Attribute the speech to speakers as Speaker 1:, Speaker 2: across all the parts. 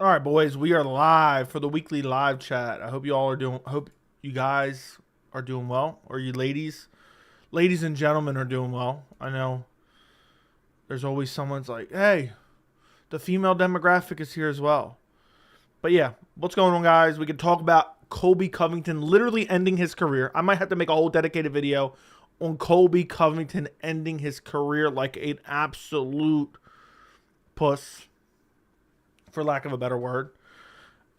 Speaker 1: All right, boys, we are live for the weekly live chat. I hope you all are doing. Hope you guys are doing well, or you ladies and gentlemen are doing well. I know there's always someone's like, hey, the female demographic is here as well. But yeah, what's going on, guys? We can talk about Colby Covington literally ending his career. I might have to make a whole dedicated video on Colby Covington ending his career like an absolute puss, for lack of a better word.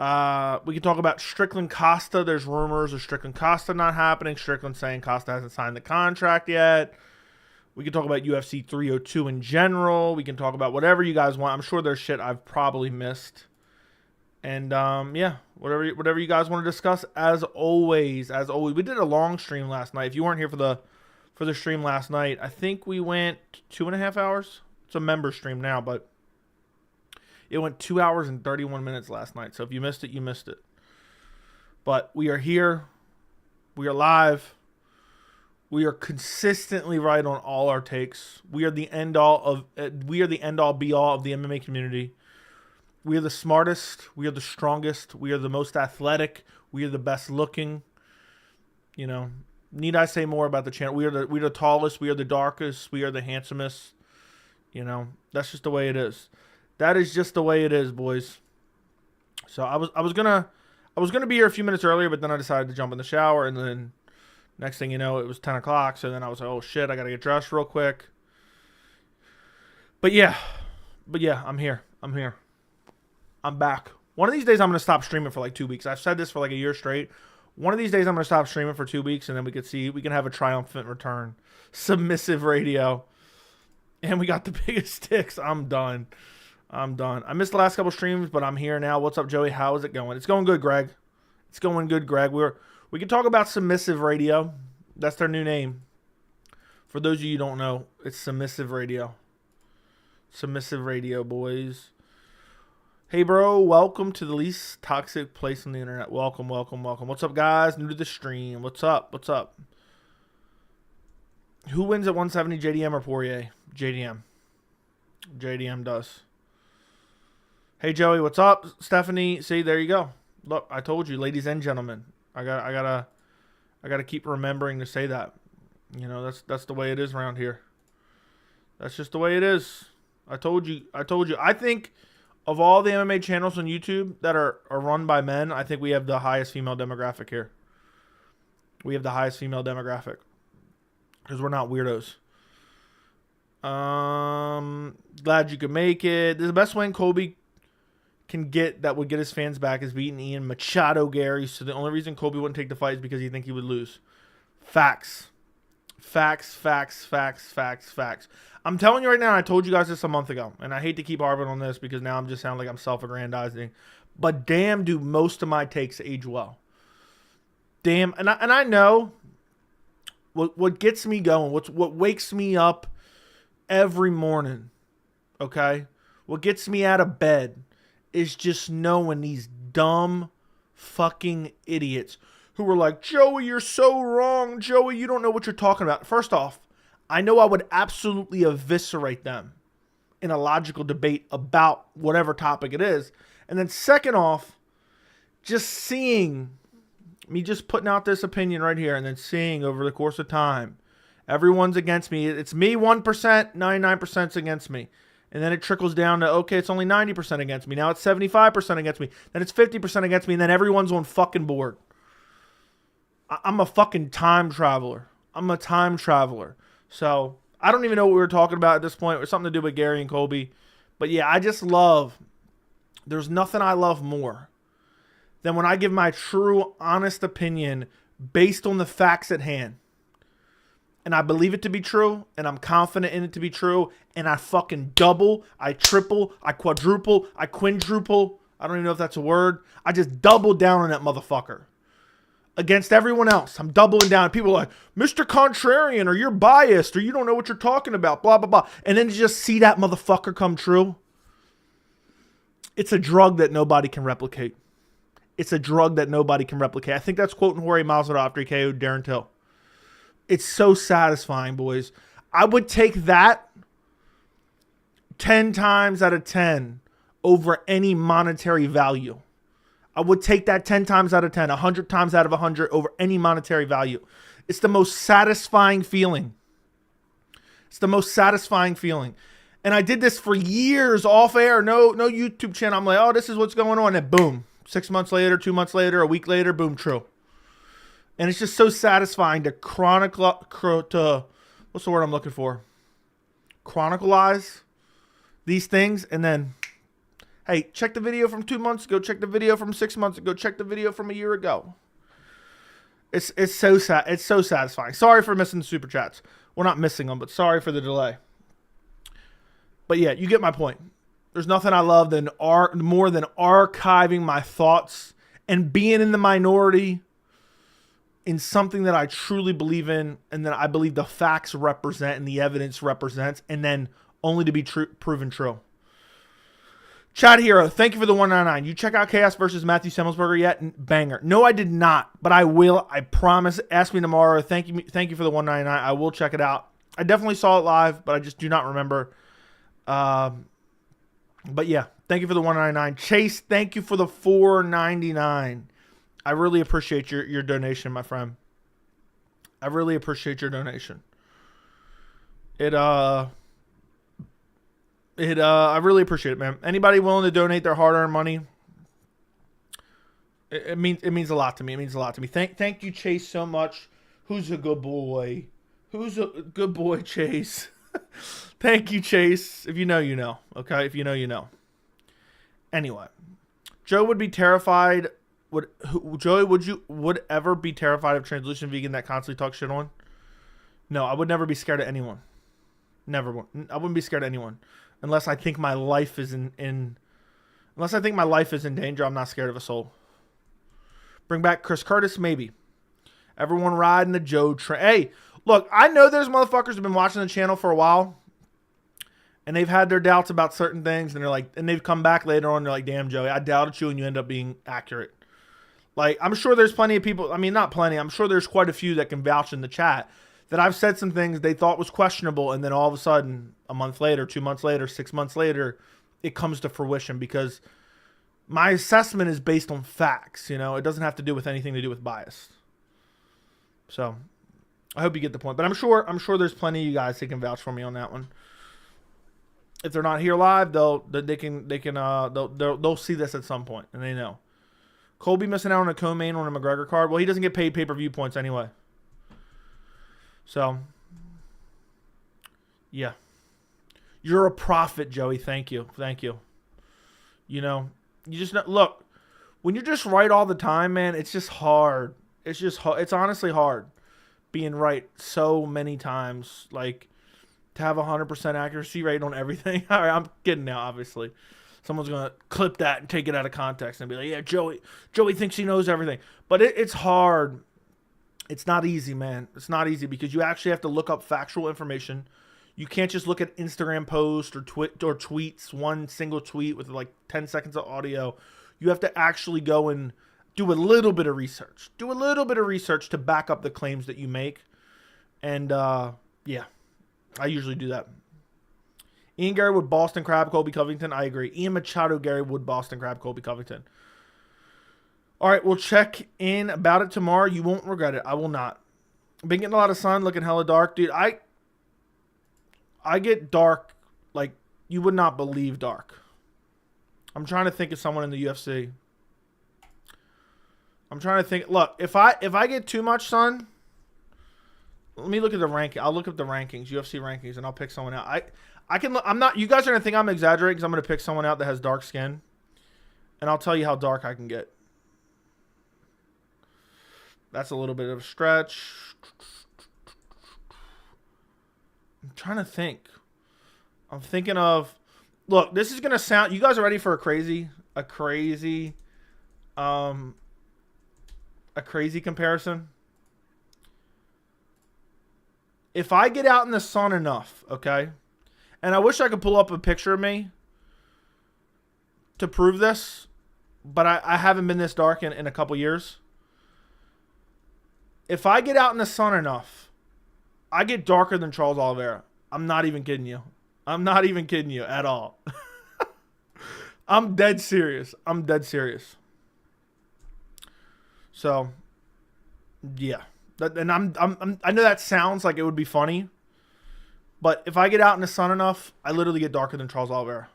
Speaker 1: We can talk about Strickland Costa. There's rumors of Strickland Costa not happening. Strickland saying Costa hasn't signed the contract yet. We can talk about UFC 302 in general. We can talk about whatever you guys want. I'm sure there's shit I've probably missed. And yeah, whatever you guys want to discuss. As always, we did a long stream last night. If you weren't here for the stream last night, I think we went 2.5 hours. It's a member stream now, but it went 2 hours and 31 minutes last night. So if you missed it, you missed it. But we are here. We are live. We are consistently right on all our takes. We are the end all be all of the MMA community. We are the smartest. We are the strongest. We are the most athletic. We are the best looking. You know, need I say more about the channel? We are the tallest. We are the darkest. We are the handsomest. You know, that's just the way it is. That is just the way it is, boys. So I was gonna be here a few minutes earlier, but then I decided to jump in the shower, and then next thing you know, it was 10 o'clock. So then I was like, oh shit, I gotta get dressed real quick. But yeah, I'm here. I'm back. One of these days I'm gonna stop streaming for like 2 weeks. I've said this for like a year straight. One of these days I'm gonna stop streaming for 2 weeks, and then we can have a triumphant return. Submissive radio. And we got the biggest sticks. I'm done. I missed the last couple streams, but I'm here now. What's up, Joey? How is it going? It's going good, Greg. We can talk about Submissive Radio. That's their new name. For those of you who don't know, it's Submissive Radio. Submissive Radio, boys. Hey, bro. Welcome to the least toxic place on the internet. Welcome. What's up, guys? New to the stream. What's up? Who wins at 170, JDM or Poirier? JDM. JDM does. Hey, Joey, what's up? Stephanie, see, there you go. Look, I told you, ladies and gentlemen. I gotta keep remembering to say that. You know, that's the way it is around here. That's just the way it is. I told you. I think of all the MMA channels on YouTube that are run by men, I think we have the highest female demographic here. Because we're not weirdos. Glad you could make it. The best win Colby can get that would get his fans back is beating Ian Machado Garry. So the only reason Colby wouldn't take the fight is because he think he would lose. Facts. I'm telling you right now, I told you guys this a month ago, and I hate to keep harping on this because now I'm just sounding like I'm self-aggrandizing. But damn, do most of my takes age well. Damn, and I know what gets me going, what wakes me up every morning, okay? What gets me out of bed is just knowing these dumb fucking idiots who were like, Joey, you're so wrong. Joey, you don't know what you're talking about. First off, I know I would absolutely eviscerate them in a logical debate about whatever topic it is. And then second off, just seeing me just putting out this opinion right here and then seeing over the course of time, everyone's against me. It's me 1%, 99% against me. And then it trickles down to, okay, it's only 90% against me. Now it's 75% against me. Then it's 50% against me. And then everyone's on fucking board. I'm a fucking time traveler. So I don't even know what we were talking about at this point. It was something to do with Gary and Colby. But yeah, there's nothing I love more than when I give my true, honest opinion based on the facts at hand. And I believe it to be true, and I'm confident in it to be true, and I fucking double, I triple, I quadruple, I quintuple. I don't even know if that's a word. I just double down on that motherfucker. Against everyone else. I'm doubling down. People are like, Mr. Contrarian, or you're biased, or you don't know what you're talking about, blah, blah, blah. And then to just see that motherfucker come true. It's a drug that nobody can replicate. I think that's quoting Jorge Masvidal after he KO'd Darren Till. It's so satisfying, boys. I would take that 10 times out of 10 over any monetary value. I would take that 10 times out of 10, 100 times out of 100 over any monetary value. It's the most satisfying feeling. It's the most satisfying feeling. And I did this for years off air, no YouTube channel. I'm like, oh, this is what's going on. And boom, 6 months later, 2 months later, a week later, boom, true. And it's just so satisfying to what's the word I'm looking for? Chronicleize these things. And then, hey, check the video from 2 months ago. Check the video from 6 months ago. Check the video from a year ago. It's so sad. It's so satisfying. Sorry for missing the super chats. We're not missing them, but sorry for the delay. But yeah, you get my point. There's nothing I love more than archiving my thoughts and being in the minority in something that I truly believe in and that I believe the facts represent and the evidence represents, and then only to be proven true. Chad Hero, thank you for the 199. You check out Chaos versus Matthew Semmelsberger yet? Banger. No, I did not, but I will. I promise. Ask me tomorrow. Thank you for the 199. I will check it out. I definitely saw it live, but I just do not remember. But yeah, thank you for the 199. Chase, thank you for the 499. I really appreciate your donation, my friend. I really appreciate your donation. I really appreciate it, man. Anybody willing to donate their hard-earned money, it means a lot to me. It means a lot to me. Thank you, Chase, so much. Who's a good boy? Who's a good boy, Chase? Thank you, Chase. If you know, you know. Okay? If you know, you know. Anyway, Joe would be terrified. Joey, would you ever be terrified of translucent vegan that constantly talks shit on? No, I would never be scared of anyone. Never. I wouldn't be scared of anyone unless I think my life is unless I think my life is in danger. I'm not scared of a soul. Bring back Chris Curtis, maybe. Everyone riding the Joe train. Hey, look, I know there's motherfuckers who've been watching the channel for a while, and they've had their doubts about certain things, and they've come back later on. And they're like, "Damn, Joey, I doubted you, and you end up being accurate." Like, I'm sure there's plenty of people. I mean, not plenty. I'm sure there's quite a few that can vouch in the chat that I've said some things they thought was questionable, and then all of a sudden, a month later, 2 months later, 6 months later, it comes to fruition because my assessment is based on facts. You know, it doesn't have to do with anything to do with bias. So, I hope you get the point. But I'm sure there's plenty of you guys that can vouch for me on that one. If they're not here live, they'll see this at some point, and they know. Colby missing out on a co-main on a McGregor card. Well, he doesn't get paid pay-per-view points anyway. So, yeah. You're a prophet, Joey. Thank you. Thank you. You know, you just look, when you're just right all the time, man, it's just hard. It's honestly hard being right so many times. Like, to have 100% accuracy rate on everything. All right, I'm kidding now, obviously. Someone's going to clip that and take it out of context and be like, yeah, Joey thinks he knows everything. But it's hard. It's not easy, man. It's not easy because you actually have to look up factual information. You can't just look at Instagram posts or tweets, one single tweet with like 10 seconds of audio. You have to actually go and do a little bit of research. Do a little bit of research to back up the claims that you make. And, yeah, I usually do that. Ian Garry would Boston Crab Colby Covington. I agree. Ian Machado Garry would Boston Crab Colby Covington. All right, we'll check in about it tomorrow. You won't regret it. I will not. Been getting a lot of sun, looking hella dark. Dude, I get dark like you would not believe dark. I'm trying to think of someone in the UFC. I'm trying to think. Look, if I get too much sun, let me look at the ranking. I'll look up the rankings, UFC rankings, and I'll pick someone out. I can. I'm not. You guys are gonna think I'm exaggerating because I'm gonna pick someone out that has dark skin, and I'll tell you how dark I can get. That's a little bit of a stretch. I'm trying to think. I'm thinking of. Look, this is gonna sound. You guys are ready for a crazy comparison. If I get out in the sun enough, okay, and I wish I could pull up a picture of me to prove this, but I haven't been this dark in a couple years. If I get out in the sun enough, I get darker than Charles Oliveira. I'm not even kidding you. I'm not even kidding you at all. I'm dead serious. I'm dead serious. So, yeah. And I know that sounds like it would be funny, but if I get out in the sun enough, I literally get darker than Charles Oliveira.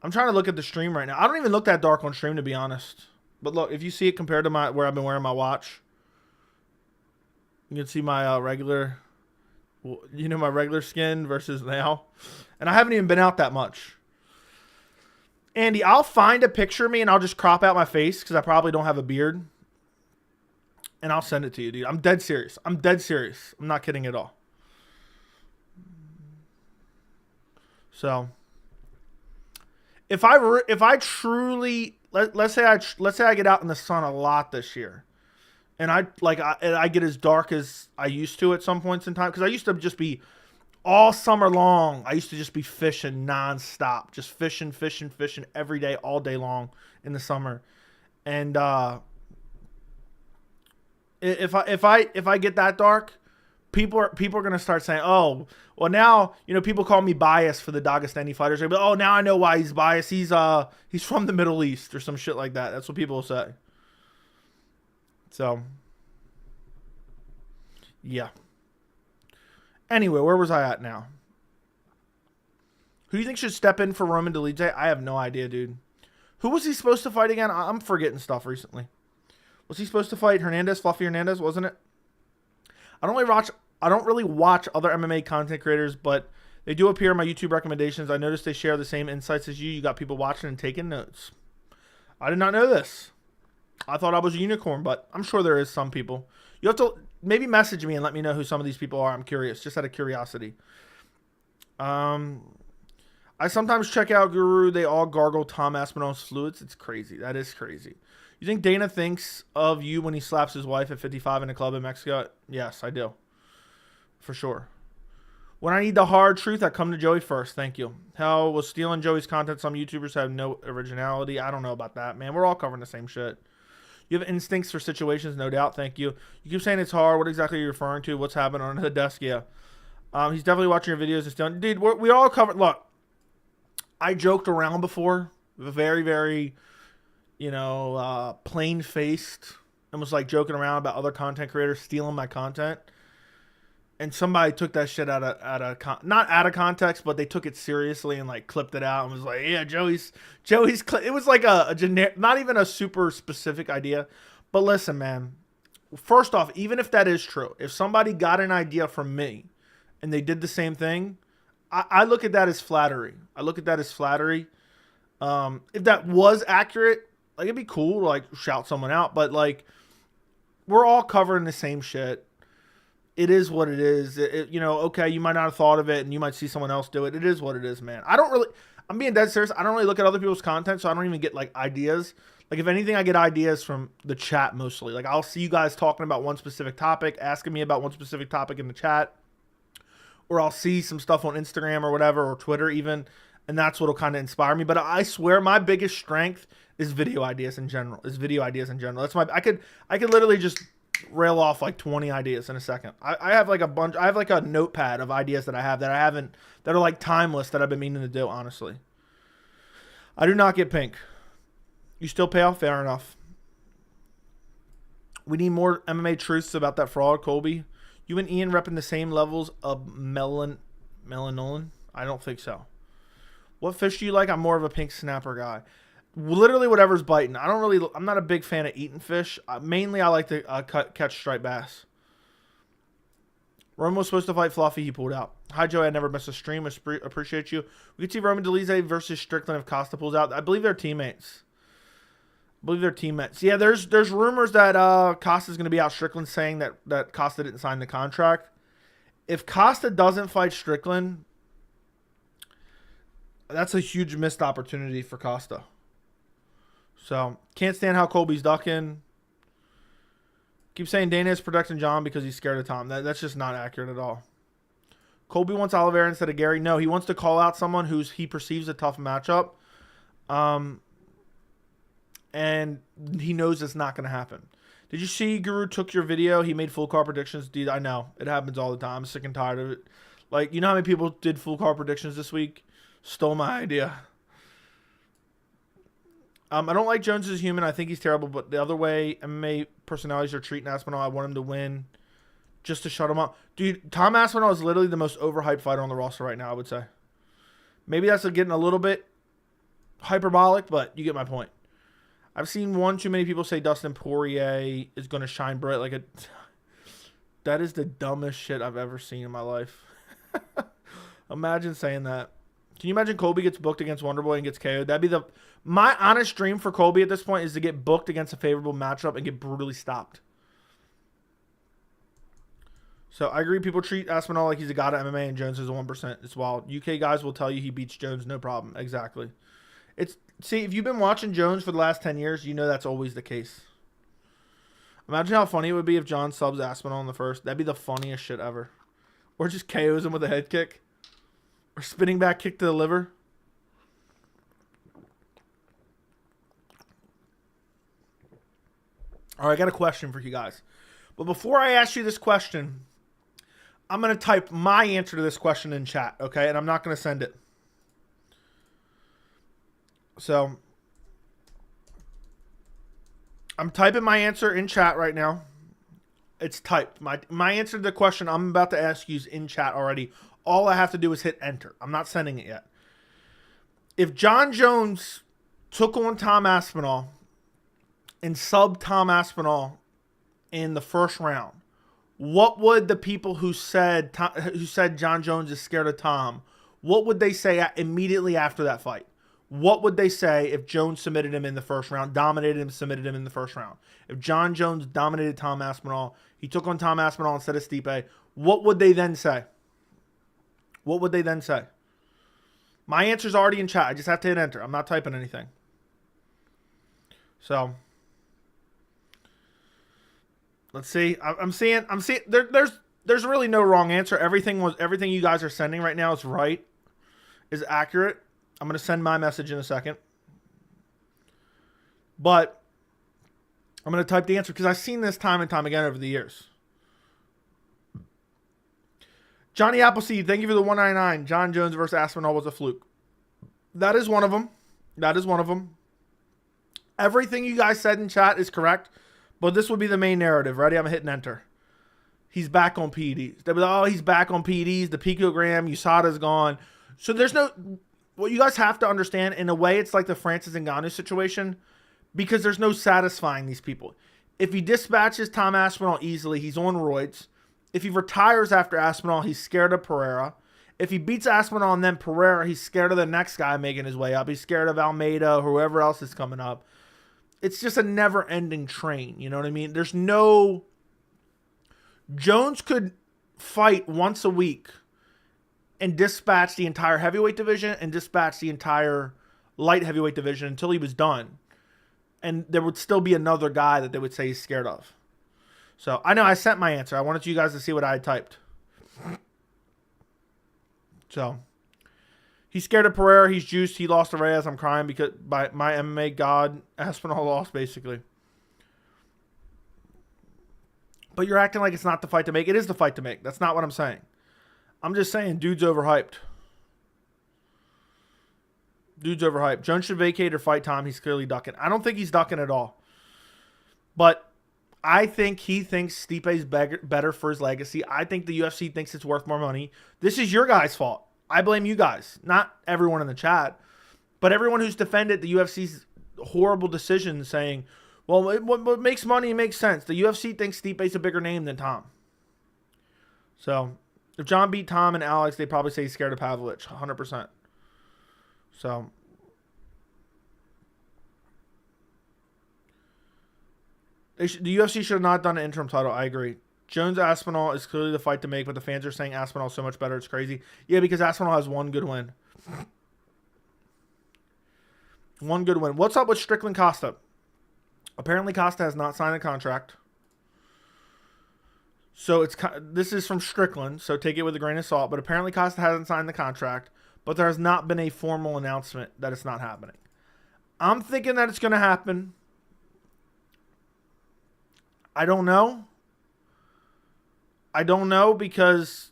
Speaker 1: I'm trying to look at the stream right now. I don't even look that dark on stream, to be honest. But look, if you see it compared to where I've been wearing my watch, you can see my regular, my regular skin versus now. And I haven't even been out that much. Andy, I'll find a picture of me and I'll just crop out my face because I probably don't have a beard. And I'll send it to you, dude. I'm dead serious. I'm dead serious. I'm not kidding at all. So, if I truly let's say I get out in the sun a lot this year, and I get as dark as I used to at some points in time, because I used to just be all summer long. I used to just be fishing nonstop, just fishing every day, all day long in the summer, and if I get that dark, people are gonna start saying, "Oh, well now people call me biased for the Dagestani fighters." But oh, now I know why he's biased. He's from the Middle East or some shit like that. That's what people will say. So, yeah. Anyway, where was I at now? Who do you think should step in for Roman Dolidze? I have no idea, dude. Who was he supposed to fight again? I'm forgetting stuff recently. Was he supposed to fight Hernandez, Fluffy Hernandez, wasn't it? I don't really watch other MMA content creators, but they do appear in my YouTube recommendations. I noticed they share the same insights as you. You got people watching and taking notes. I did not know this. I thought I was a unicorn, but I'm sure there is some people. You have to maybe message me and let me know who some of these people are. I'm curious, just out of curiosity. I sometimes check out Guru. They all gargle Tom Aspinall's fluids. It's crazy. That is crazy. You think Dana thinks of you when he slaps his wife at 55 in a club in Mexico? Yes, I do. For sure. When I need the hard truth, I come to Joey first. Thank you. Hell, was stealing Joey's content. Some YouTubers have no originality. I don't know about that, man. We're all covering the same shit. You have instincts for situations, no doubt. Thank you. You keep saying it's hard. What exactly are you referring to? What's happening under the desk? Yeah. He's definitely watching your videos and stealing. Dude, we all covered. Look, I joked around before. Very, very, plain-faced. And was like joking around about other content creators stealing my content. And somebody took that shit not out of context, but they took it seriously and like clipped it out and was like, yeah, Joey's. It was like a generic, not even a super specific idea. But listen, man. First off, even if that is true, if somebody got an idea from me and they did the same thing, I look at that as flattery. If that was accurate, like it'd be cool to like shout someone out, but like we're all covering the same shit. It is what it is. Okay, you might not have thought of it and you might see someone else do it. It is what it is, man. I'm being dead serious. I don't really look at other people's content, so I don't even get like ideas. Like if anything, I get ideas from the chat mostly. Like I'll see you guys talking about one specific topic, asking me about one specific topic in the chat. Or I'll see some stuff on Instagram or whatever, or Twitter even, and that's what'll kind of inspire me. But I swear my biggest strength is video ideas in general. That's I could literally just rail off like 20 ideas in a second. I have like a bunch. I have like a notepad of ideas that that are like timeless that I've been meaning to do, honestly. I do not get pink. You still pay off? Fair enough. We need more MMA truths about that fraud, Colby. You and Ian repping the same levels of melanin? I don't think so. What fish do you like? I'm more of a pink snapper guy. Literally whatever's biting. I'm not a big fan of eating fish. Mainly I like to catch striped bass. Roman was supposed to fight Fluffy. He pulled out. Hi, Joey. I never missed a stream. Appreciate you. We could see Roman Dolidze versus Strickland if Costa pulls out. I believe they're teammates. Yeah, there's rumors that Costa's going to be out. Strickland saying that Costa didn't sign the contract. If Costa doesn't fight Strickland, that's a huge missed opportunity for Costa. So, can't stand how Colby's ducking. Keep saying Dana is protecting John because he's scared of Tom. That's just not accurate at all. Colby wants Oliveira instead of Garry. No, he wants to call out someone he perceives a tough matchup. And he knows it's not going to happen. Did you see Guru took your video? He made full card predictions. Dude, I know. It happens all the time. I'm sick and tired of it. Like, you know how many people did full card predictions this week? Stole my idea. I don't like Jones as a human. I think he's terrible. But the other way MMA personalities are treating Aspinall, I want him to win just to shut him up. Dude, Tom Aspinall is literally the most overhyped fighter on the roster right now, I would say. Maybe that's getting a little bit hyperbolic, but you get my point. I've seen one too many people say Dustin Poirier is going to shine bright like a... That is the dumbest shit I've ever seen in my life. Imagine saying that. Can you imagine Colby gets booked against Wonderboy and gets KO'd? That'd be the... My honest dream for Colby at this point is to get booked against a favorable matchup and get brutally stopped. So I agree. People treat Aspinall like he's a god at MMA and Jones is a 1%. It's wild. UK guys will tell you he beats Jones, no problem. Exactly. See, if you've been watching Jones for the last 10 years, you know that's always the case. Imagine how funny it would be if John subs Aspinall in the first. That'd be the funniest shit ever. Or just KOs him with a head kick. Or spinning back kick to the liver. All right, I got a question for you guys. But before I ask you this question, I'm going to type my answer to this question in chat, okay? And I'm not going to send it. So, I'm typing my answer in chat right now. It's typed. My answer to the question I'm about to ask you is in chat already. All I have to do is hit enter. I'm not sending it yet. If John Jones took on Tom Aspinall and subbed Tom Aspinall in the first round, what would the people who said John Jones is scared of Tom, what would they say immediately after that fight? What would they say if Jones submitted him in the first round, dominated him, submitted him in the first round? If John Jones dominated Tom Aspinall, he took on Tom Aspinall instead of Stipe, what would they then say? What would they then say? My answer's already in chat. I just have to hit enter. I'm not typing anything. So, let's see. I'm seeing. There's really no wrong answer. Everything you guys are sending right now is right, is accurate. I'm going to send my message in a second. But I'm going to type the answer because I've seen this time and time again over the years. Johnny Appleseed, thank you for the 199. John Jones versus Aspinall was a fluke. That is one of them. That is one of them. Everything you guys said in chat is correct, but this would be the main narrative. Ready? I'm hitting enter. He's back on PEDs. They'll be like, oh, he's back on PEDs. The picogram, USADA's gone. So there's no... What you guys have to understand, in a way, it's like the Francis Ngannou situation because there's no satisfying these people. If he dispatches Tom Aspinall easily, he's on roids. If he retires after Aspinall, he's scared of Pereira. If he beats Aspinall and then Pereira, he's scared of the next guy making his way up. He's scared of Almeida or whoever else is coming up. It's just a never-ending train. You know what I mean? There's no... Jones could fight once a week and dispatch the entire heavyweight division and dispatch the entire light heavyweight division until he was done. And there would still be another guy that they would say he's scared of. So, I know I sent my answer. I wanted you guys to see what I had typed. So, he's scared of Pereira. He's juiced. He lost to Reyes. I'm crying because by my MMA god, Aspinall lost, basically. But you're acting like it's not the fight to make. It is the fight to make. That's not what I'm saying. I'm just saying, dude's overhyped. Dude's overhyped. Jones should vacate or fight Tom. He's clearly ducking. I don't think he's ducking at all. But I think he thinks Stipe's better for his legacy. I think the UFC thinks it's worth more money. This is your guys' fault. I blame you guys. Not everyone in the chat. But everyone who's defended the UFC's horrible decision saying, well, what makes money makes sense. The UFC thinks Stipe's a bigger name than Tom. So... If John beat Tom and Alex, they'd probably say he's scared of Pavlovich, 100%. So, the UFC should have not done an interim title. I agree. Jones Aspinall is clearly the fight to make, but the fans are saying Aspinall is so much better. It's crazy. Yeah, because Aspinall has one good win. One good win. What's up with Strickland Costa? Apparently, Costa has not signed a contract. So this is from Strickland, so take it with a grain of salt. But apparently Costa hasn't signed the contract, but there has not been a formal announcement that it's not happening. I'm thinking that it's going to happen. I don't know. I don't know because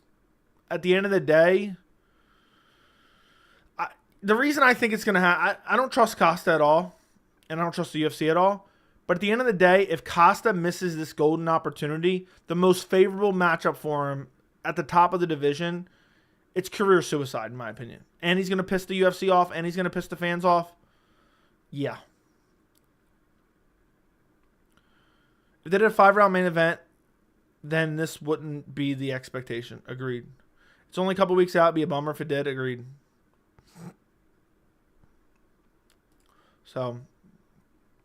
Speaker 1: at the end of the day, the reason I think it's going to happen, I don't trust Costa at all. and I don't trust the UFC at all. But at the end of the day, if Costa misses this golden opportunity, the most favorable matchup for him at the top of the division, it's career suicide in my opinion. And he's going to piss the UFC off, and he's going to piss the fans off. Yeah. If they did a 5-round main event, then this wouldn't be the expectation. Agreed. It's only a couple weeks out. It'd be a bummer if it did. Agreed. So,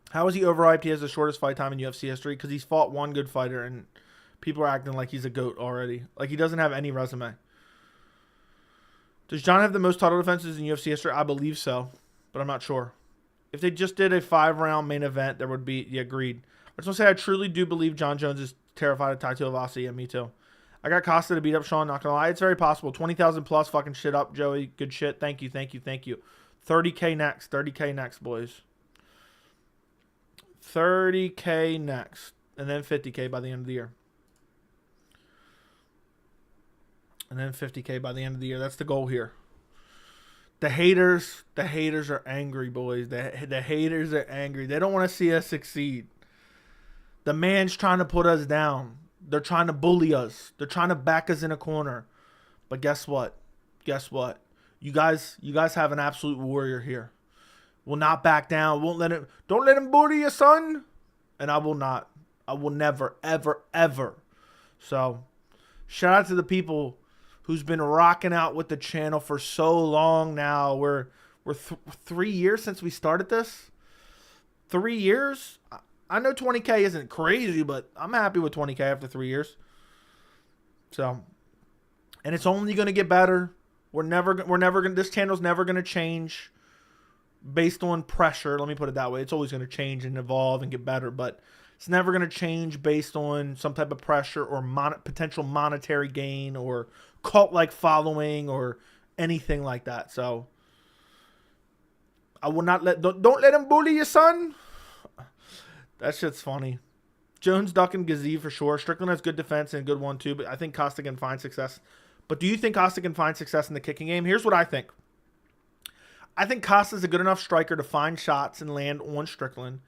Speaker 1: how is he overhyped? He has the shortest fight time in UFC history because he's fought one good fighter, and people are acting like he's a GOAT already. Like he doesn't have any resume. Does John have the most title defenses in UFC history? I believe so, but I'm not sure. If they just did a 5-round main event, there would be, yeah, agreed. I just want to say I truly do believe John Jones is terrified of Tai Tuivasa. Yeah, me too. I got Costa to beat up Sean, not going to lie. It's very possible. 20,000 plus fucking shit up, Joey. Good shit. Thank you, thank you, thank you. 30K next. 30K next, boys. 30K next. And then 50K by the end of the year. And then 50K by the end of the year. That's the goal here. The haters are angry, boys. The haters are angry. They don't want to see us succeed. The man's trying to put us down. They're trying to bully us. They're trying to back us in a corner. But guess what? Guess what? You guys have an absolute warrior here. Will not back down. Don't let him bully you, son. And I will not. I will never, ever, ever. So, shout out to the people who's been rocking out with the channel for so long now. We're 3 years since we started this. 3 years. I know 20K isn't crazy, but I'm happy with 20K after 3 years. So, and it's only going to get better. We're never going. This channel's never going to change based on pressure. Let me put it that way. It's always going to change and evolve and get better, but it's never going to change based on some type of pressure or potential monetary gain or cult-like following or anything like that. So, I will not don't let him bully you, son. That shit's funny. Jones, Duck, and Gazee for sure. Strickland has good defense and good one too, but I think Costa can find success. But do you think Costa can find success in the kicking game? Here's what I think. I think Costa's a good enough striker to find shots and land on Strickland,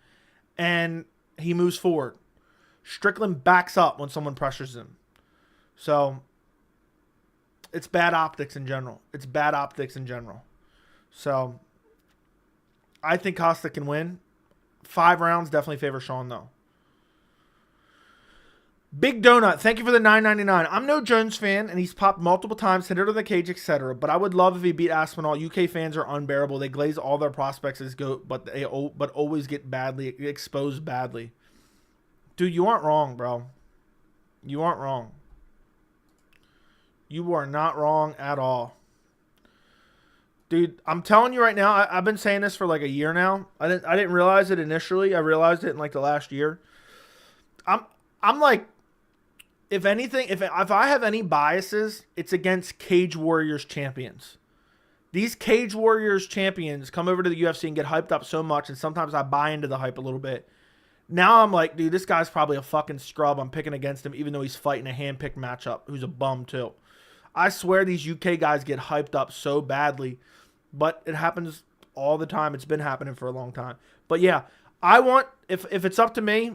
Speaker 1: and he moves forward. Strickland backs up when someone pressures him. So, it's bad optics in general. It's bad optics in general. So, I think Costa can win. 5 rounds definitely favor Sean, though. Big Donut, thank you for the $9.99. I'm no Jones fan, and he's popped multiple times, hit it on the cage, etc. But I would love if he beat Aspinall. UK fans are unbearable. They glaze all their prospects as GOAT, but always get exposed badly. Dude, you aren't wrong, bro. You aren't wrong. You are not wrong at all. Dude, I'm telling you right now, I've been saying this for like a year now. I didn't realize it initially. I realized it in like the last year. I'm like, if anything, if I have any biases, it's against Cage Warriors champions. These Cage Warriors champions come over to the UFC and get hyped up so much, and sometimes I buy into the hype a little bit. Now I'm like, dude, this guy's probably a fucking scrub. I'm picking against him, even though he's fighting a hand-picked matchup, who's a bum too. I swear these UK guys get hyped up so badly, but it happens all the time. It's been happening for a long time. But yeah, I want, if it's up to me,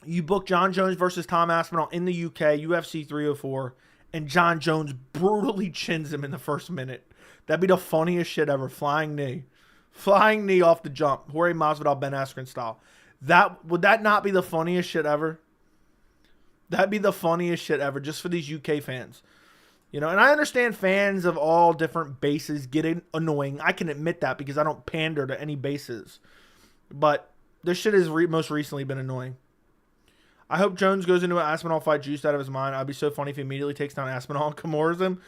Speaker 1: you book John Jones versus Tom Aspinall in the UK, UFC 304, and John Jones brutally chins him in the first minute. That'd be the funniest shit ever. Flying knee. Flying knee off the jump. Jorge Masvidal, Ben Askren style. Would that not be the funniest shit ever? That'd be the funniest shit ever just for these UK fans. You know, and I understand fans of all different bases getting annoying. I can admit that because I don't pander to any bases. But this shit has most recently been annoying. I hope Jones goes into an Aspinall fight juiced out of his mind. I'd be so funny if he immediately takes down Aspinall and Kimura's him.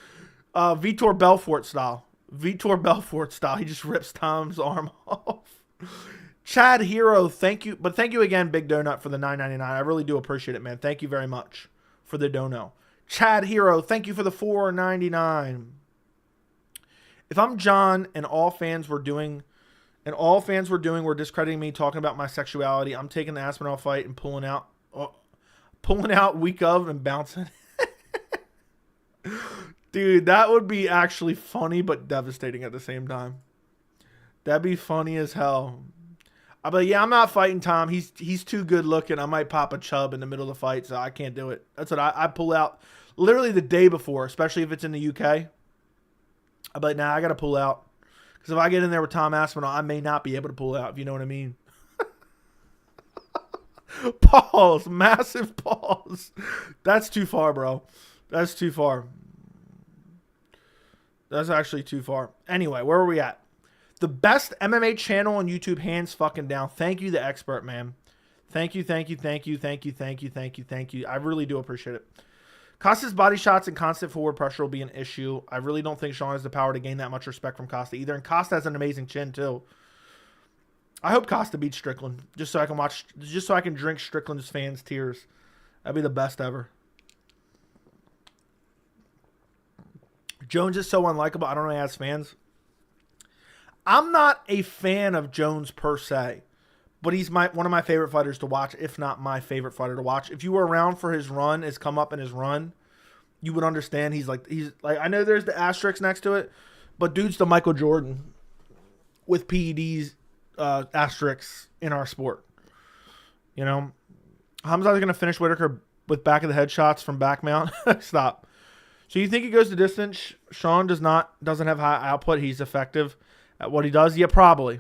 Speaker 1: Vitor Belfort style. Vitor Belfort style. He just rips Tom's arm off. Chad Hero, thank you. But thank you again, Big Donut, for the $9.99. I really do appreciate it, man. Thank you very much for the dono. Chad Hero, thank you for the $4.99. If I'm John and all fans were discrediting me, talking about my sexuality, I'm taking the Aspinall fight and pulling out week of and bouncing. Dude, that would be actually funny but devastating at the same time. That'd be funny as hell. I'll be like, yeah, I'm not fighting Tom. He's too good looking. I might pop a chub in the middle of the fight, so I can't do it. That's what I pull out literally the day before, especially if it's in the UK. I'll be like, nah, I got to pull out. Because if I get in there with Tom Aspinall, I may not be able to pull out, if you know what I mean. Pause. Massive pause. That's too far, bro. That's too far. That's actually too far. Anyway, where are we at? The best MMA channel on YouTube, hands fucking down. Thank you, the expert, man. Thank you, thank you, thank you, thank you, thank you, thank you, thank you. I really do appreciate it. Costa's body shots and constant forward pressure will be an issue. I really don't think Sean has the power to gain that much respect from Costa either. And Costa has an amazing chin, too. I hope Costa beats Strickland just so I can drink Strickland's fans' tears. That'd be the best ever. Jones is so unlikable. I don't know, he has fans. I'm not a fan of Jones per se, but he's one of my favorite fighters to watch, if not my favorite fighter to watch. If you were around for his run, his come up and his run, you would understand. He's like I know there's the asterisk next to it, but dude's the Michael Jordan with PEDs asterisks in our sport. You know, Hamza's gonna finish Whitaker with back of the head shots from back mount. Stop. So you think he goes the distance? Sean doesn't have high output. He's effective at what he does. Yeah, probably.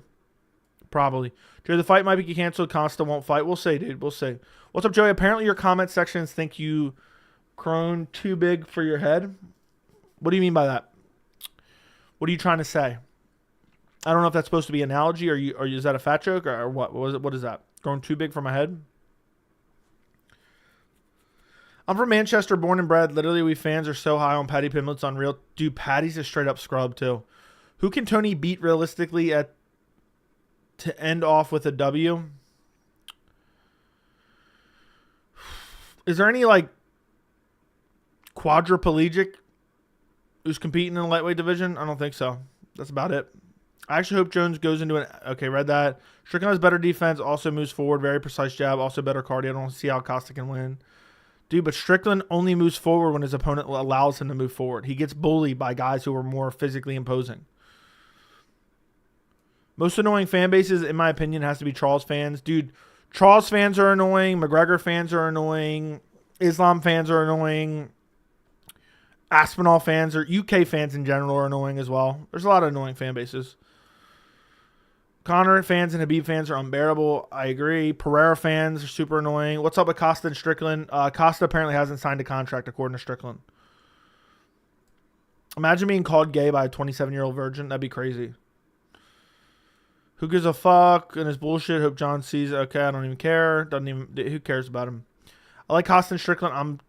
Speaker 1: Joey, the fight might be canceled. Costa won't fight. We'll see, dude. We'll see. What's up, Joey? Apparently your comment sections think you grown too big for your head. What do you mean by that? What are you trying to say? I don't know if that's supposed to be an analogy or is that a fat joke or what? What is that? Grown too big for my head? I'm from Manchester, born and bred. Literally, we fans are so high on Paddy Pimblett. It's unreal. Dude, Paddy's a straight up scrub, too. Who can Tony beat realistically to end off with a W? Is there any, like, quadriplegic who's competing in the lightweight division? I don't think so. That's about it. I actually hope Jones goes into an... Okay, read that. Strickland has better defense, also moves forward, very precise jab, also better cardio. I don't see how Costa can win. Dude, but Strickland only moves forward when his opponent allows him to move forward. He gets bullied by guys who are more physically imposing. Most annoying fan bases, in my opinion, has to be Charles fans. Dude, Charles fans are annoying. McGregor fans are annoying. Islam fans are annoying. Aspinall fans or UK fans in general are annoying as well. There's a lot of annoying fan bases. Conor fans and Habib fans are unbearable. I agree. Pereira fans are super annoying. What's up with Costa and Strickland? Costa apparently hasn't signed a contract according to Strickland. Imagine being called gay by a 27-year-old virgin. That'd be crazy. Who gives a fuck and his bullshit? Hope John sees it. Okay, I don't even care. Who cares about him? I like Costa and Strickland. I'm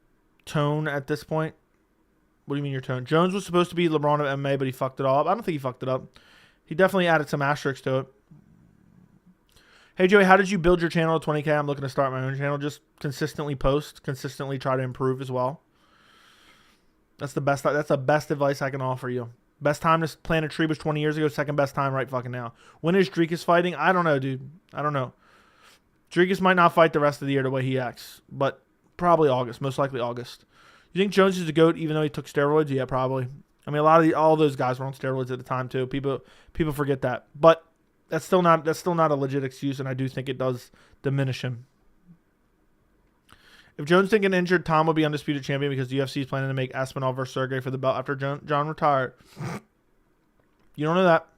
Speaker 1: tone at this point. What do you mean your tone? Jones was supposed to be LeBron of MMA, but he fucked it all up. I don't think he fucked it up. He definitely added some asterisks to it. Hey, Joey, how did you build your channel to 20K? I'm looking to start my own channel. Just consistently post, consistently try to improve as well. That's the best advice I can offer you. Best time to plant a tree was 20 years ago. Second best time right fucking now. When is Dricus fighting? I don't know, dude. I don't know. Dricus might not fight the rest of the year the way he acts, but probably August. Most likely August. You think Jones is a GOAT even though he took steroids? Yeah, probably. I mean, all those guys were on steroids at the time too. People forget that, but that's still not a legit excuse, and I do think it does diminish him. If Jones didn't get injured, Tom would be undisputed champion because the UFC is planning to make Aspinall versus Sergey for the belt after John retired. You don't know that.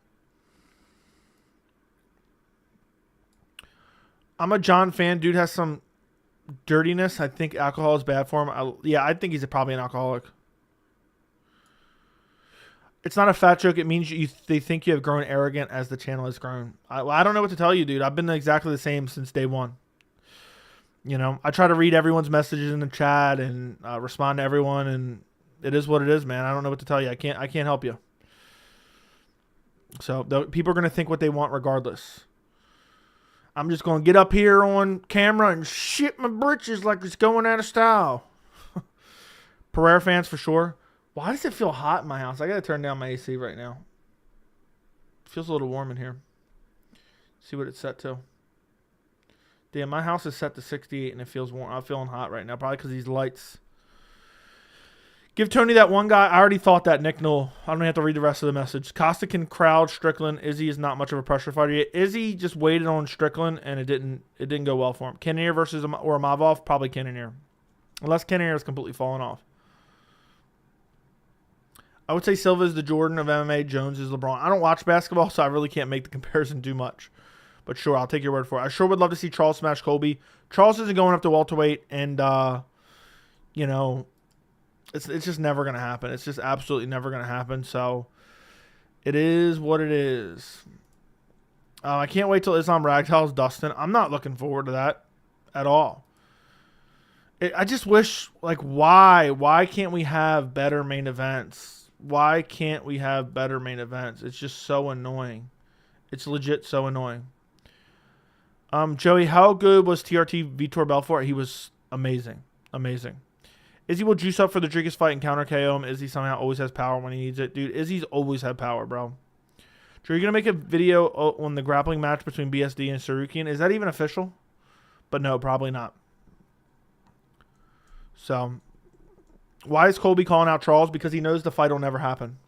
Speaker 1: I'm a John fan. Dude has some dirtiness. I think alcohol is bad for him. I think he's probably an alcoholic. It's not a fat joke. It means they think you have grown arrogant as the channel has grown. I don't know what to tell you, dude. I've been exactly the same since day one. You know, I try to read everyone's messages in the chat and respond to everyone, and it is what it is, man. I don't know what to tell you. I can't help you. So people are going to think what they want regardless. I'm just going to get up here on camera and shit my britches like it's going out of style. Pereira fans for sure. Why does it feel hot in my house? I got to turn down my AC right now. It feels a little warm in here. See what it's set to. Damn, my house is set to 68 and it feels warm. I'm feeling hot right now, probably because these lights. Give Tony that one guy. I already thought that, Nick Newell. I don't have to read the rest of the message. Costa can crowd Strickland. Izzy is not much of a pressure fighter yet. Izzy just waited on Strickland, and it didn't go well for him. Cannonier versus or Mavov, probably Cannonier. Unless Cannonier has completely fallen off. I would say Silva is the Jordan of MMA. Jones is LeBron. I don't watch basketball, so I really can't make the comparison too much. But sure, I'll take your word for it. I sure would love to see Charles smash Colby. Charles isn't going up to welterweight, and, you know, it's just never going to happen. It's just absolutely never going to happen. So it is what it is. I can't wait till Islam Ragdoll's Dustin. I'm not looking forward to that at all. I just wish, like, why? Why can't we have better main events? Why can't we have better main events? It's just so annoying. It's legit so annoying. Joey, how good was TRT Vitor Belfort? He was amazing. Amazing. Izzy will juice up for the Dricus fight and counter KO him. Izzy somehow always has power when he needs it. Dude, Izzy's always had power, bro. Drew, you're going to make a video on the grappling match between BSD and Sarukian. Is that even official? But no, probably not. So, why is Colby calling out Charles? Because he knows the fight will never happen.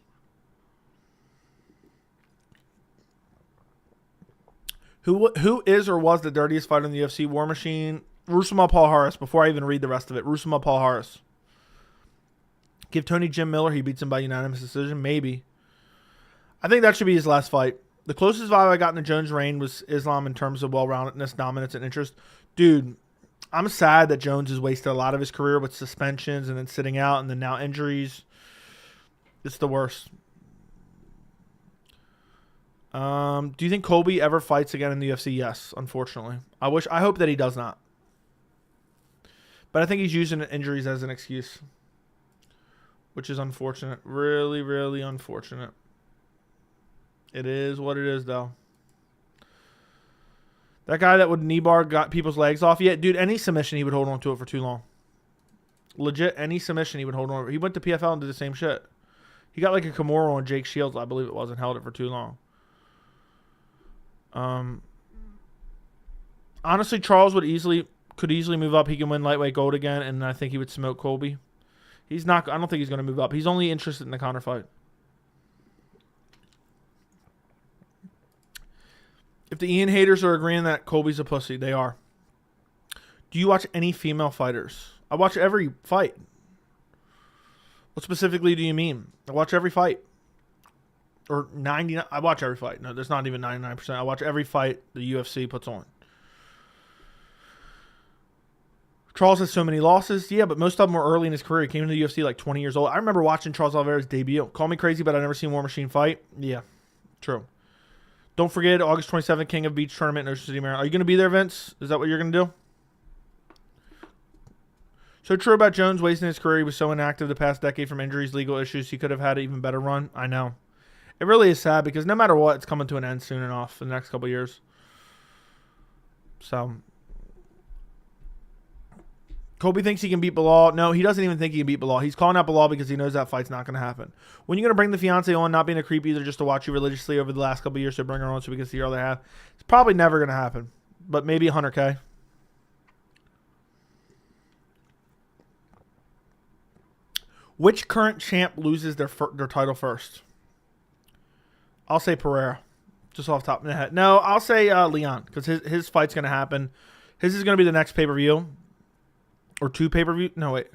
Speaker 1: Who is or was the dirtiest fighter in the UFC? War Machine, Rusuma Paul Harris. Before I even read the rest of it, Rusuma Paul Harris. Give Tony Jim Miller. He beats him by unanimous decision. Maybe. I think that should be his last fight. The closest vibe I got in the Jones reign was Islam in terms of well-roundedness, dominance, and interest. Dude, I'm sad that Jones has wasted a lot of his career with suspensions and then sitting out and then now injuries. It's the worst. Do you think Colby ever fights again in the UFC? Yes, unfortunately. I hope that he does not. But I think he's using injuries as an excuse, which is unfortunate. Really, really unfortunate. It is what it is, though. That guy that would knee bar got people's legs off. Yeah, dude, any submission, he would hold on to it for too long. Legit, any submission, he would hold on. He went to PFL and did the same shit. He got like a Kimura on Jake Shields, I believe it was, and held it for too long. Honestly, Charles could easily move up. He can win lightweight gold again, and I think he would smoke Colby. He's not. I don't think he's going to move up. He's only interested in the counter fight. If the Ian haters are agreeing that Colby's a pussy, they are. Do you watch any female fighters? I watch every fight. What specifically do you mean? I watch every fight. Or 99. I watch every fight. No, there's not even 99%. I watch every fight the UFC puts on. Charles has so many losses. Yeah, but most of them were early in his career. He came into the UFC like 20 years old. I remember watching Charles Oliveira's debut. Call me crazy, but I've never seen War Machine fight. Yeah, true. Don't forget, August 27th, King of Beach Tournament in Ocean City, Maryland. Are you going to be there, Vince? Is that what you're going to do? So true about Jones wasting his career. He was so inactive the past decade from injuries, legal issues. He could have had an even better run. I know. It really is sad because no matter what, it's coming to an end soon enough in the next couple of years. So, Colby thinks he can beat Bilal. No, he doesn't even think he can beat Bilal. He's calling out Bilal because he knows that fight's not going to happen. When you're going to bring the fiance on, not being a creep either, just to watch you religiously over the last couple of years, so bring her on so we can see her other half. It's probably never going to happen, but maybe 100K. Which current champ loses their title first? I'll say Pereira, just off the top of my head. No, I'll say Leon, because his fight's going to happen. His is going to be the next pay-per-view. Or 2 pay-per-view. No, wait.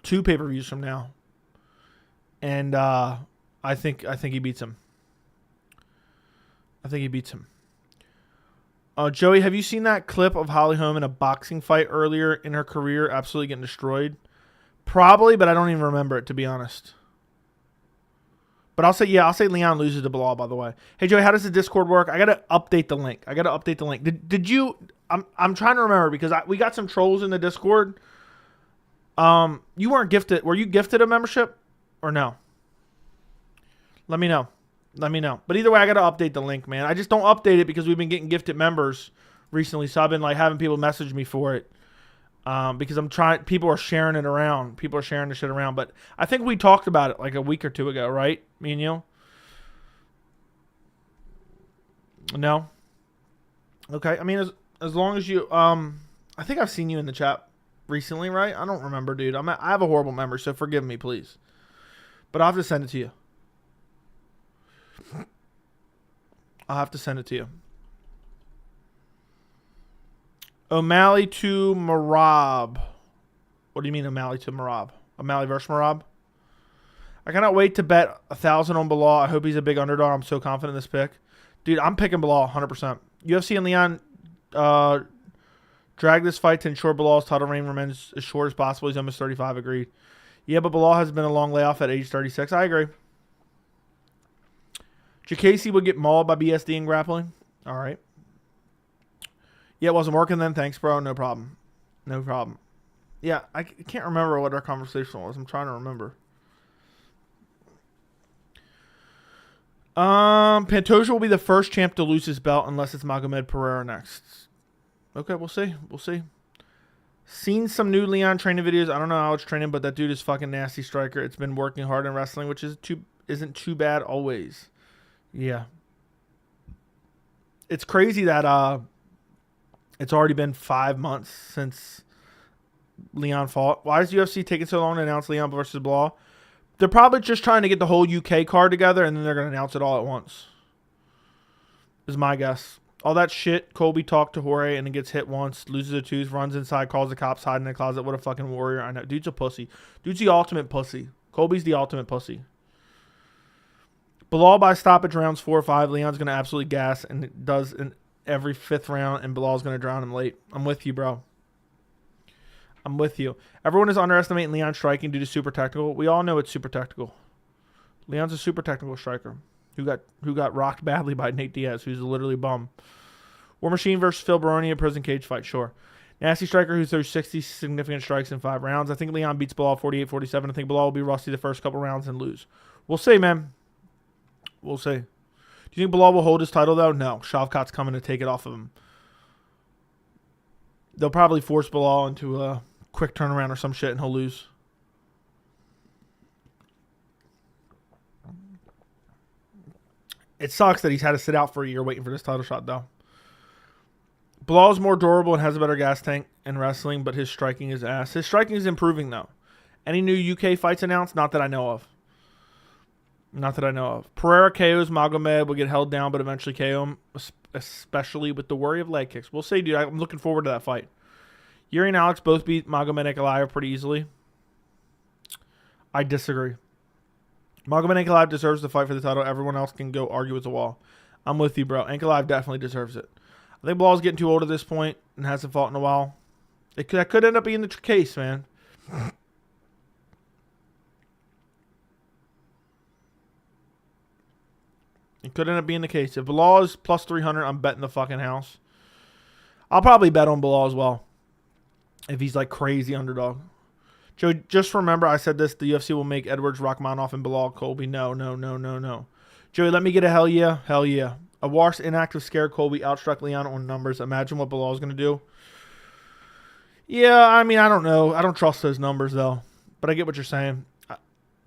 Speaker 1: 2 pay-per-views from now. And I think he beats him. I think he beats him. Joey, have you seen that clip of Holly Holm in a boxing fight earlier in her career absolutely getting destroyed? Probably, but I don't even remember it, to be honest. But I'll say Leon loses to Bilal, by the way. Hey, Joey, how does the Discord work? I got to update the link. Did you... I'm trying to remember because we got some trolls in the Discord. You weren't gifted. Were you gifted a membership or no? Let me know. But either way, I got to update the link, man. I just don't update it because we've been getting gifted members recently. So I've been like having people message me for it. Because I'm trying, people are sharing it around. People are sharing the shit around. But I think we talked about it like a week or 2 ago, right? Me and you? No? Okay. I mean, as long as you, I think I've seen you in the chat recently, right? I don't remember, dude. I have a horrible memory, so forgive me, please. But I'll have to send it to you. I'll have to send it to you. O'Malley to Marab. What do you mean O'Malley to Marab? O'Malley versus Marab? I cannot wait to bet 1,000 on Bilal. I hope he's a big underdog. I'm so confident in this pick. Dude, I'm picking Bilal 100%. UFC and Leon drag this fight to ensure Bilal's title reign remains as short as possible. He's almost 35, agreed. Yeah, but Bilal has been a long layoff at age 36. I agree. Jacasey would get mauled by BSD in grappling. All right. Yeah, it wasn't working then. Thanks, bro. No problem. No problem. Yeah, I can't remember what our conversation was. I'm trying to remember. Pantoja will be the first champ to lose his belt unless it's Magomed Pereira next. Okay, we'll see. We'll see. Seen some new Leon training videos. I don't know how it's training, but that dude is fucking nasty striker. It's been working hard in wrestling, which isn't too bad always. Yeah. It's crazy that it's already been 5 months since Leon fought. Why is UFC taking so long to announce Leon versus Bilal? They're probably just trying to get the whole UK card together, and then they're going to announce it all at once. Is my guess. All that shit, Colby talked to Jorge and then gets hit once, loses a tooth, runs inside, calls the cops, hide in the closet. What a fucking warrior. I know. Dude's a pussy. Dude's the ultimate pussy. Colby's the ultimate pussy. Bilal by stoppage rounds 4 or 5. Leon's going to absolutely gas, and it does in every 5th round, and Bilal's going to drown him late. I'm with you, bro. I'm with you. Everyone is underestimating Leon striking due to super technical. We all know it's super technical. Leon's a super technical striker who got rocked badly by Nate Diaz, who's literally bum. War Machine versus Phil Baroni, a prison cage fight, sure. Nasty striker who throws 60 significant strikes in 5 rounds. I think Leon beats Bilal 48-47. I think Bilal will be rusty the first couple rounds and lose. We'll see, man. We'll see. Do you think Bilal will hold his title, though? No. Shavkat's coming to take it off of him. They'll probably force Bilal into a quick turnaround or some shit, and he'll lose. It sucks that he's had to sit out for a year waiting for this title shot, though. Bilal is more durable and has a better gas tank in wrestling, but his striking is ass. His striking is improving, though. Any new UK fights announced? Not that I know of. Not that I know of. Pereira KOs Magomed will get held down, but eventually KO him, especially with the worry of leg kicks. We'll see, dude. I'm looking forward to that fight. Yuri and Alex both beat Magomed Ankalaev pretty easily. I disagree. Magomed Ankalaev deserves the fight for the title. Everyone else can go argue with the wall. I'm with you, bro. Ankalaev definitely deserves it. I think Bilal's getting too old at this point and hasn't fought in a while. That could end up being the case, man. It could end up being the case. If Bilal is plus 300, I'm betting the fucking house. I'll probably bet on Bilal as well. If he's like crazy underdog. Joe, just remember I said this. The UFC will make Edwards, Rachmaninoff, and Bilal Colby. No. Joey, let me get a hell yeah. Hell yeah. A washed, inactive, scared Colby outstruck Leon on numbers. Imagine what Bilal's going to do. Yeah, I mean, I don't know. I don't trust those numbers, though. But I get what you're saying.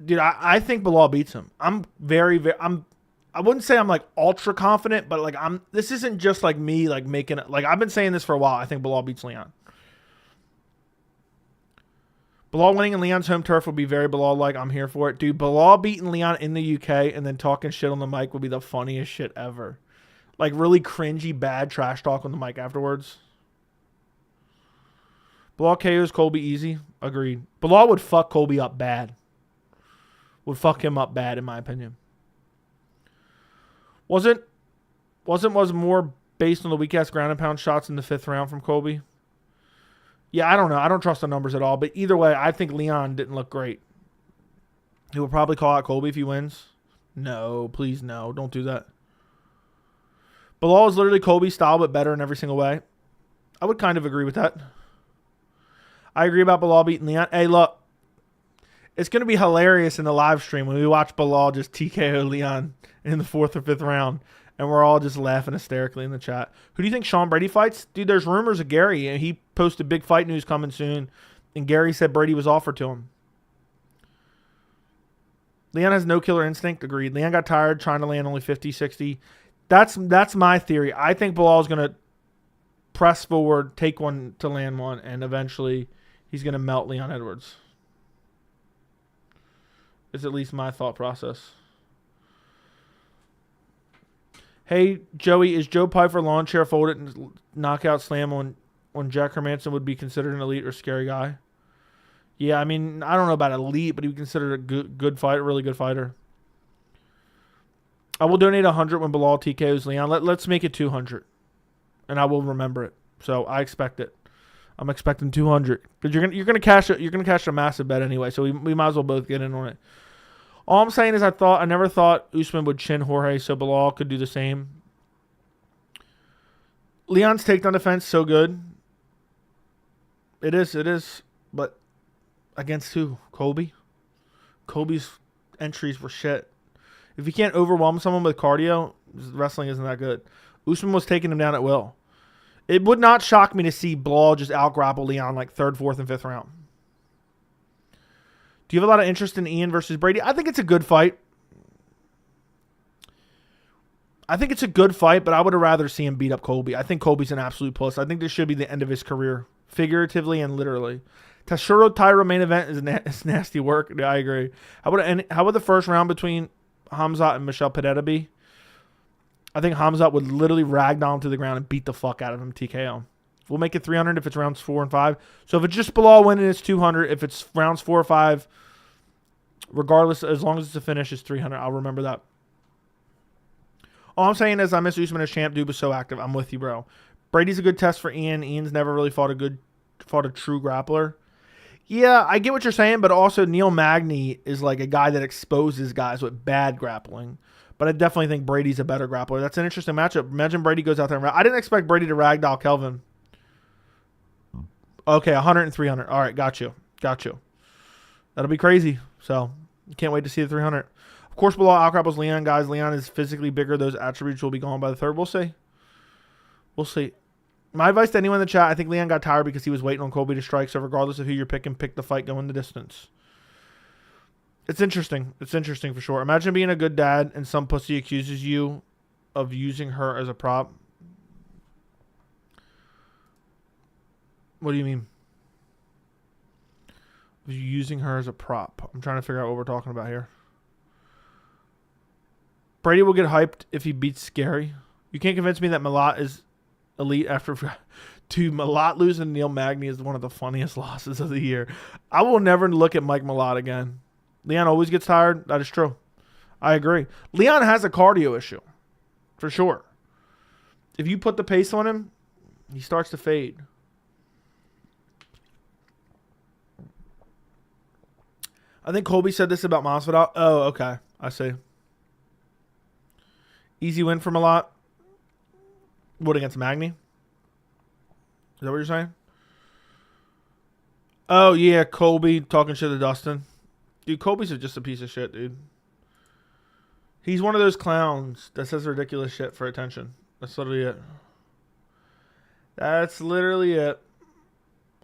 Speaker 1: Dude, I think Bilal beats him. I'm I wouldn't say I'm like ultra confident, but like this isn't just like me like making it. Like I've been saying this for a while. I think Bilal beats Leon. Bilal winning in Leon's home turf would be very Bilal-like. I'm here for it. Dude, Bilal beating Leon in the UK and then talking shit on the mic would be the funniest shit ever. Like really cringy, bad trash talk on the mic afterwards. Bilal KOs Colby easy. Agreed. Bilal would fuck Colby up bad. Would fuck him up bad, in my opinion. Was more based on the weak-ass ground and pound shots in the 5th round from Colby? Yeah, I don't know. I don't trust the numbers at all. But either way, I think Leon didn't look great. He will probably call out Colby if he wins. No, please no. Don't do that. Bilal is literally Colby's style, but better in every single way. I would kind of agree with that. I agree about Bilal beating Leon. Hey, look. It's going to be hilarious in the live stream when we watch Bilal just TKO Leon in the 4th or 5th round. And we're all just laughing hysterically in the chat. Who do you think Sean Brady fights? Dude, there's rumors of Gary. And he posted big fight news coming soon. And Gary said Brady was offered to him. Leon has no killer instinct. Agreed. Leon got tired trying to land only 50, 60. That's my theory. I think Bilal is going to press forward, take one to land one, and eventually he's going to melt Leon Edwards. It's at least my thought process. Hey, Joey, is Joe Pyfer lawn chair folded and knockout slam on Jack Hermanson would be considered an elite or scary guy? Yeah, I mean, I don't know about elite, but he would be considered a good fighter, really good fighter. I will donate 100 when Bilal TKOs Leon. Let's make it 200, and I will remember it. So I expect it. I'm expecting 200 because you're gonna cash it. You're gonna cash a massive bet anyway. So we might as well both get in on it. All I'm saying is I never thought Usman would chin Jorge, so Bilal could do the same. Leon's takedown defense so good. It is, but against who? Colby. Colby's entries were shit. If you can't overwhelm someone with cardio, wrestling isn't that good. Usman was taking him down at will. It would not shock me to see Bilal just out-grapple Leon like 3rd, 4th, and 5th round. Do you have a lot of interest in Ian versus Brady? I think it's a good fight. But I would have rather see him beat up Colby. I think Colby's an absolute puss. I think this should be the end of his career, figuratively and literally. Taishiro Taira main event is nasty work. Yeah, I agree. How would the first round between Hamzat and Michel Pereira be? I think Hamzat would literally ragdoll him to the ground and beat the fuck out of him, TKO. We'll make it 300 if it's rounds 4 and 5. So if it's just Bilal winning, it's 200. If it's rounds 4 or 5, regardless, as long as it's a finish, it's 300. I'll remember that. All I'm saying is I miss Usman as champ. Dude was so active. I'm with you, bro. Brady's a good test for Ian. Ian's never really fought a true grappler. Yeah, I get what you're saying, but also Neil Magny is like a guy that exposes guys with bad grappling. But I definitely think Brady's a better grappler. That's an interesting matchup. Imagine Brady goes out there and I didn't expect Brady to ragdoll Kelvin. Okay, 100 and 300. All right, got you. That'll be crazy. So, can't wait to see the 300. Of course, Bilal outgrapples Leon, guys. Leon is physically bigger. Those attributes will be gone by the 3rd. We'll see. My advice to anyone in the chat, I think Leon got tired because he was waiting on Colby to strike. So, regardless of who you're picking, pick the fight, go in the distance. It's interesting. It's interesting for sure. Imagine being a good dad and some pussy accuses you of using her as a prop. What do you mean? Using her as a prop. I'm trying to figure out what we're talking about here. Brady will get hyped if he beats Gary. You can't convince me that Malat is elite after... Dude, Malat losing to Neil Magny is one of the funniest losses of the year. I will never look at Mike Malat again. Leon always gets tired. That is true. I agree. Leon has a cardio issue. For sure. If you put the pace on him, he starts to fade. I think Colby said this about Masvidal. Oh, okay. I see. Easy win from Malat. What, against Magny? Is that what you're saying? Oh, yeah. Colby talking shit to Dustin. Dude, Colby's just a piece of shit, dude. He's one of those clowns that says ridiculous shit for attention. That's literally it. That's literally it.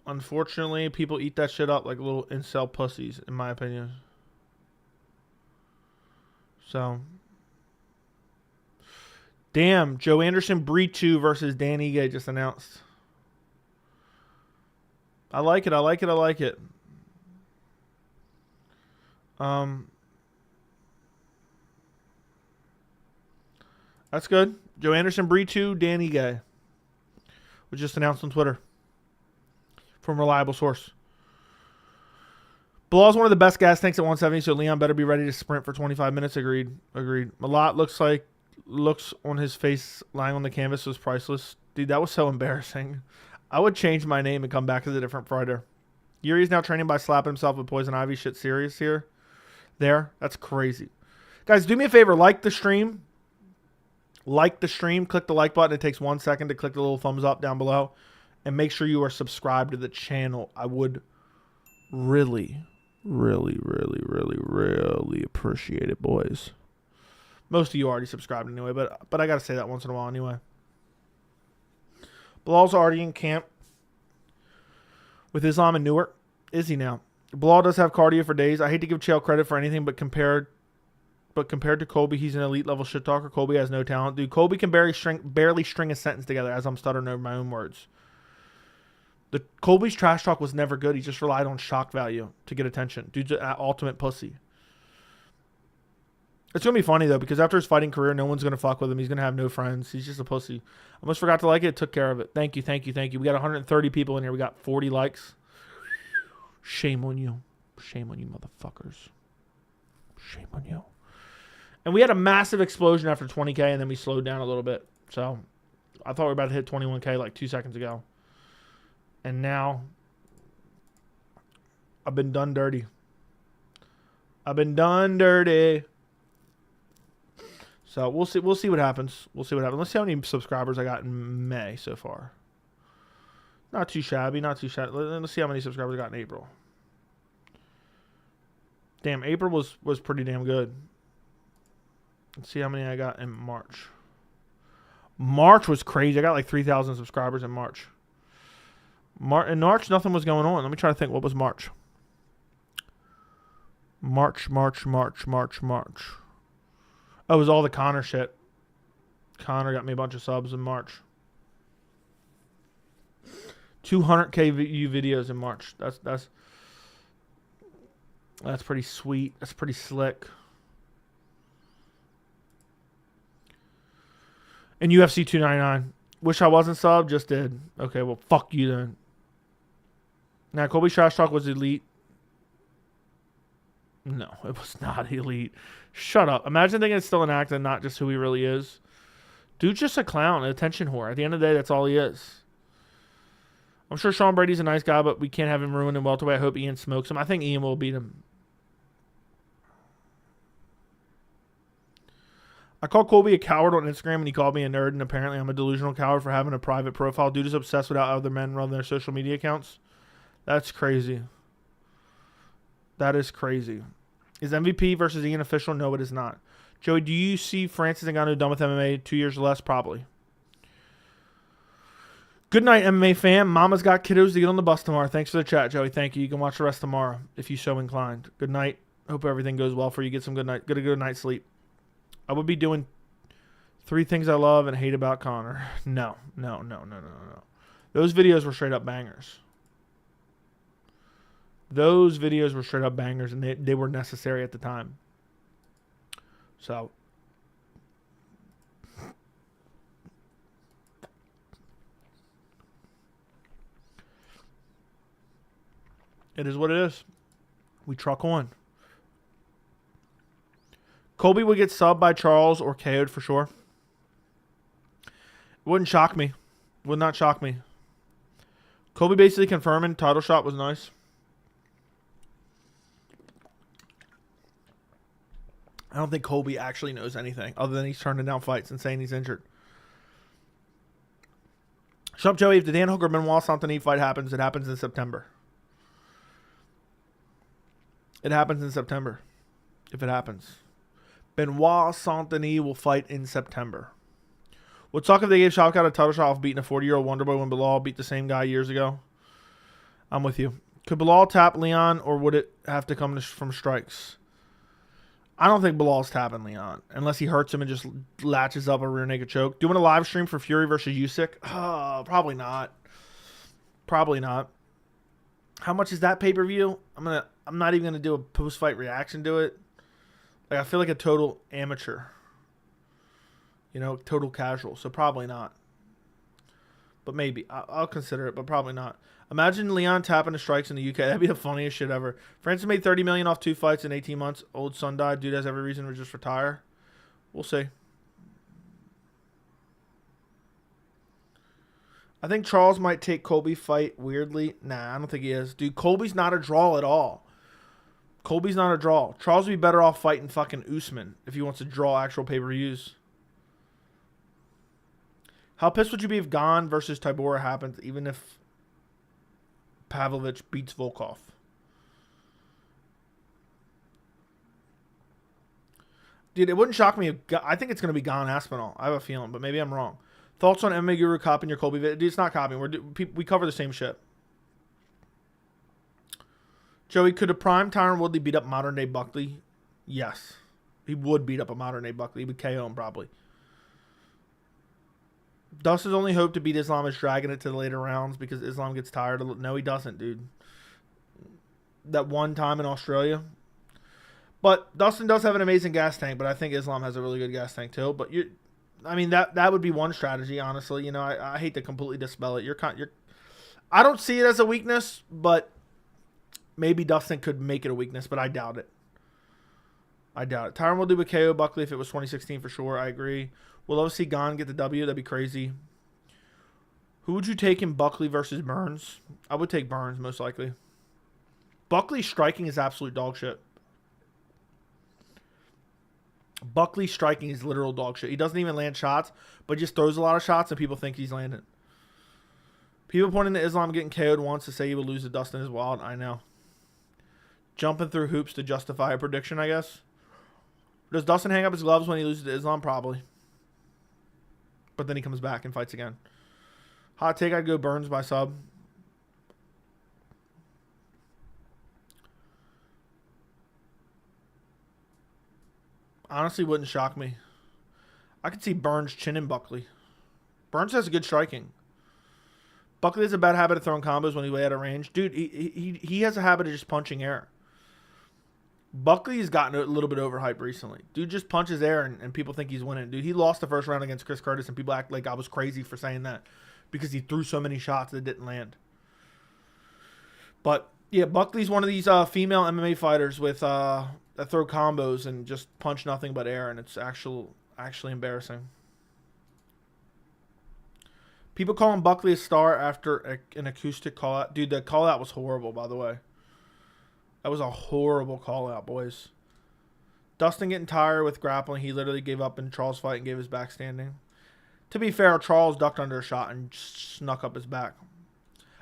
Speaker 1: Unfortunately, people eat that shit up like little incel pussies, in my opinion. So. Damn, Joe Anderson Bree 2 versus Dan Ige just announced. I like it. That's good. Joe Anderson Bree 2, Dan Ige. Was just announced on Twitter. From a reliable source. Bilal's one of the best gas tanks at 170, so Leon better be ready to sprint for 25 minutes. Agreed. Malat looks on his face lying on the canvas was priceless. Dude, that was so embarrassing. I would change my name and come back as a different fighter. Yuri's now training by slapping himself with poison ivy. Shit serious here. That's crazy. Guys, do me a favor. Like the stream. Click the like button. It takes 1 second to click the little thumbs up down below. And make sure you are subscribed to the channel. I would really appreciate it, boys. Most of you already subscribed anyway, but I got to say that once in a while anyway. Bilal's already in camp with Islam and Newark. Is he now? Bilal does have cardio for days. I hate to give Chael credit for anything, but compared to Colby, he's an elite level shit talker. Colby has no talent. Dude, Colby can barely string a sentence together as I'm stuttering over my own words. The Colby's trash talk was never good. He just relied on shock value to get attention. Dude's an ultimate pussy. It's going to be funny, though, because after his fighting career, no one's going to fuck with him. He's going to have no friends. He's just a pussy. Almost forgot to like it. Took care of it. Thank you, thank you, thank you. We got 130 people in here. We got 40 likes. Shame on you. Shame on you, motherfuckers. Shame on you. And we had a massive explosion after 20K, and then we slowed down a little bit. So I thought we were about to hit 21K like 2 seconds ago. And now I've been done dirty. I've been done dirty. So we'll see. We'll see what happens. We'll see what happens. Let's see how many subscribers I got in May so far. Not too shabby. Not too shabby. Let's see how many subscribers I got in April. Damn, April was pretty damn good. Let's see how many I got in March. March was crazy. I got like 3,000 subscribers in March. In March, nothing was going on. Let me try to think. What was March? March. Oh, it was all the Connor shit. Connor got me a bunch of subs in March. 200K view videos in March. That's pretty sweet. That's pretty slick. And UFC 299. Wish I wasn't sub. Just did. Okay, well, fuck you then. Now, Colby's trash talk was elite. No, it was not elite. Shut up. Imagine thinking it's still an act and not just who he really is. Dude's just a clown, an attention whore. At the end of the day, that's all he is. I'm sure Sean Brady's a nice guy, but we can't have him ruined in welterweight. I hope Ian smokes him. I think Ian will beat him. I called Colby a coward on Instagram, and he called me a nerd, and apparently I'm a delusional coward for having a private profile. Dude is obsessed with how other men run their social media accounts. That's crazy. That is crazy. Is MVP versus Ian official? No, it is not. Joey, do you see Francis Ngannou done with MMA 2 years or less? Probably. Good night, MMA fam. Mama's got kiddos to get on the bus tomorrow. Thanks for the chat, Joey. Thank you. You can watch the rest tomorrow if you so inclined. Good night. Hope everything goes well for you. Get some good night's sleep. I would be doing 3 things I love and hate about Connor. No. Those videos were straight up bangers. Those videos were straight up bangers, and they were necessary at the time. So, it is what it is. We truck on. Colby would get subbed by Charles or KO'd for sure. It wouldn't shock me. Would not shock me. Colby basically confirming title shot was nice. I don't think Colby actually knows anything other than he's turning down fights and saying he's injured. Shut up, Joey. If the Dan Hooker Benoit Saint-Denis fight happens, it happens in September. It happens in September. If it happens. Benoit Saint-Denis will fight in September. Would suck if they gave Shavkat a title shot off beating a 40-year-old Wonderboy when Bilal beat the same guy years ago. I'm with you. Could Bilal tap Leon, or would it have to come from strikes? I don't think Bilal's tapping Leon unless he hurts him and just latches up a rear naked choke. Doing a live stream for Fury versus Usyk? Probably not. Probably not. How much is that pay-per-view? I'm not even gonna do a post-fight reaction to it. Like, I feel like a total amateur. You know, total casual. So probably not. But maybe. I'll consider it, but probably not. Imagine Leon tapping the strikes in the UK. That'd be the funniest shit ever. Francis made $30 million off 2 fights in 18 months. Old son died. Dude has every reason to just retire. We'll see. I think Charles might take Colby fight weirdly. Nah, I don't think he is. Dude, Colby's not a draw at all. Colby's not a draw. Charles would be better off fighting fucking Usman if he wants to draw actual pay-per-views. How pissed would you be if Gane versus Tybura happens, even if Pavlovich beats Volkov? Dude, it wouldn't shock me if... I think it's going to be Gane Aspinall. I have a feeling, but maybe I'm wrong. Thoughts on MMA Guru copying your Colby video? Dude, it's not copying. We cover the same shit. Joey, could a prime Tyron Woodley beat up modern-day Buckley? Yes. He would beat up a modern-day Buckley. He would KO him, probably. Dustin's only hope to beat Islam is dragging it to the later rounds because Islam gets tired. No, he doesn't, dude. That one time in Australia. But Dustin does have an amazing gas tank, but I think Islam has a really good gas tank too. But that would be one strategy, honestly. I hate to completely dispel it. I don't see it as a weakness, but maybe Dustin could make it a weakness, but I doubt it. Tyron will do with KO Buckley if it was 2016 for sure. I agree. We'll love to see Gon get the W. That'd be crazy. Who would you take in Buckley versus Burns? I would take Burns most likely. Buckley's striking is absolute dog shit. Buckley's striking is literal dog shit. He doesn't even land shots, but just throws a lot of shots and people think he's landing. People pointing to Islam getting KO'd once to say he will lose to Dustin is wild. I know. Jumping through hoops to justify a prediction, I guess. Does Dustin hang up his gloves when he loses to Islam? Probably. But then he comes back and fights again. Hot take, I'd go Burns by sub. Honestly, wouldn't shock me. I could see Burns chinning Buckley. Burns has good striking. Buckley has a bad habit of throwing combos when he's way out of range. Dude, he has a habit of just punching air. Buckley has gotten a little bit overhyped recently. Dude just punches air and people think he's winning. Dude, he lost the first round against Chris Curtis and people act like I was crazy for saying that because he threw so many shots that didn't land. But, yeah, Buckley's one of these female MMA fighters with that throw combos and just punch nothing but air, and it's actually embarrassing. People calling Buckley a star after an acoustic call-out. Dude, the call-out was horrible, by the way. That was a horrible call-out, boys. Dustin getting tired with grappling. He literally gave up in Charles' fight and gave his back standing. To be fair, Charles ducked under a shot and snuck up his back.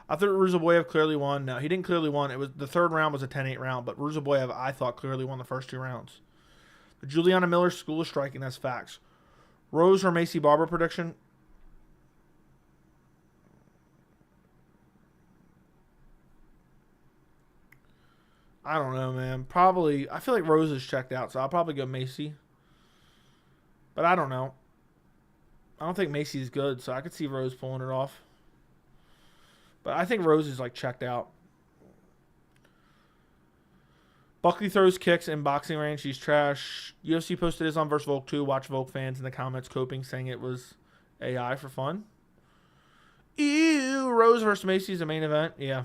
Speaker 1: I thought Ruzaboyev clearly won. No, he didn't clearly won. It was the third round was a 10-8 round, but Ruzaboyev, I thought, clearly won the first two rounds. The Juliana Miller School of Striking, that's facts. Rose or Macy Barber prediction? I don't know, man. Probably, I feel like Rose is checked out, so I'll probably go Macy. But I don't know. I don't think Macy's good, so I could see Rose pulling it off. But I think Rose is, like, checked out. Buckley throws kicks in boxing range. He's trash. UFC posted his on versus Volk 2. Watch Volk fans in the comments coping, saying it was AI for fun. Ew, Rose versus Macy's the main event. Yeah.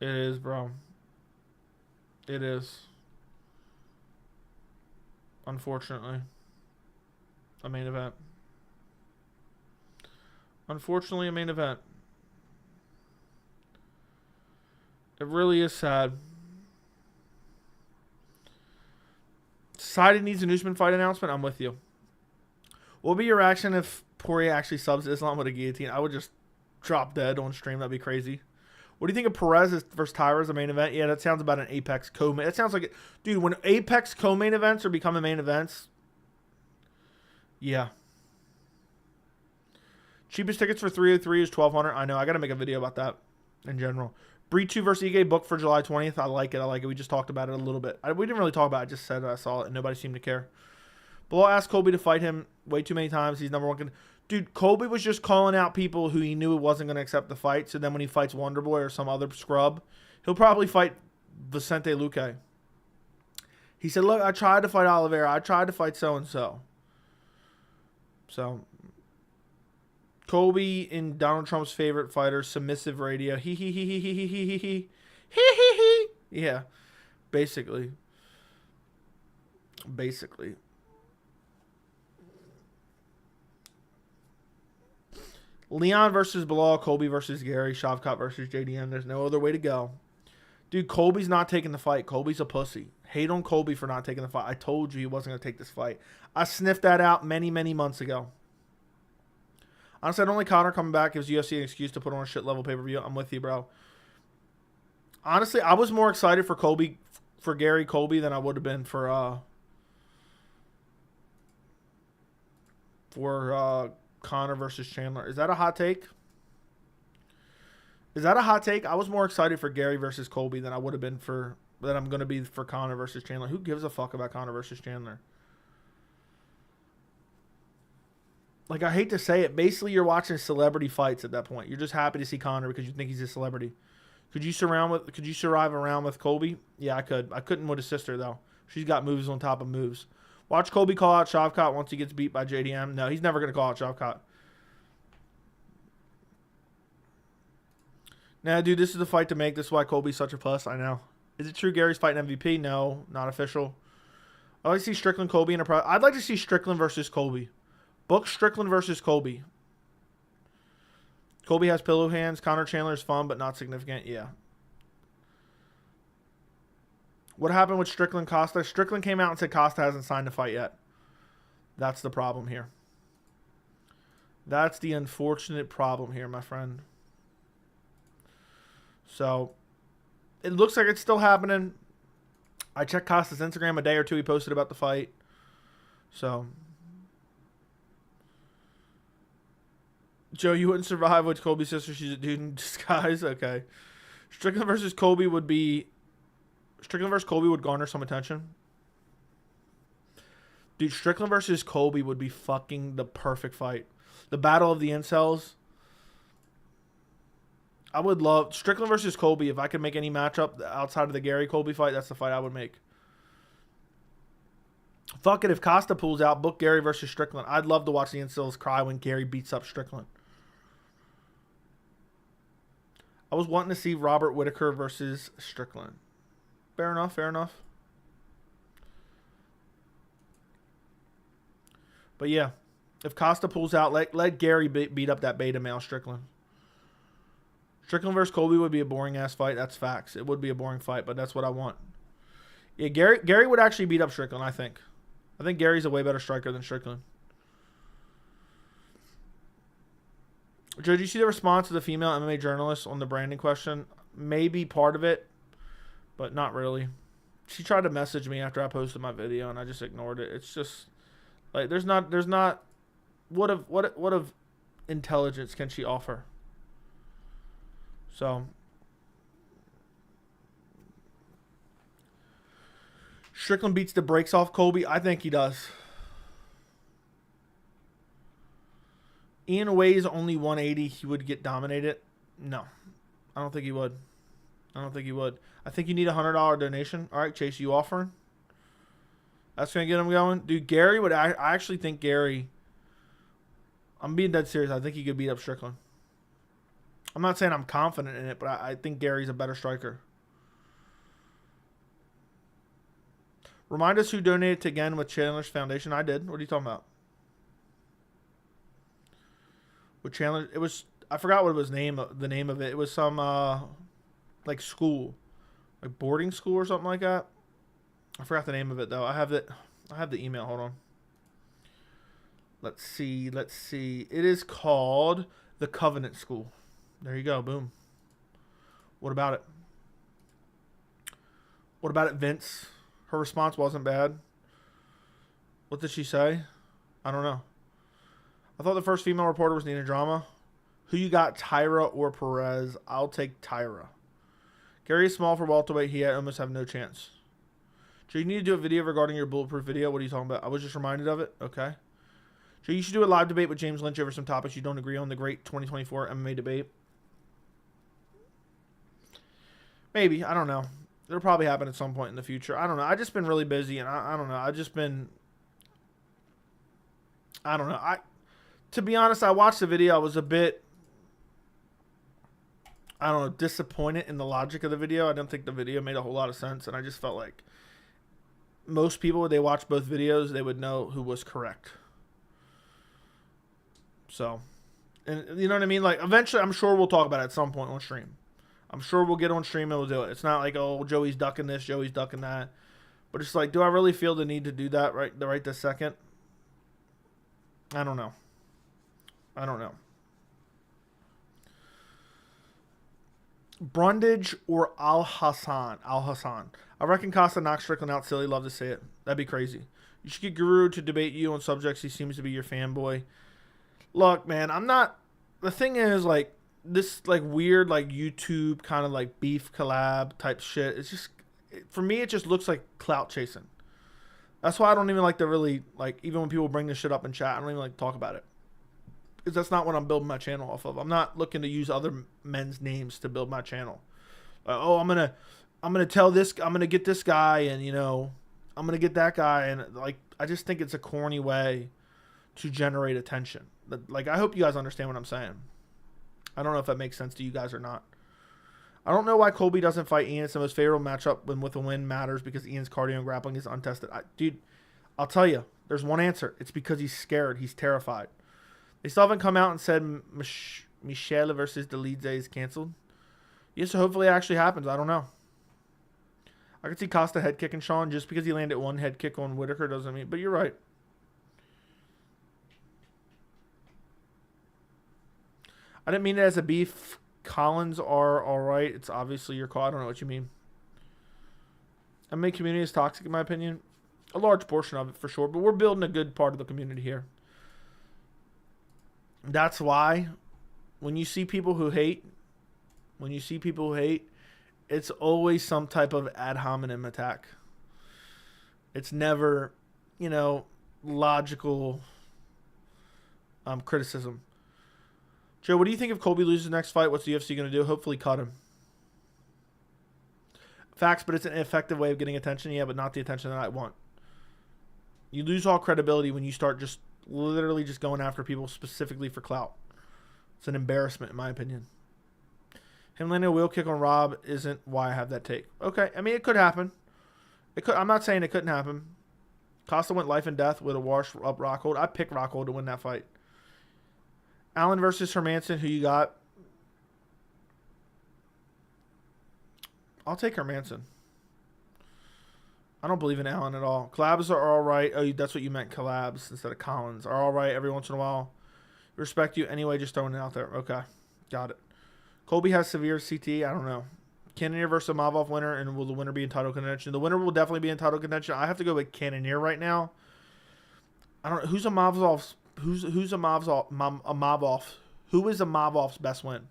Speaker 1: It is, bro. It is. Unfortunately. A main event. Unfortunately, a main event. It really is sad. Society needs an Usman fight announcement. I'm with you. What would be your reaction if Poirier actually subs Islam with a guillotine? I would just drop dead on stream. That'd be crazy. What do you think of Perez versus Tyra as a main event? Yeah, that sounds about an Apex co-main. That sounds like it. Dude, when Apex co-main events are becoming main events, yeah. Cheapest tickets for 303 is $1,200. I know. I got to make a video about that in general. Breed 2 versus Ige booked for July 20th. I like it. We just talked about it a little bit. We didn't really talk about it. I just said I saw it, and nobody seemed to care. Below asked Colby to fight him way too many times. He's number one. Dude, Colby was just calling out people who he knew wasn't going to accept the fight. So then when he fights Wonderboy or some other scrub, he'll probably fight Vicente Luque. He said, look, I tried to fight Oliveira. I tried to fight so-and-so. So, Colby in Donald Trump's favorite fighter, submissive radio. He. Yeah, basically. Leon versus Bilal, Colby versus Gary, Shavkat versus JDM. There's no other way to go. Dude, Colby's not taking the fight. Colby's a pussy. Hate on Colby for not taking the fight. I told you he wasn't going to take this fight. I sniffed that out many, many months ago. Honestly, I don't like Conor coming back. Gives UFC an excuse to put on a shit level pay-per-view. I'm with you, bro. Honestly, I was more excited for Gary Colby than I would have been for Conor versus Chandler. Is that a hot take? I was more excited for Gary versus Colby than I would have been than I'm going to be for Conor versus Chandler. Who gives a fuck about Conor versus Chandler? like, I hate to say it, basically you're watching celebrity fights at that point. You're just happy to see Conor because you think he's a celebrity. Could you survive around with Colby? Yeah, I could. I couldn't with his sister though. She's got moves on top of moves. Watch Colby call out Shavkat once he gets beat by JDM. No, he's never gonna call out Shavkat. Nah, dude, this is the fight to make. This is why Colby's such a plus. I know. Is it true Gary's fighting MVP? No, not official. I'd like to see Strickland Colby in a pro. I'd like to see Strickland versus Colby. Book Strickland versus Colby. Colby has pillow hands. Conor Chandler's fun, but not significant. Yeah. What happened with Strickland Costa? Strickland came out and said Costa hasn't signed a fight yet. That's the problem here. That's the unfortunate problem here, my friend. So, it looks like it's still happening. I checked Costa's Instagram a day or two. He posted about the fight. So, Joe, you wouldn't survive with Colby's sister. She's a dude in disguise. Okay. Strickland versus Colby would be... Strickland versus Colby would garner some attention. Dude, Strickland versus Colby would be fucking the perfect fight. The battle of the incels. I would love... Strickland versus Colby, if I could make any matchup outside of the Gary-Colby fight, that's the fight I would make. Fuck it, if Costa pulls out, book Gary versus Strickland. I'd love to watch the incels cry when Gary beats up Strickland. I was wanting to see Robert Whittaker versus Strickland. Fair enough, fair enough. But yeah, if Costa pulls out, let Gary beat up that beta male Strickland. Strickland versus Colby would be a boring-ass fight. That's facts. It would be a boring fight, but that's what I want. Yeah, Gary would actually beat up Strickland, I think. I think Gary's a way better striker than Strickland. Joe, did you see the response to the female MMA journalist on the branding question? Maybe part of it, but not really. She tried to message me after I posted my video, and I just ignored it. It's just like there's not what of intelligence can she offer? So Strickland beats the brakes off Colby. I think he does. Ian weighs only 180. He would get dominated. No, I don't think he would. I don't think he would. I think you need a $100 donation. All right, Chase, you offering? That's going to get him going. Dude, Gary would... I actually think Gary... I'm being dead serious. I think he could beat up Strickland. I'm not saying I'm confident in it, but I think Gary's a better striker. Remind us who donated to Again with Chandler's Foundation. I did. What are you talking about? With Chandler... It was... I forgot what it was the name of it. It was some... like school. Like boarding school or something like that. I forgot the name of it though. I have the email. Hold on. Let's see. It is called the Covenant School. There you go. Boom. What about it? What about it, Vince? Her response wasn't bad. What did she say? I don't know. I thought the first female reporter was Nina Drama. Who you got, Tyra or Perez? I'll take Tyra. Gary is small for welterweight. He almost have no chance. So you need to do a video regarding your bulletproof video. What are you talking about? I was just reminded of it. Okay. So you should do a live debate with James Lynch over some topics you don't agree on. The great 2024 MMA debate. Maybe. I don't know. It'll probably happen at some point in the future. I don't know. I've just been really busy, and I don't know. I've just been... I don't know. To be honest, I watched the video. I was a bit... I don't know, disappointed in the logic of the video. I didn't think the video made a whole lot of sense, and I just felt like most people, when they watch both videos, they would know who was correct. So, and you know what I mean? Like, eventually, I'm sure we'll talk about it at some point on stream. I'm sure we'll get on stream and we'll do it. It's not like, oh, Joey's ducking this, Joey's ducking that. But it's like, do I really feel the need to do that right this second? I don't know. Brundage or Al Hassan? I reckon Costa knocks Strickland out silly. Love to see it. That'd be crazy. You should get Guru to debate you on subjects. He seems to be your fanboy. Look, man, I'm not... The thing is, like, this, like, weird, like, YouTube kind of, like, beef collab type shit. It's just... For me, it just looks like clout chasing. That's why I don't even like to really... Like, even when people bring this shit up in chat, I don't even like to talk about it. Because that's not what I'm building my channel off of. I'm not looking to use other men's names to build my channel. Oh, I'm gonna tell this, I'm gonna get this guy, and you know, I'm gonna get that guy, and like, I just think it's a corny way to generate attention. Like, I hope you guys understand what I'm saying. I don't know if that makes sense to you guys or not. I don't know why Colby doesn't fight Ian. It's the most favorable matchup when with a win matters because Ian's cardio and grappling is untested. Dude, I'll tell you, there's one answer. It's because he's scared. He's terrified. They still haven't come out and said Michelle versus Delidze is canceled. Yeah, so hopefully it actually happens. I don't know. I could see Costa head kicking Sean. Just because he landed one head kick on Whitaker doesn't mean... But you're right. I didn't mean it as a beef. Collins are all right. It's obviously your call. I don't know what you mean. MMA community is toxic in my opinion. A large portion of it for sure. But we're building a good part of the community here. That's why when you see people who hate... it's always some type of ad hominem attack. It's never, you know, logical criticism. Joe, what do you think if Colby loses the next fight? What's the UFC going to do? Hopefully cut him. Facts, but it's an effective way of getting attention. Yeah, but not the attention that I want. You lose all credibility when you start just literally just going after people specifically for clout. It's an embarrassment, in my opinion. Him landing a wheel kick on Rob isn't why I have that take. Okay, I mean, it could happen. I'm not saying it couldn't happen. Costa went life and death with a wash up Rockhold. I picked Rockhold to win that fight. Allen versus Hermanson, who you got? I'll take Hermanson. I don't believe in Allen at all. Collabs are all right. Oh, that's what you meant, collabs instead of Collins. Are all right every once in a while. Respect you anyway, just throwing it out there. Okay, got it. Colby has severe CT. I don't know. Cannonier versus Mavov winner, and will the winner be in title contention? The winner will definitely be in title contention. I have to go with Cannonier right now. I don't know. Who's a Mavov's? Who is a Mavov's best win?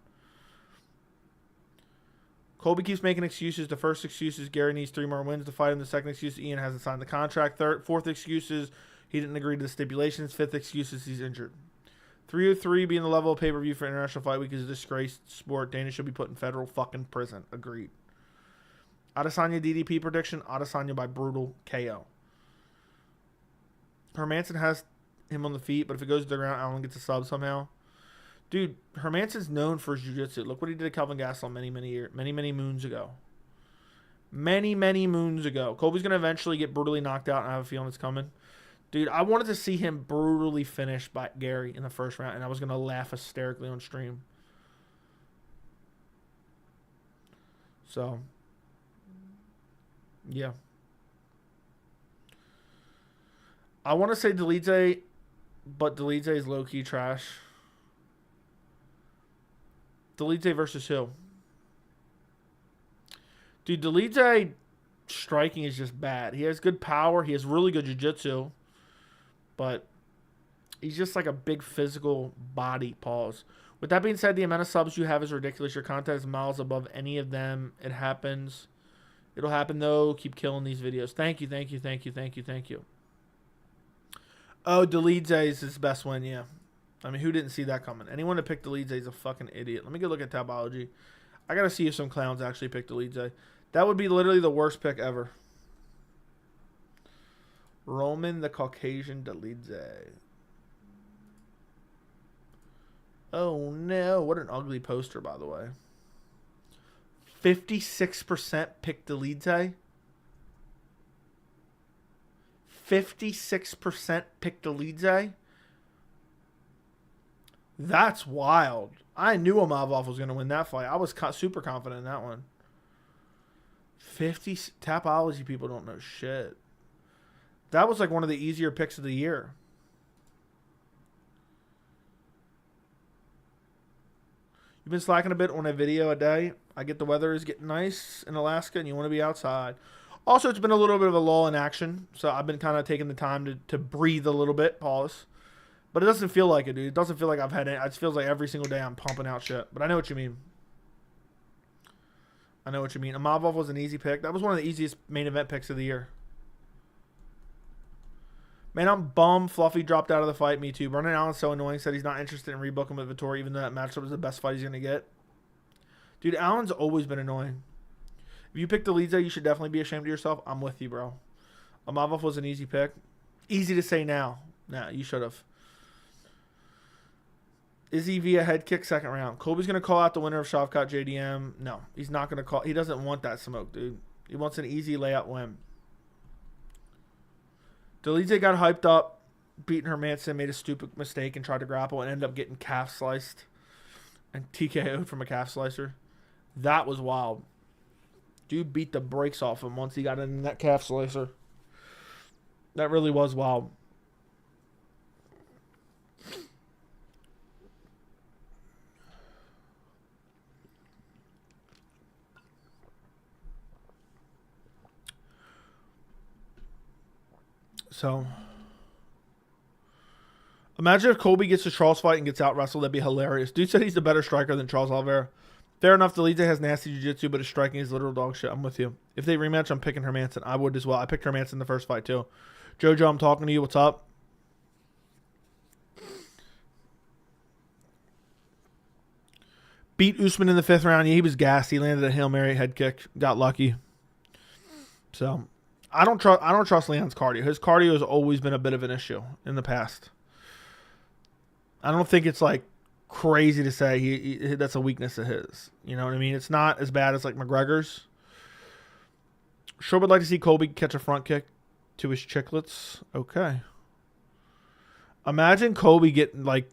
Speaker 1: Colby keeps making excuses. The first excuse is Gary needs 3 more wins to fight him. The second excuse, Ian hasn't signed the contract. Fourth excuse is he didn't agree to the stipulations. Fifth excuse is he's injured. 303 being the level of pay-per-view for International Fight Week is a disgraced sport. Dana should be put in federal fucking prison. Agreed. Adesanya DDP prediction. Adesanya by brutal KO. Hermanson has him on the feet, but if it goes to the ground, Allen gets a sub somehow. Dude, Hermanson's known for his jiu-jitsu. Look what he did to Kelvin Gastelum many moons ago. Many moons ago. Colby's going to eventually get brutally knocked out, and I have a feeling it's coming. Dude, I wanted to see him brutally finished by Gary in the first round, and I was going to laugh hysterically on stream. So, yeah. I want to say Delidze, but Delidze is low-key trash. Delidze versus who? Dude, Delidze striking is just bad. He has good power. He has really good jiu-jitsu. But he's just like a big physical body. Pause. With that being said, the amount of subs you have is ridiculous. Your content is miles above any of them. It happens. It'll happen, though. Keep killing these videos. Thank you. Oh, Delidze is his best win, yeah. I mean, who didn't see that coming? Anyone that picked Delidze is a fucking idiot. Let me go look at Tabology. I got to see if some clowns actually picked Delidze. That would be literally the worst pick ever. Roman the Caucasian Delidze. Oh, no. What an ugly poster, by the way. 56% picked Delidze. 56% picked Delidze. That's wild. I knew Amavov was going to win that fight. I was super confident in that one. 50 Tapology people don't know shit. That was like one of the easier picks of the year. You've been slacking a bit on a video a day. I get the weather is getting nice in Alaska and you want to be outside. Also, it's been a little bit of a lull in action. So I've been kind of taking the time to breathe a little bit. Pause. But it doesn't feel like it, dude. It doesn't feel like I've had it. It feels like every single day I'm pumping out shit. But I know what you mean. Amavov was an easy pick. That was one of the easiest main event picks of the year. Man, I'm bummed Fluffy dropped out of the fight. Me too. Brendan Allen's so annoying. Said he's not interested in rebooking with Vettori, even though that matchup was the best fight he's going to get. Dude, Allen's always been annoying. If you picked Elisa, you should definitely be ashamed of yourself. I'm with you, bro. Amavov was an easy pick. Easy to say now. Nah, you should have. Izzy via head kick, second round. Colby's going to call out the winner of Shavkat JDM. No, he's not going to call. He doesn't want that smoke, dude. He wants an easy layout win. Delize got hyped up, beating Hermanson, made a stupid mistake and tried to grapple and ended up getting calf sliced and TKO'd from a calf slicer. That was wild. Dude beat the brakes off him once he got in that calf slicer. That really was wild. So, imagine if Colby gets a Charles fight and gets out wrestled. That'd be hilarious. Dude said he's the better striker than Charles Oliveira. Fair enough, Delize has nasty jiu-jitsu, but his striking is literal dog shit. I'm with you. If they rematch, I'm picking Hermanson. I would as well. I picked Hermanson in the first fight, too. Jojo, I'm talking to you. What's up? Beat Usman in the 5th round. Yeah, he was gassed. He landed a Hail Mary head kick. Got lucky. So, I don't trust Leon's cardio. His cardio has always been a bit of an issue in the past. I don't think it's like crazy to say he that's a weakness of his. You know what I mean? It's not as bad as like McGregor's. Sure would like to see Colby catch a front kick to his chicklets. Okay. Imagine Colby getting like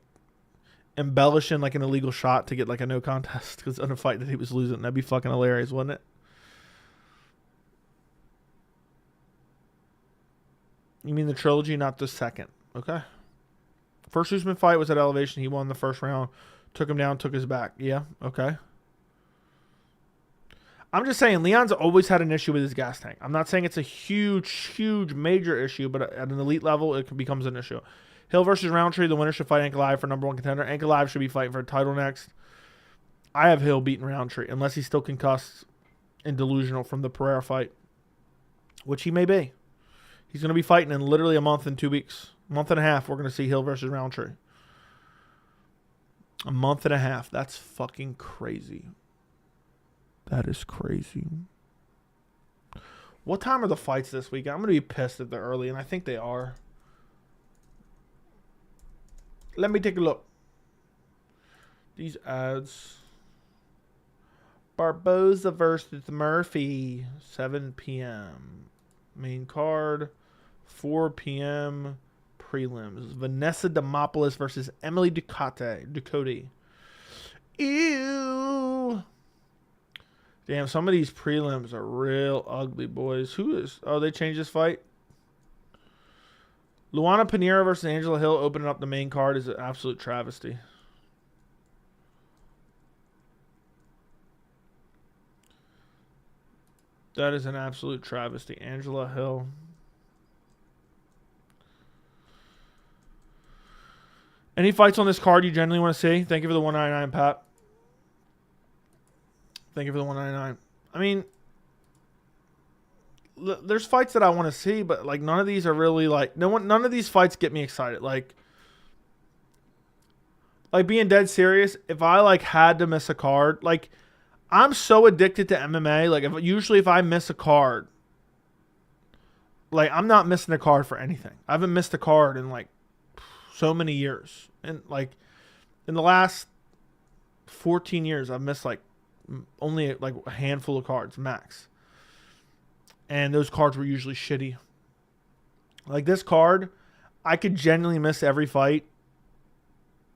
Speaker 1: embellishing like an illegal shot to get like a no contest because in a fight that he was losing. That'd be fucking hilarious, wouldn't it? You mean the trilogy, not the second. Okay. First Usman fight was at elevation. He won the first round. Took him down, took his back. Yeah, okay. I'm just saying, Leon's always had an issue with his gas tank. I'm not saying it's a huge, major issue, but at an elite level, it becomes an issue. Hill versus Roundtree, the winner should fight Ankalaev for #1 contender. Ankalaev should be fighting for a title next. I have Hill beating Roundtree, unless he's still concussed and delusional from the Pereira fight, which he may be. He's going to be fighting in literally a month and 2 weeks. A month and a half, we're going to see Hill versus Roundtree. A month and a half. That's fucking crazy. That is crazy. What time are the fights this week? I'm going to be pissed if they're early, and I think they are. Let me take a look. These ads. Barboza versus Murphy. 7 p.m. Main card. 4 p.m. prelims. Vanessa Demopoulos versus Emily Ducote. Ew. Damn, some of these prelims are real ugly, boys. Who is... Oh, they changed this fight? Luana Pinheiro versus Angela Hill opening up the main card is an absolute travesty. That is an absolute travesty. Angela Hill. Any fights on this card you genuinely want to see? Thank you for the 199, Pat. Thank you for the 199. I mean, there's fights that I want to see, but like none of these are really like none of these fights get me excited. Like being dead serious, if I like had to miss a card, like I'm so addicted to MMA. Like if I miss a card, like I'm not missing a card for anything. I haven't missed a card in like so many years, and like in the last 14 years, I've missed like only like a handful of cards max, and those cards were usually shitty. Like this card, I could genuinely miss every fight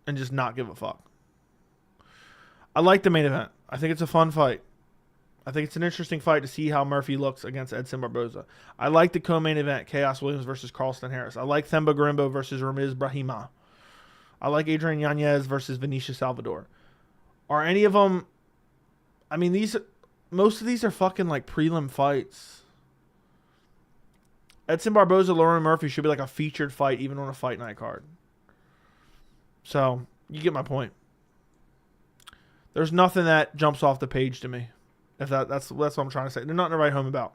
Speaker 1: and just not give a fuck. I like the main event. I think it's a fun fight. I think it's an interesting fight to see how Murphy looks against Edson Barboza. I like the co-main event, Chaos Williams versus Carlston Harris. I like Themba Garimbo versus Ramiz Brahima. I like Adrian Yanez versus Venetia Salvador. Are any of them... I mean, most of these are fucking like prelim fights. Edson Barboza, Lauren Murphy should be like a featured fight even on a fight night card. So, you get my point. There's nothing that jumps off the page to me. If that's what I'm trying to say. There's nothing to write home about.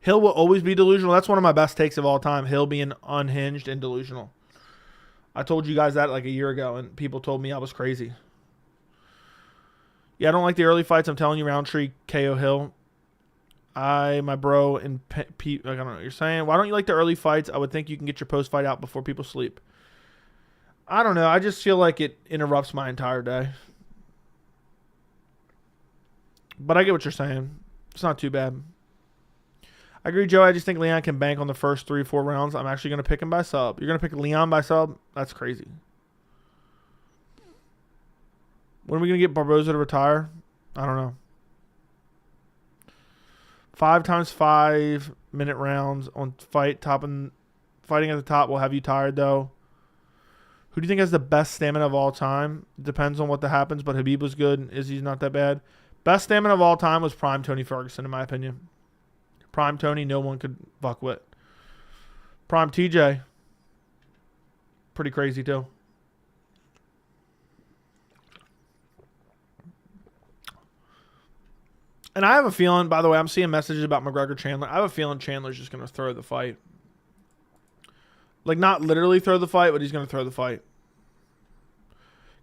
Speaker 1: Hill will always be delusional. That's one of my best takes of all time. Hill being unhinged and delusional. I told you guys that like a year ago, and people told me I was crazy. Yeah, I don't like the early fights. I'm telling you, Roundtree, KO Hill. My bro, and Pete, I don't know what you're saying. Why don't you like the early fights? I would think you can get your post-fight out before people sleep. I don't know. I just feel like it interrupts my entire day. But I get what you're saying. It's not too bad. I agree, Joe. I just think Leon can bank on the first 3-4 rounds. I'm actually going to pick him by sub. You're going to pick Leon by sub? That's crazy. When are we going to get Barboza to retire? I don't know. 5 times 5-minute rounds on fighting at the top will have you tired, though. Who do you think has the best stamina of all time? Depends on what that happens, but Habib was good and Izzy's not that bad. Best stamina of all time was prime Tony Ferguson, in my opinion. Prime Tony, no one could fuck with. Prime TJ, pretty crazy too. And I have a feeling, by the way, I'm seeing messages about McGregor Chandler. I have a feeling Chandler's just going to throw the fight. Like, not literally throw the fight, but he's going to throw the fight.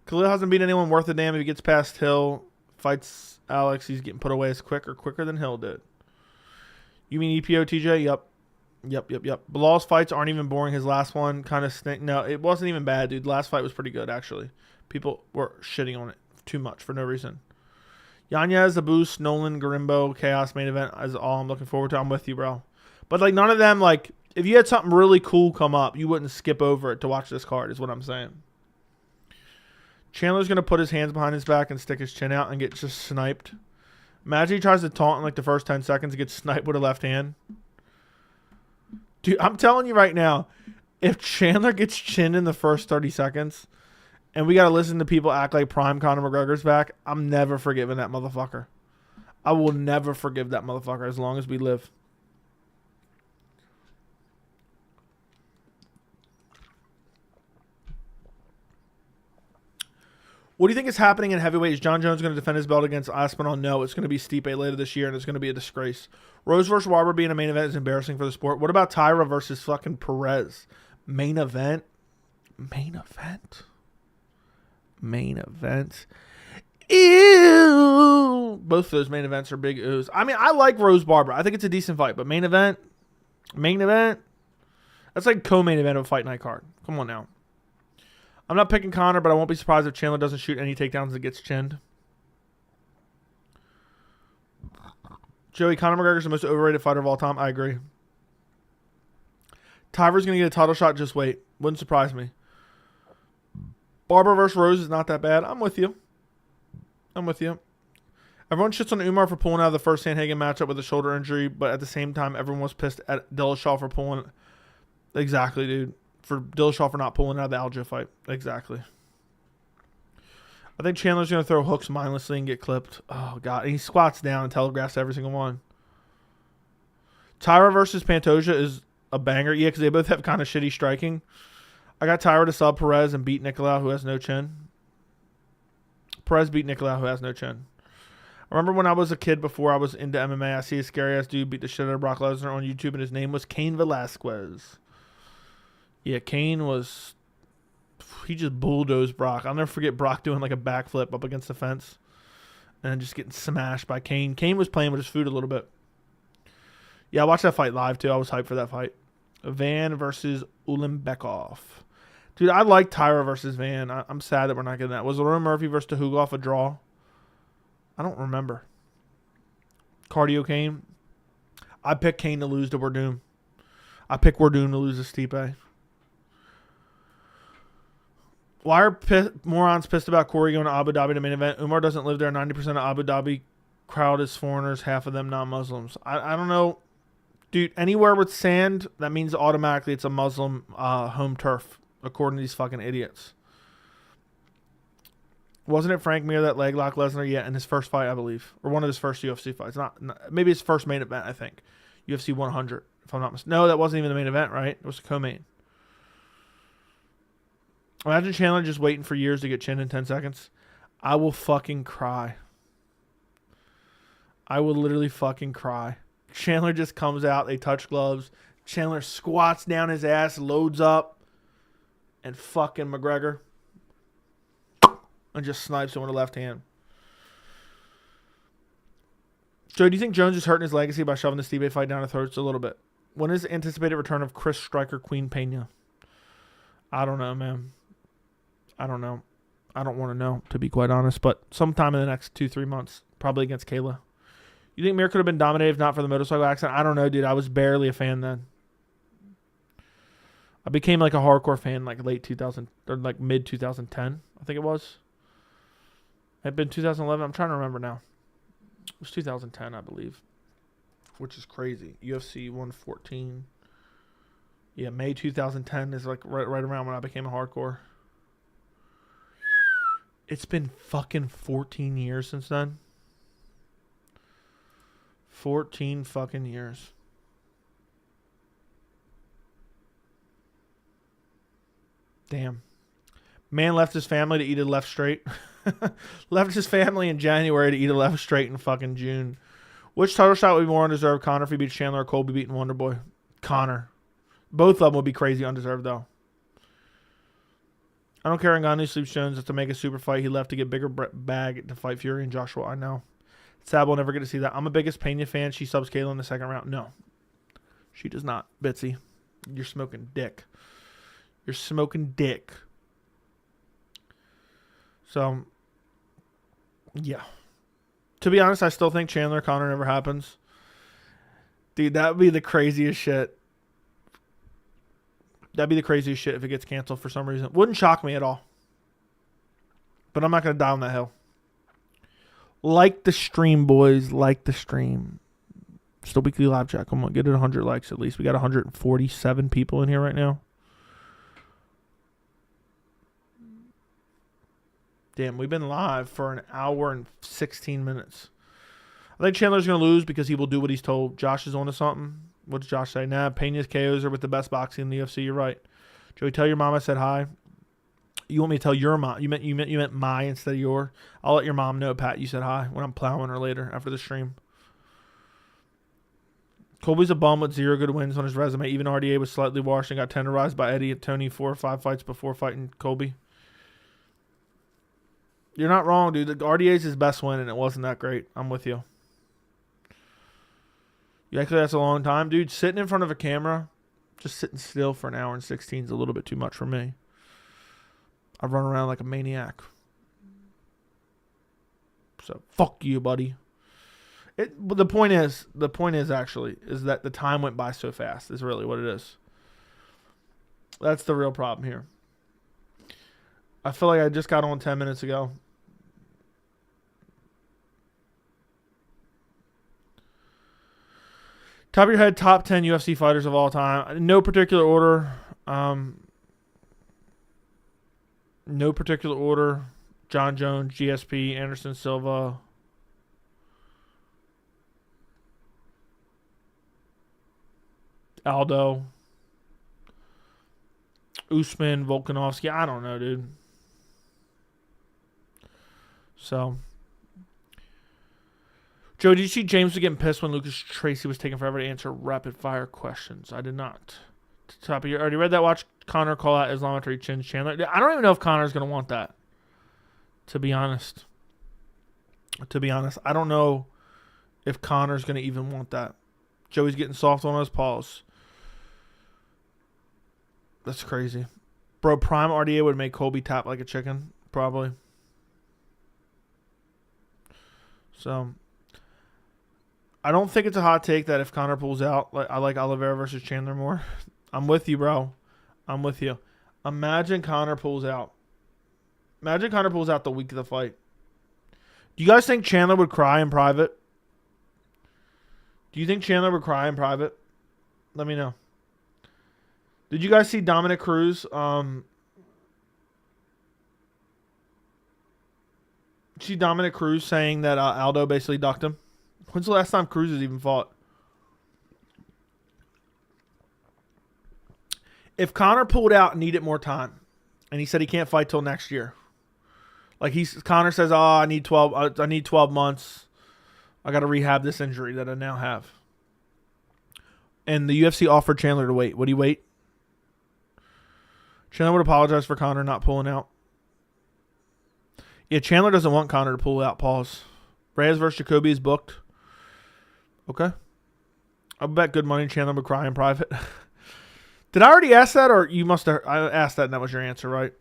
Speaker 1: Khalil hasn't beat anyone worth a damn. If he gets past Hill, fights Alex, he's getting put away as quicker than Hill did. You mean EPO, TJ? Yep. Bilal's fights aren't even boring. His last one kind of stink. No, it wasn't even bad, dude. The last fight was pretty good, actually. People were shitting on it too much for no reason. Yanez, Abus, Nolan, Garimbo, Chaos main event is all I'm looking forward to. I'm with you, bro. But, like, none of them, like, if you had something really cool come up, you wouldn't skip over it to watch this card, is what I'm saying. Chandler's going to put his hands behind his back and stick his chin out and get just sniped. Imagine he tries to taunt in, like, the first 10 seconds and gets sniped with a left hand. Dude, I'm telling you right now, if Chandler gets chinned in the first 30 seconds and we got to listen to people act like prime Conor McGregor's back, I'm never forgiving that motherfucker. I will never forgive that motherfucker as long as we live. What do you think is happening in heavyweight? Is John Jones going to defend his belt against Aspinall? No, it's going to be Stipe later this year, and it's going to be a disgrace. Rose versus Barber being a main event is embarrassing for the sport. What about Tyra versus fucking Perez? Main event? Main event? Main event? Ew! Both of those main events are big oohs. I mean, I like Rose Barber. I think it's a decent fight, but main event? Main event? That's like co-main event of a fight night card. Come on now. I'm not picking Conor, but I won't be surprised if Chandler doesn't shoot any takedowns and gets chinned. Joey, Conor McGregor's the most overrated fighter of all time. I agree. Tyver's going to get a title shot. Just wait. Wouldn't surprise me. Barber versus Rose is not that bad. I'm with you. Everyone shits on Umar for pulling out of the first Sandhagen matchup with a shoulder injury, but at the same time, everyone was pissed at Dillashaw for pulling. Exactly, dude. For Dillashaw for not pulling out of the Aljo fight. Exactly. I think Chandler's going to throw hooks mindlessly and get clipped. Oh, God. And he squats down and telegraphs every single one. Tyra versus Pantoja is a banger. Yeah, because they both have kind of shitty striking. I got Tyra to sub Perez and beat Nicolau, who has no chin. Perez beat Nicolau, who has no chin. I remember when I was a kid before I was into MMA, I see a scary-ass dude beat the shit out of Brock Lesnar on YouTube, and his name was Cain Velasquez. Yeah, Cain was... He just bulldozed Brock. I'll never forget Brock doing like a backflip up against the fence and just getting smashed by Cain. Cain was playing with his food a little bit. Yeah, I watched that fight live too. I was hyped for that fight. Van versus Ulanbekov. Dude, I like Tyra versus Van. I'm sad that we're not getting that. Was Lerone Murphy versus Tuhugov a draw? I don't remember. Cardio Cain. I picked Cain to lose to Werdum. I picked Werdum to lose to Stipe. Why are morons pissed about Corey going to Abu Dhabi to main event? Umar doesn't live there. 90% of Abu Dhabi crowd is foreigners, half of them non-Muslims. I don't know. Dude, anywhere with sand, that means automatically it's a Muslim home turf, according to these fucking idiots. Wasn't it Frank Mir that leg locked Lesnar? Yeah, in his first fight, I believe. Or one of his first UFC fights. Not maybe his first main event, I think. UFC 100, if I'm not mistaken. No, that wasn't even the main event, right? It was a co-main. Imagine Chandler just waiting for years to get chinned in 10 seconds. I will fucking cry. I will literally fucking cry. Chandler just comes out. They touch gloves. Chandler squats down his ass, loads up, and fucking McGregor and just snipes him with a left hand. Joe, do you think Jones is hurting his legacy by shoving the Stipe fight down his throat? A little bit. When is the anticipated return of Chris Striker Queen Pena? I don't know, man. I don't know. I don't want to know, to be quite honest, but sometime in the next 2-3 months, probably against Kayla. You think Mir could have been dominated if not for the motorcycle accident? I don't know, dude. I was barely a fan then. I became like a hardcore fan like late 2000 or like mid 2010, I think it was. It had been 2011. I'm trying to remember now. It was 2010, I believe, which is crazy. UFC 114. Yeah, May 2010 is like right around when I became a hardcore. It's been fucking 14 years since then. 14 fucking years. Damn. Man left his family to eat a left straight. Left his family in January to eat a left straight in fucking June. Which title shot would be more undeserved? Conor if he beats Chandler or Colby beating Wonderboy? Conor. Both of them would be crazy undeserved, though. I don't care. Ngannou sleeps Jones to make a super fight. He left to get bigger bag to fight Fury and Joshua. I know. Sad we'll never get to see that. I'm a biggest Pena fan. She subs Kayla in the second round. No. She does not. Bitsy. You're smoking dick. You're smoking dick. So, yeah. To be honest, I still think Chandler Conor never happens. Dude, that would be the craziest shit. That'd be the craziest shit if it gets canceled for some reason. Wouldn't shock me at all. But I'm not going to die on that hill. Like the stream, boys. Like the stream. It's the weekly live chat. Come on, get it 100 likes at least. We got 147 people in here right now. Damn, we've been live for an hour and 16 minutes. I think Chandler's going to lose because he will do what he's told. Josh is on to something. What does Josh say? Nah, Pena's KOs are with the best boxing in the UFC. You're right. Joey, tell your mom I said hi. You want me to tell your mom? You meant my instead of your. I'll let your mom know, Pat, you said hi when I'm plowing her later after the stream. Colby's a bum with 0 good wins on his resume. Even RDA was slightly washed and got tenderized by Eddie and Tony 4 or 5 fights before fighting Colby. You're not wrong, dude. The RDA's his best win, and it wasn't that great. I'm with you. You actually, that's a long time. Dude, sitting in front of a camera, just sitting still for an hour and 16 is a little bit too much for me. I run around like a maniac. So, fuck you, buddy. But the point is that the time went by so fast is really what it is. That's the real problem here. I feel like I just got on 10 minutes ago. Top of your head, top 10 UFC fighters of all time. In no particular order. No particular order. John Jones, GSP, Anderson Silva. Aldo. Usman, Volkanovski. I don't know, dude. So. Joe, did you see James was getting pissed when Lucas Tracy was taking forever to answer rapid fire questions? I did not. Top of your, already read that. Watch Conor call out Islamatry Chin Chandler. I don't even know if Conor's going to want that. To be honest. I don't know if Conor's going to even want that. Joey's getting soft on his paws. That's crazy. Bro, prime RDA would make Colby tap like a chicken. Probably. So, I don't think it's a hot take that if Conor pulls out, I like Oliveira versus Chandler more. I'm with you, bro. I'm with you. Imagine Conor pulls out. Imagine Conor pulls out the week of the fight. Do you guys think Chandler would cry in private? Do you think Chandler would cry in private? Let me know. Did you guys see Dominic Cruz? See Dominic Cruz saying that Aldo basically ducked him? When's the last time Cruz has even fought? If Conor pulled out and needed more time, and he said he can't fight till next year, like Conor says, "Oh, I need 12 months. I got to rehab this injury that I now have." And the UFC offered Chandler to wait. Would he wait? Chandler would apologize for Conor not pulling out. Yeah, Chandler doesn't want Conor to pull out. Pause. Reyes versus Jacoby is booked. Okay. I'll bet good money Chandler would cry in private. Did I already ask that, or you must have? I asked that and that was your answer, right?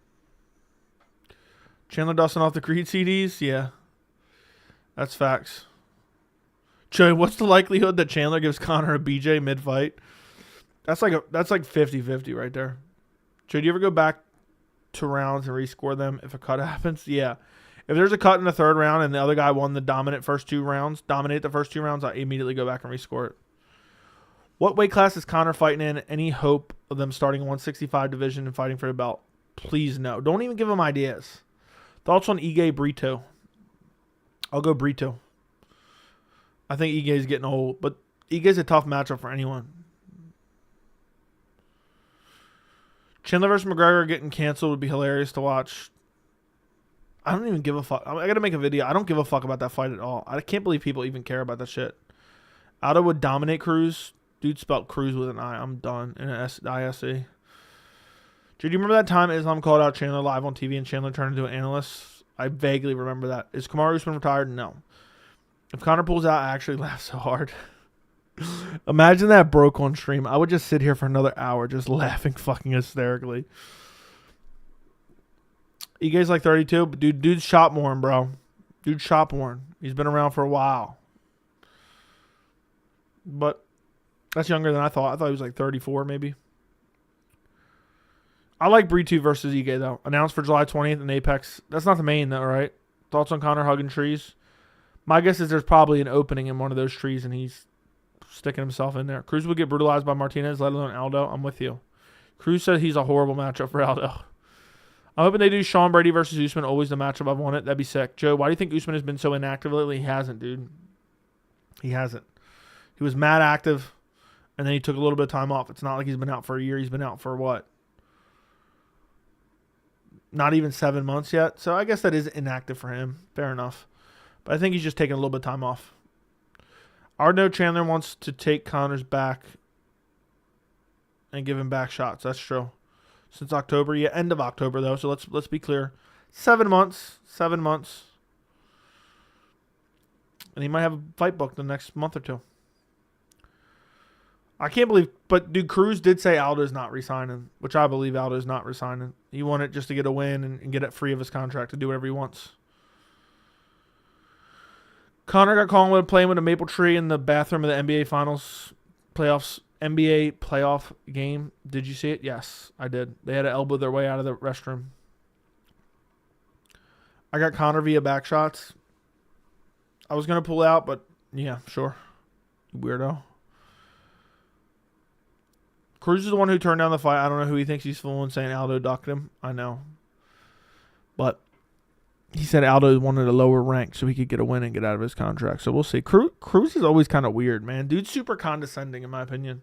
Speaker 1: Chandler dusting off the Creed CDs? Yeah. That's facts. Joey, what's the likelihood that Chandler gives Conor a BJ mid-fight? That's like 50-50 right there. Joey, do you ever go back to rounds and rescore them if a cut happens? Yeah. If there's a cut in the third round and the other guy won the dominate the first two rounds, I immediately go back and rescore it. What weight class is Conor fighting in? Any hope of them starting 165 division and fighting for the belt? Please no. Don't even give them ideas. Thoughts on Ige Brito? I'll go Brito. I think Ige's getting old, but Ige's a tough matchup for anyone. Chandler versus McGregor getting canceled would be hilarious to watch. I don't even give a fuck. I got to make a video. I don't give a fuck about that fight at all. I can't believe people even care about that shit. Aldo would dominate Cruz. Dude spelled Cruz with an I. I'm done. In an ISE. Dude, do you remember that time Islam called out Chandler live on TV and Chandler turned into an analyst? I vaguely remember that. Is Kamaru Usman retired? No. If Conor pulls out, I actually laugh so hard. Imagine that broke on stream. I would just sit here for another hour just laughing fucking hysterically. Ige's like 32, but dude's shot worn, bro. Dude's shot worn. He's been around for a while. But that's younger than I thought. I thought he was like 34 maybe. I like Brito versus Ige though. Announced for July 20th in Apex. That's not the main though, right? Thoughts on Conor hugging trees? My guess is there's probably an opening in one of those trees and he's sticking himself in there. Cruz would get brutalized by Martinez, let alone Aldo. I'm with you. Cruz said he's a horrible matchup for Aldo. I'm hoping they do Sean Brady versus Usman. Always the matchup I've wanted. That'd be sick. Joe, why do you think Usman has been so inactive lately? He hasn't, dude. He hasn't. He was mad active, and then he took a little bit of time off. It's not like he's been out for a year. He's been out for what? Not even 7 months yet. So I guess that is inactive for him. Fair enough. But I think he's just taking a little bit of time off. Arno Chandler wants to take Conor's back and give him back shots. That's true. Since October, yeah, end of October though. So let's be clear, 7 months, 7 months, and he might have a fight booked the next month or two. I can't believe, but dude, Cruz did say Aldo's not resigning, which I believe Aldo's not resigning. He wanted just to get a win and get it free of his contract to do whatever he wants. Conor got caught playing with a maple tree in the bathroom of the NBA Finals playoffs. NBA playoff game. Did you see it? Yes, I did. They had to elbow their way out of the restroom. I got Conor via back shots. I was going to pull out, but yeah, sure. Weirdo. Cruz is the one who turned down the fight. I don't know who he thinks he's fooling saying Aldo ducked him. I know. But he said Aldo wanted a lower rank so he could get a win and get out of his contract. So we'll see. Cruz is always kind of weird, man. Dude's super condescending in my opinion.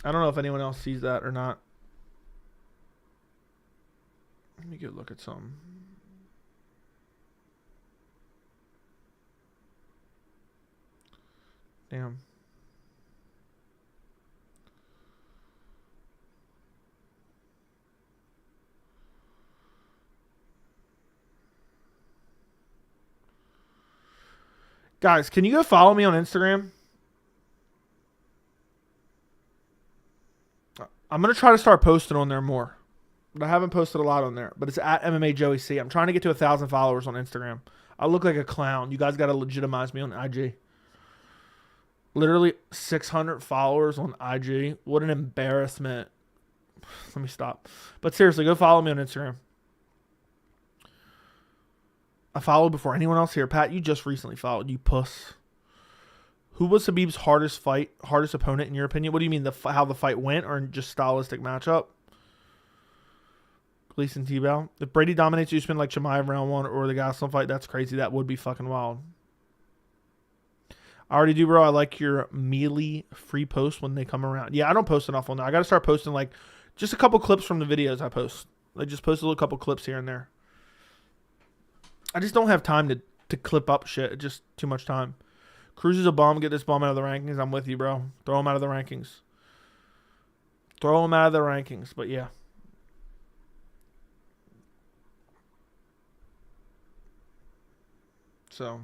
Speaker 1: I don't know if anyone else sees that or not. Let me go look at something. Damn. Guys, can you go follow me on Instagram? I'm going to try to start posting on there more. But I haven't posted a lot on there. But it's at MMA Joey C. I'm trying to get to 1,000 followers on Instagram. I look like a clown. You guys got to legitimize me on IG. Literally 600 followers on IG. What an embarrassment. Let me stop. But seriously, go follow me on Instagram. I followed before anyone else here. Pat, you just recently followed, you puss. Who was Khabib's hardest opponent in your opinion? What do you mean, how the fight went or just stylistic matchup? Gleason T-Bow. If Brady dominates Usman like Chimaev round 1 or the Gastelum fight, that's crazy. That would be fucking wild. I already do, bro. I like your mealy free posts when they come around. Yeah, I don't post enough on there. I got to start posting like just a couple clips from the videos I post. I just post a little couple clips here and there. I just don't have time to clip up shit. It's just too much time. Cruz is a bum. Get this bum out of the rankings. I'm with you, bro. Throw him out of the rankings. Throw him out of the rankings. But yeah. So.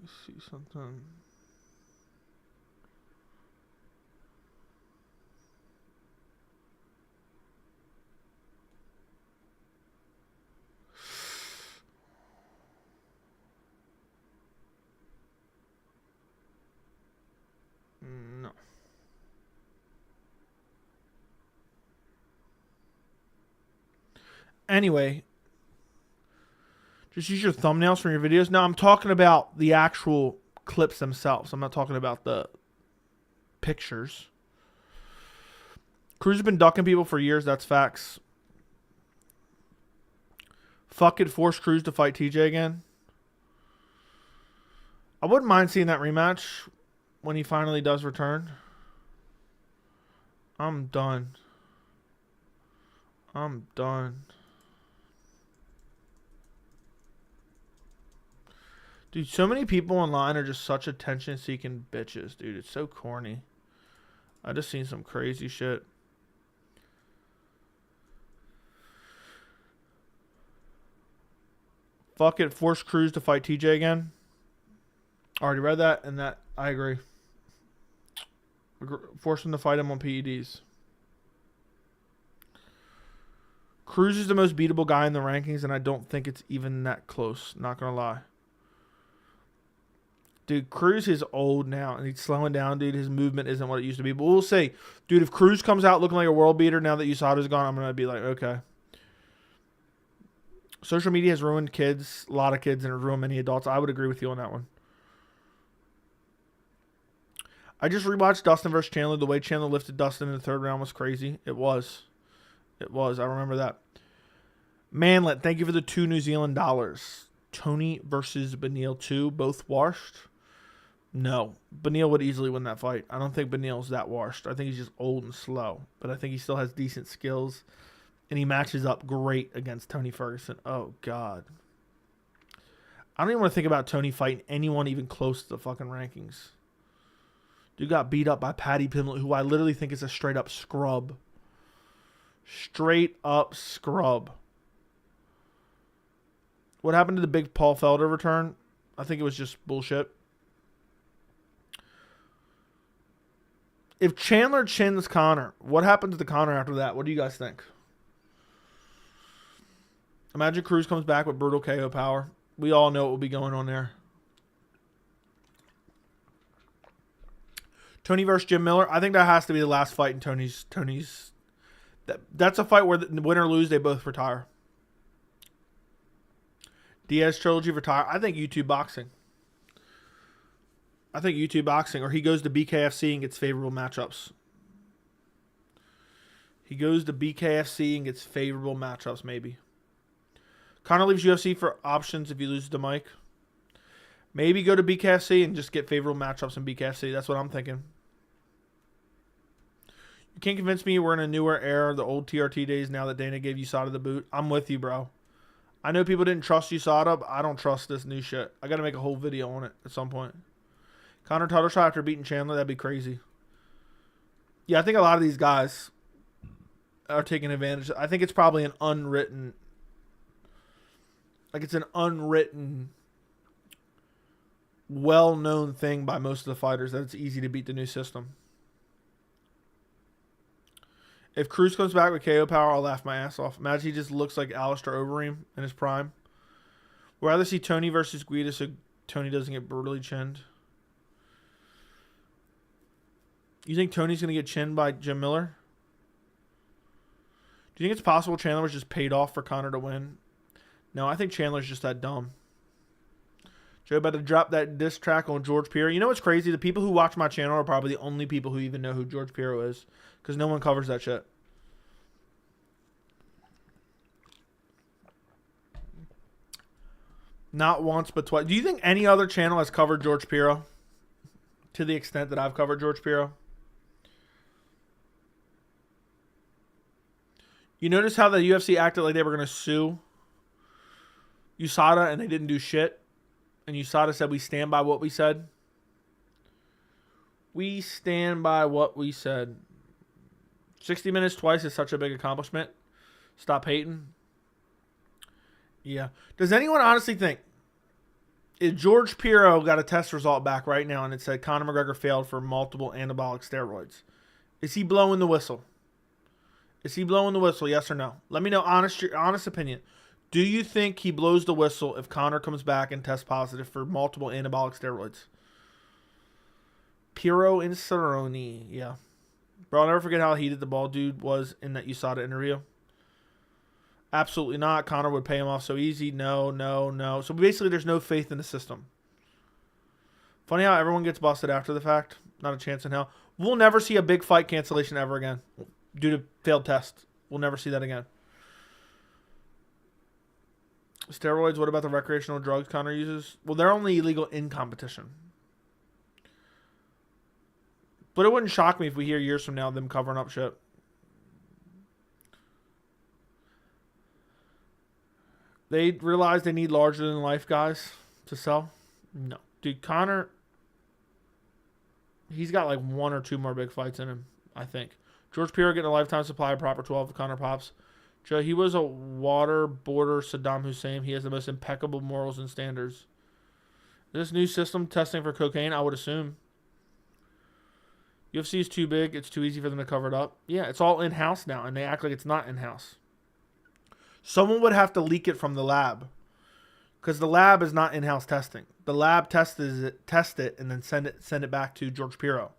Speaker 1: Let's see something. No. Anyway, just use your thumbnails from your videos. Now, I'm talking about the actual clips themselves. I'm not talking about the pictures. Cruz has been ducking people for years. That's facts. Fuck it, force Cruz to fight TJ again. I wouldn't mind seeing that rematch when he finally does return. I'm done. I'm done. Dude, so many people online are just such attention-seeking bitches, dude. It's so corny. I just seen some crazy shit. Fuck it, force Cruz to fight TJ again. Already read that, and that I agree. Force him to fight him on PEDs. Cruz is the most beatable guy in the rankings, and I don't think it's even that close. Not gonna lie. Dude, Cruz is old now, and he's slowing down, dude. His movement isn't what it used to be. But we'll see. Dude, if Cruz comes out looking like a world beater now that USADA's gone, I'm going to be like, okay. Social media has ruined kids, a lot of kids, and ruined many adults. I would agree with you on that one. I just rewatched Dustin versus Chandler. The way Chandler lifted Dustin in the third round was crazy. It was. It was. I remember that. Manlet, thank you for the $2 New Zealand dollars. Tony versus Beneil 2, both washed. No. Beneil would easily win that fight. I don't think Beneil's that washed. I think he's just old and slow. But I think he still has decent skills. And he matches up great against Tony Ferguson. Oh, God. I don't even want to think about Tony fighting anyone even close to the fucking rankings. Dude got beat up by Paddy Pimblett, who I literally think is a straight up scrub. Straight up scrub. What happened to the big Paul Felder return? I think it was just bullshit. If Chandler chins Conor, what happens to Conor after that? What do you guys think? Imagine Cruz comes back with brutal KO power. We all know what will be going on there. Tony versus Jim Miller. I think that has to be the last fight in Tony's. That's a fight where the win or lose, they both retire. Diaz trilogy retire. I think YouTube boxing. Or he goes to BKFC and gets favorable matchups. Maybe. Conor leaves UFC for options if he loses to Mike. Maybe go to BKFC and just get favorable matchups in BKFC. That's what I'm thinking. You can't convince me we're in a newer era, the old TRT days now that Dana gave USADA the boot. I'm with you, bro. I know people didn't trust USADA, but I don't trust this new shit. I got to make a whole video on it at some point. Conor title shot after beating Chandler, that'd be crazy. Yeah, I think a lot of these guys are taking advantage. I think it's probably an unwritten... well-known thing by most of the fighters that it's easy to beat the new system. If Cruz comes back with KO power, I'll laugh my ass off. Imagine he just looks like Alistair Overeem in his prime. We'd rather see Tony versus Guida so Tony doesn't get brutally chinned. You think Tony's going to get chinned by Jim Miller? Do you think it's possible Chandler was just paid off for Conor to win? No, I think Chandler's just that dumb. Joe about to drop that diss track on George Piro. You know what's crazy? The people who watch my channel are probably the only people who even know who George Piro is, because no one covers that shit. Not once, but twice. Do you think any other channel has covered George Piro to the extent that I've covered George Piro? You notice how the UFC acted like they were going to sue USADA and they didn't do shit? And USADA said, we stand by what we said. We stand by what we said. 60 minutes twice is such a big accomplishment. Stop hating. Yeah. Does anyone honestly think if George Piro got a test result back right now and it said Conor McGregor failed for multiple anabolic steroids, is he blowing the whistle? Is he blowing the whistle, yes or no? Let me know your honest opinion. Do you think he blows the whistle if Conor comes back and tests positive for multiple anabolic steroids? Piro and Cerrone, yeah. Bro, I'll never forget how heated the bald dude was in that USADA interview. Absolutely not. Conor would pay him off so easy. No, no, no. So basically, there's no faith in the system. Funny how everyone gets busted after the fact. Not a chance in hell. We'll never see a big fight cancellation ever again due to failed tests. We'll never see that again. Steroids, what about the recreational drugs Conor uses? Well, they're only illegal in competition. But it wouldn't shock me if we hear years from now them covering up shit. They realize they need larger than life guys to sell? No. Dude, Conor, he's got like 1 or 2 more big fights in him, I think. George Piro getting a lifetime supply of Proper 12 of Conor Pops. Joe, he was a waterboarder Saddam Hussein. He has the most impeccable morals and standards. This new system testing for cocaine, I would assume. UFC is too big. It's too easy for them to cover it up. Yeah, it's all in-house now, and they act like it's not in-house. Someone would have to leak it from the lab, because the lab is not in-house testing. The lab test it, and then send it back to George Piro.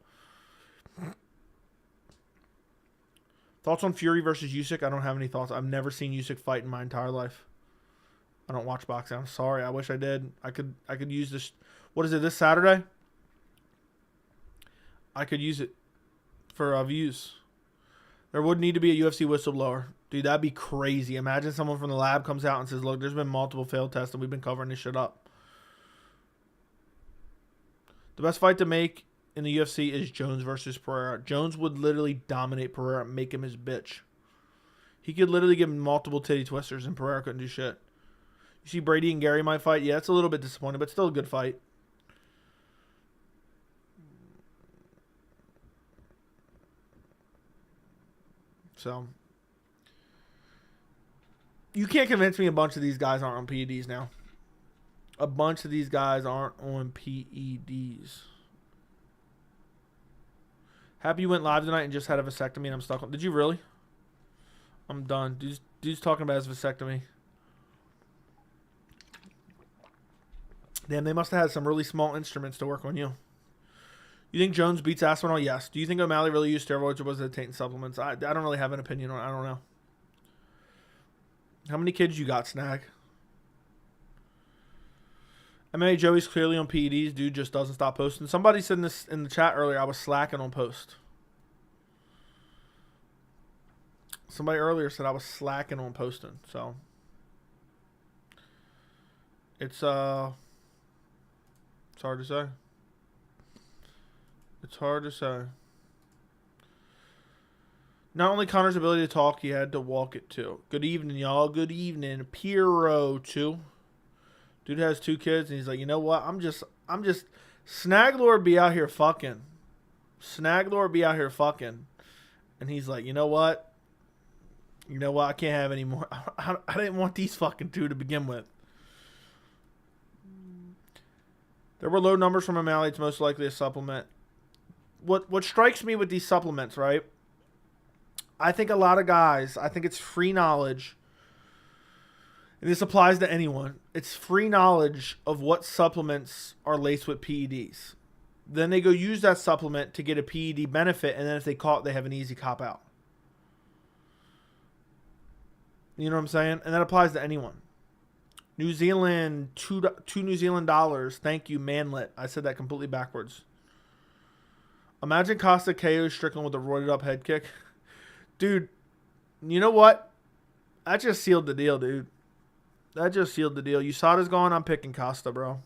Speaker 1: Thoughts on Fury versus Usyk? I don't have any thoughts. I've never seen Usyk fight in my entire life. I don't watch boxing. I'm sorry. I wish I did. I could use this. What is it? This Saturday? I could use it for views. There would need to be a UFC whistleblower. Dude, that'd be crazy. Imagine someone from the lab comes out and says, look, there's been multiple failed tests and we've been covering this shit up. The best fight to make in the UFC is Jones versus Pereira. Jones would literally dominate Pereira and make him his bitch. He could literally give him multiple titty twisters and Pereira couldn't do shit. You see Brady and Gary might fight? Yeah, it's a little bit disappointing, but still a good fight. So, you can't convince me a bunch of these guys aren't on PEDs now. A bunch of these guys aren't on PEDs. Happy you went live tonight and just had a vasectomy and I'm stuck on. Did you really? I'm done. Dude's talking about his vasectomy. Damn, they must have had some really small instruments to work on you. You think Jones beats Aspinall? Yes. Do you think O'Malley really used steroids or was it tainting supplements? I don't really have an opinion on it. I don't know. How many kids you got, Snag? MMA Joey's clearly on PEDs. Dude just doesn't stop posting. Somebody said this in the chat earlier. I was slacking on post. Somebody earlier said I was slacking on posting. So it's hard to say. It's hard to say. Not only Conor's ability to talk, he had to walk it too. Good evening, y'all. Good evening. Piro too. Dude has 2 kids, and he's like, you know what? I'm just Snaglord be out here fucking. Snaglord be out here fucking. And he's like, you know what? You know what? I can't have any more. I didn't want these fucking 2 to begin with. There were low numbers from O'Malley. It's most likely a supplement. What strikes me with these supplements, right? I think a lot of guys, I think it's free knowledge. And this applies to anyone. It's free knowledge of what supplements are laced with PEDs. Then they go use that supplement to get a PED benefit, and then if they caught, they have an easy cop out. You know what I'm saying? And that applies to anyone. New Zealand, two New Zealand dollars. Thank you, Manlet. I said that completely backwards. Imagine Costa KO Strickland with a roided up head kick. Dude, you know what? That just sealed the deal, dude. That just sealed the deal. USADA's gone. I'm picking Costa, bro.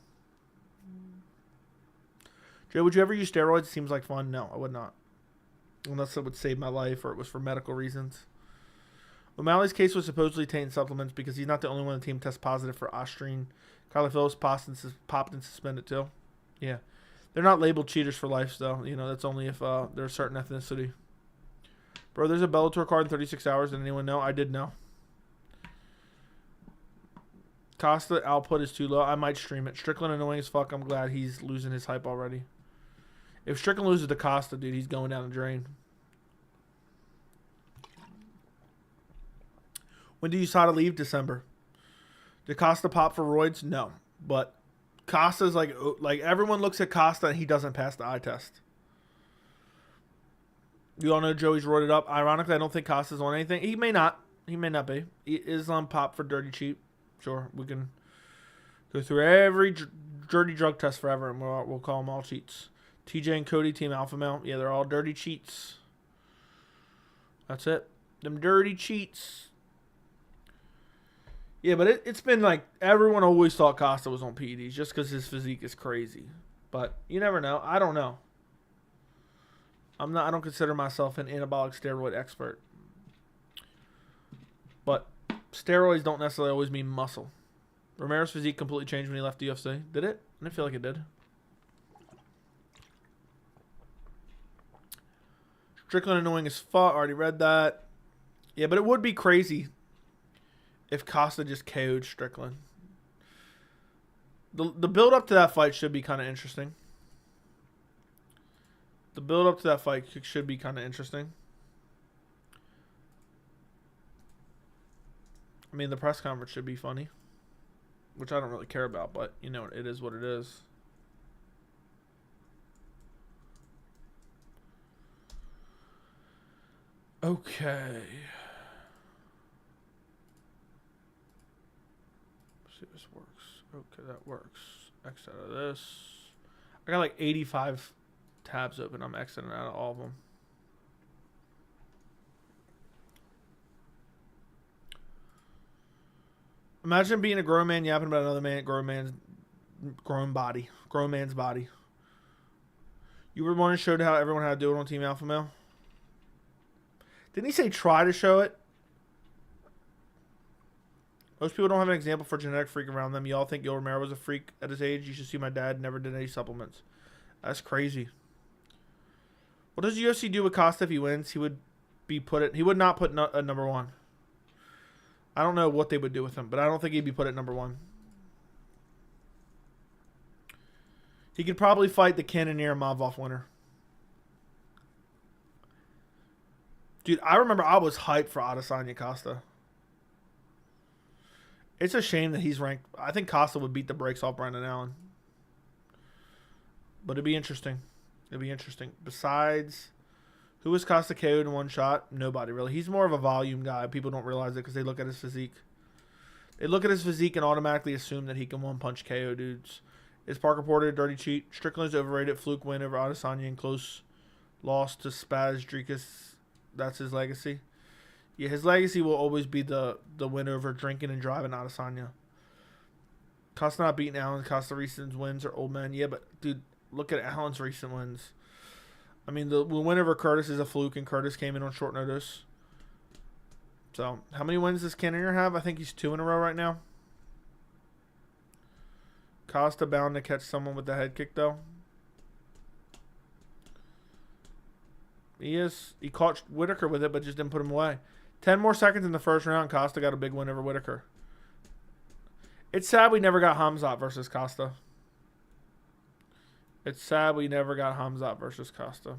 Speaker 1: Joe, would you ever use steroids? It seems like fun. No, I would not. Unless it would save my life or it was for medical reasons. O'Malley's case was supposedly tainted supplements because he's not the only one on the team test positive for Austrian. Kyler Phillips popped and suspended too. Yeah. They're not labeled cheaters for life, though. You know, that's only if they're a certain ethnicity. Bro, there's a Bellator card in 36 hours. Did anyone know? I did know. Costa output is too low. I might stream it. Strickland annoying as fuck. I'm glad he's losing his hype already. If Strickland loses to Costa, dude, he's going down the drain. When did USADA leave? December. Did Costa pop for roids? No. But Costa's like everyone looks at Costa and he doesn't pass the eye test. You all know Joey's roided up. Ironically, I don't think Costa's on anything. He may not. He may not be. He is on pop for dirty cheap. Sure, we can go through every dirty drug test forever and we'll call them all cheats. TJ and Cody, Team Alpha Male. Yeah, they're all dirty cheats. That's it. Them dirty cheats. Yeah, but it's been like everyone always thought Costa was on PEDs just because his physique is crazy. But you never know. I don't know. I don't consider myself an anabolic steroid expert. But steroids don't necessarily always mean muscle. Romero's physique completely changed when he left the UFC. Did it? I didn't feel like it did. Strickland annoying as fuck. Already read that. Yeah, but it would be crazy if Costa just KO'd Strickland. The build up to that fight should be kind of interesting. The build up to that fight should be kind of interesting. I mean, the press conference should be funny, which I don't really care about, but you know, it is what it is. Okay. Let's see if this works. Okay, that works. Exit out of this. I got like 85 tabs open. I'm exiting out of all of them. Imagine being a grown man yapping about another man, grown man's body. You were the one who showed how everyone had to do it on Team Alpha Male. Didn't he say try to show it? Most people don't have an example for genetic freak around them. Y'all think Yo Romero was a freak at his age? You should see my dad. Never did any supplements. That's crazy. What does UFC do with Costa if he wins? He would not put a number one. I don't know what they would do with him, but I don't think he'd be put at number one. He could probably fight the Cannonier Mavov winner. Dude, I remember I was hyped for Adesanya Costa. It's a shame that he's ranked. I think Costa would beat the brakes off Brendan Allen. But it'd be interesting. It'd be interesting. Besides, who was Costa KO'd in one shot? Nobody, really. He's more of a volume guy. People don't realize it because they look at his physique. They look at his physique and automatically assume that he can one-punch KO dudes. Is Parker Porter a dirty cheat? Strickland's overrated. Fluke win over Adesanya and close loss to Spaz Dricus. That's his legacy. Yeah, his legacy will always be the win over drinking and driving Adesanya. Costa not beating Allen. Costa recent wins are old men. Yeah, but, dude, look at Allen's recent wins. I mean, the win over Curtis is a fluke, and Curtis came in on short notice. So, how many wins does Cannonier have? I think he's 2 in a row right now. Costa bound to catch someone with the head kick, though. He is. He caught Whitaker with it, but just didn't put him away. 10 more seconds in the first round. Costa got a big win over Whitaker. It's sad we never got Hamzat versus Costa. It's sad we never got Hamzat versus Costa.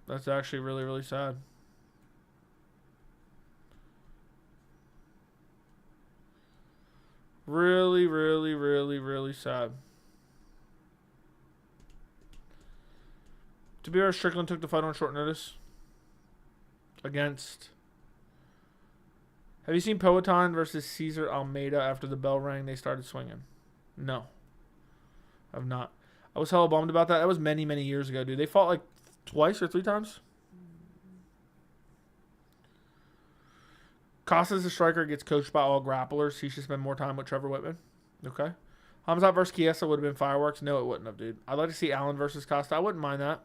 Speaker 1: That's actually really, really sad. Really, really, really, really sad. To be honest, Strickland took the fight on short notice against Have you seen Poatan versus Cesar Almeida after the bell rang? They started swinging. No. I've not. I was hella bummed about that. That was many, many years ago, dude. They fought like twice or 3 times. Costa's a striker, gets coached by all grapplers. He should spend more time with Trevor Whitman. Okay. Hamzat versus Chiesa would have been fireworks. No, it wouldn't have, dude. I'd like to see Allen versus Costa. I wouldn't mind that.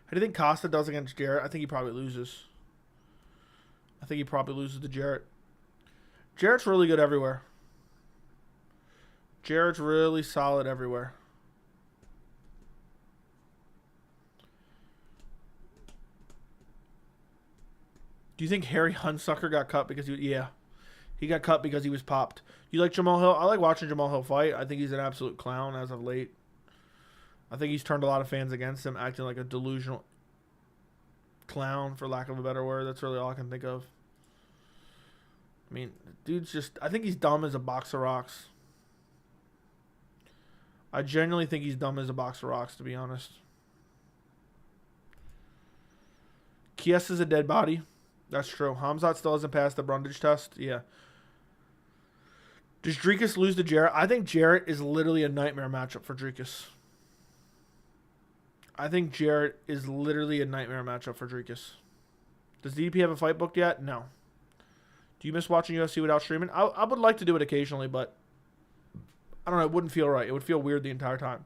Speaker 1: How do you think Costa does against Jarrett? I think he probably loses. I think he probably loses to Jarrett. Jarrett's really good everywhere. Jarrett's really solid everywhere. Do you think Harry Hunsucker got cut because he... Yeah. He got cut because he was popped. You like Jamal Hill? I like watching Jamal Hill fight. I think he's an absolute clown as of late. I think he's turned a lot of fans against him, acting like a delusional clown, for lack of a better word. That's really all I can think of. I mean, dude's just... I think he's dumb as a box of rocks. I genuinely think he's dumb as a box of rocks, to be honest. Chiesa's a dead body. That's true. Hamzat still hasn't passed the Brundage test. Yeah. Does Dricus lose to Jarrett? I think Jarrett is literally a nightmare matchup for Dricus. I think Jarrett is literally a nightmare matchup for Dricus. Does DDP have a fight booked yet? No. Do you miss watching UFC without streaming? I would like to do it occasionally, but I don't know. It wouldn't feel right. It would feel weird the entire time.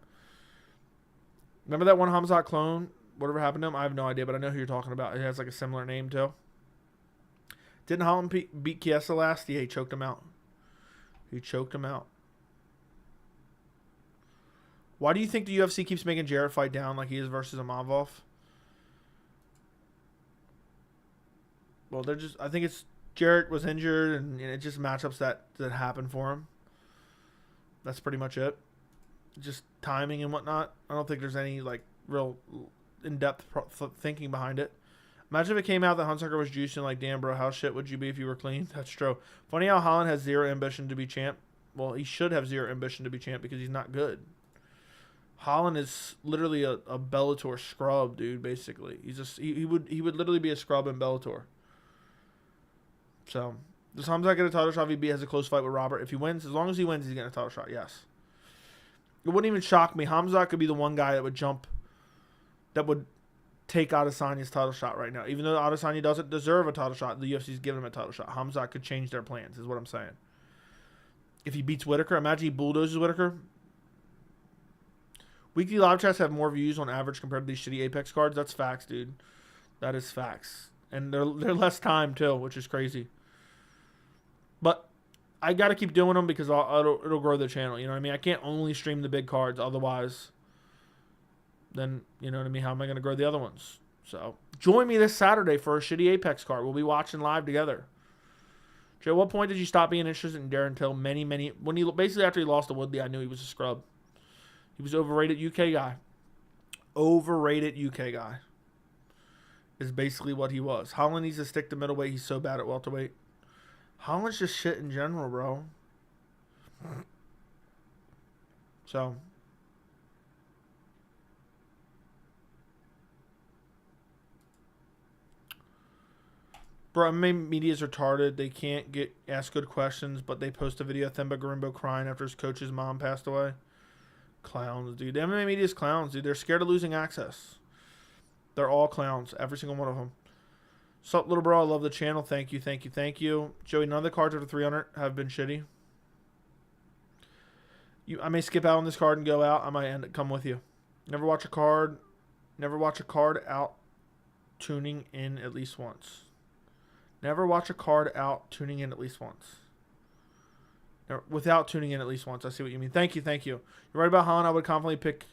Speaker 1: Remember that one Hamzat clone? Whatever happened to him? I have no idea, but I know who you're talking about. It has like a similar name, too. Didn't Holland beat Chiesa last? Yeah, he choked him out. He choked him out. Why do you think the UFC keeps making Jarrett fight down like he is versus Imavov? Well, they're just... I think it's... Jarrett was injured, and it just matchups that happen for him. That's pretty much it. Just timing and whatnot. I don't think there's any, like, real in-depth thinking behind it. Imagine if it came out that Hunsucker was juicing like, damn, bro, how shit would you be if you were clean? That's true. Funny how Holland has zero ambition to be champ. Well, he should have zero ambition to be champ because he's not good. Holland is literally a Bellator scrub, dude, basically. He's just he would literally be a scrub in Bellator. So, does Hamzat get a title shot if he has a close fight with Robert? If he wins, as long as he wins, he's getting a title shot, yes. It wouldn't even shock me. Hamzat could be the one guy that would jump, that would take Adesanya's title shot right now. Even though Adesanya doesn't deserve a title shot, the UFC's giving him a title shot. Hamzat could change their plans, is what I'm saying. If he beats Whitaker, imagine he bulldozes Whitaker. Weekly live chats have more views on average compared to these shitty Apex cards. That's facts, dude. That is facts. And they're less time, too, which is crazy. But I got to keep doing them because it'll grow the channel. You know what I mean? I can't only stream the big cards. Otherwise, then, you know what I mean? How am I going to grow the other ones? So, join me this Saturday for a shitty Apex card. We'll be watching live together. Joe, what point did you stop being interested in Darren Till? When he basically after he lost to Woodley, I knew he was a scrub. He was overrated UK guy. Overrated UK guy is basically what he was. Holland needs to stick to middleweight. He's so bad at welterweight. Holland's just shit in general, bro. So. Bro, MMA media is retarded. They can't ask good questions, but they post a video of Themba Gorimbo crying after his coach's mom passed away. Clowns, dude. The MMA media is clowns, dude. They're scared of losing access. They're all clowns. Every single one of them. Sup, little bro? I love the channel. Thank you, thank you, thank you. Joey, none of the cards over 300 have been shitty. I may skip out on this card and go out. I might come with you. Never watch a card out tuning in at least once. Never watch a card out tuning in at least once. Never, without tuning in at least once. I see what you mean. Thank you, thank you. You're right about Han. I would confidently pick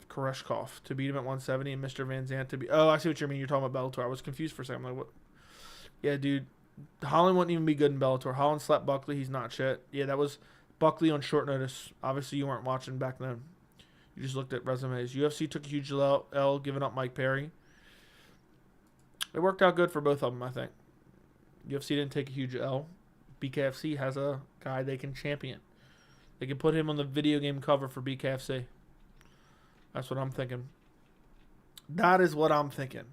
Speaker 1: Koreshkov to beat him at 170 and Mr. Van Zandt to be... Oh, I see what you mean. You're talking about Bellator. I was confused for a second. I'm like, what? Yeah, dude. Holland wouldn't even be good in Bellator. Holland slapped Buckley. He's not shit. Yeah, that was Buckley on short notice. Obviously, you weren't watching back then. You just looked at resumes. UFC took a huge L giving up Mike Perry. It worked out good for both of them, I think. UFC didn't take a huge L. BKFC has a guy they can champion. They can put him on the video game cover for BKFC. That's what I'm thinking. That is what I'm thinking.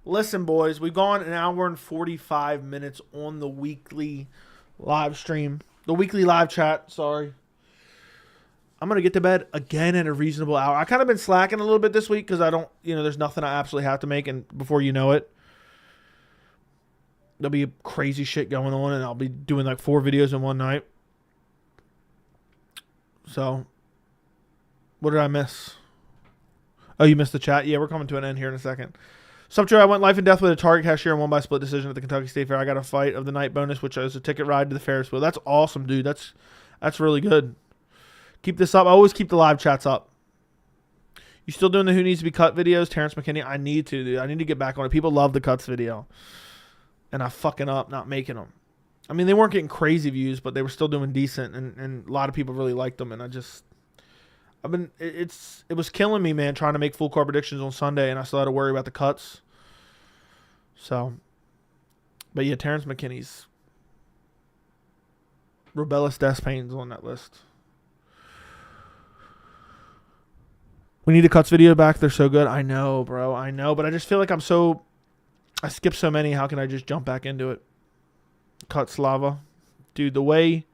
Speaker 1: Listen, boys, we've gone an hour and 45 minutes on the weekly live stream. The weekly live chat, sorry. I'm going to get to bed again at a reasonable hour. I kind of been slacking a little bit this week because I don't, there's nothing I absolutely have to make. And before you know it, there'll be crazy shit going on and I'll be doing like 4 videos in one night. So, what did I miss? Oh, you missed the chat? Yeah, we're coming to an end here in a second. Sup, Joe, I went life and death with a target cashier and won by split decision at the Kentucky State Fair. I got a fight of the night bonus, which is a ticket ride to the Ferris wheel. That's awesome, dude. That's really good. Keep this up. I always keep the live chats up. You still doing the Who Needs to Be Cut videos? Terrence McKinney? I need to, dude. I need to get back on it. People love the cuts video. And I fucking up not making them. I mean, they weren't getting crazy views, but they were still doing decent. And a lot of people really liked them. And it was killing me, man, trying to make full card predictions on Sunday. And I still had to worry about the cuts. So, but yeah, Terrence McKinney's Rebellious Despain's on that list. We need the cuts video back. They're so good. I know, bro. I know. But I just feel like I skipped so many. How can I just jump back into it? Cut Slava. Dude, the way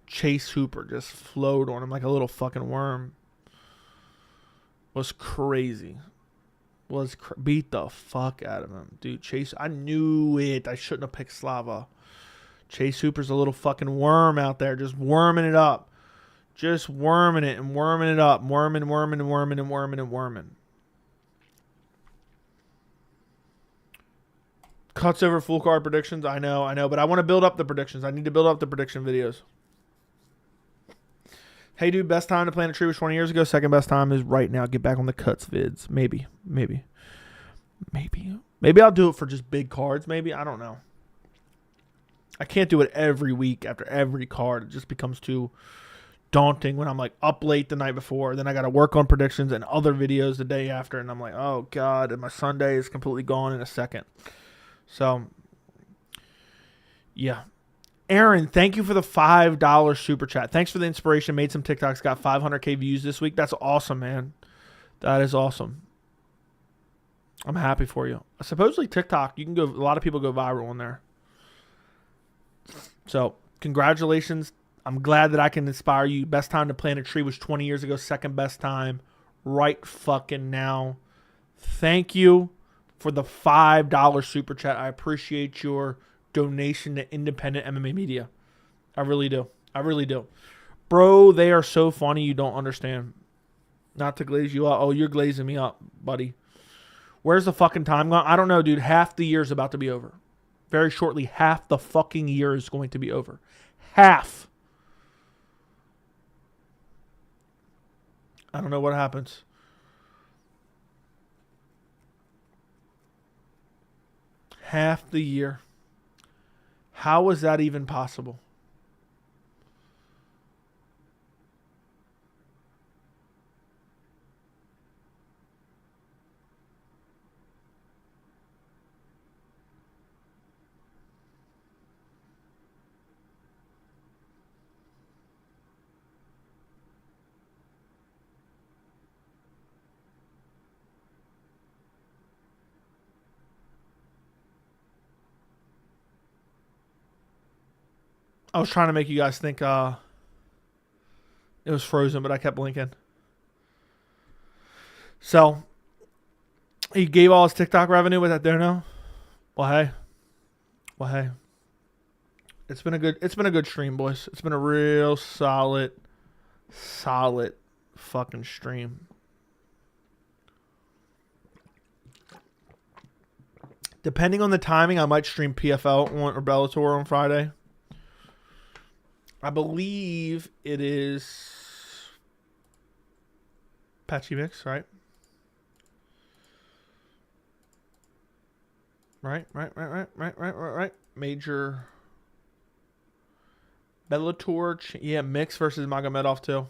Speaker 1: Chase Hooper just flowed on him like a little fucking worm was crazy. Beat the fuck out of him. Dude, Chase, I knew it. I shouldn't have picked Slava. Chase Hooper's a little fucking worm out there, just worming it up. Just worming it and worming it up. Worming. Cuts over full card predictions. I know. But I want to build up the predictions. I need to build up the prediction videos. Hey, dude, best time to plant a tree was 20 years ago. Second best time is right now. Get back on the cuts vids. Maybe I'll do it for just big cards. Maybe. I don't know. I can't do it every week after every card. It just becomes too daunting when I'm like up late the night before. Then I got to work on predictions and other videos the day after. And I'm like, oh, God. And my Sunday is completely gone in a second. So, yeah. Aaron, thank you for the $5 super chat. Thanks for the inspiration. Made some TikToks. Got 500K views this week. That's awesome, man. That is awesome. I'm happy for you. Supposedly TikTok, a lot of people go viral on there. So, congratulations. I'm glad that I can inspire you. Best time to plant a tree was 20 years ago. Second best time right fucking now. Thank you for the $5 super chat. I appreciate your donation to independent MMA media. I really do. Bro, they are so funny you don't understand. Not to glaze you up. Oh, you're glazing me up, buddy. Where's the fucking time gone? I don't know, dude. Half the year is about to be over. Very shortly, half the fucking year is going to be over. Half. I don't know what happens. Half the year. How is that even possible? I was trying to make you guys think it was frozen, but I kept blinking. So, he gave all his TikTok revenue with that dono. Well, hey. It's been a good stream, boys. It's been a real solid fucking stream. Depending on the timing, I might stream PFL or Bellator on Friday. I believe it is Patchy Mix, right? Right. Major Bellator, Mix versus Magomedov too.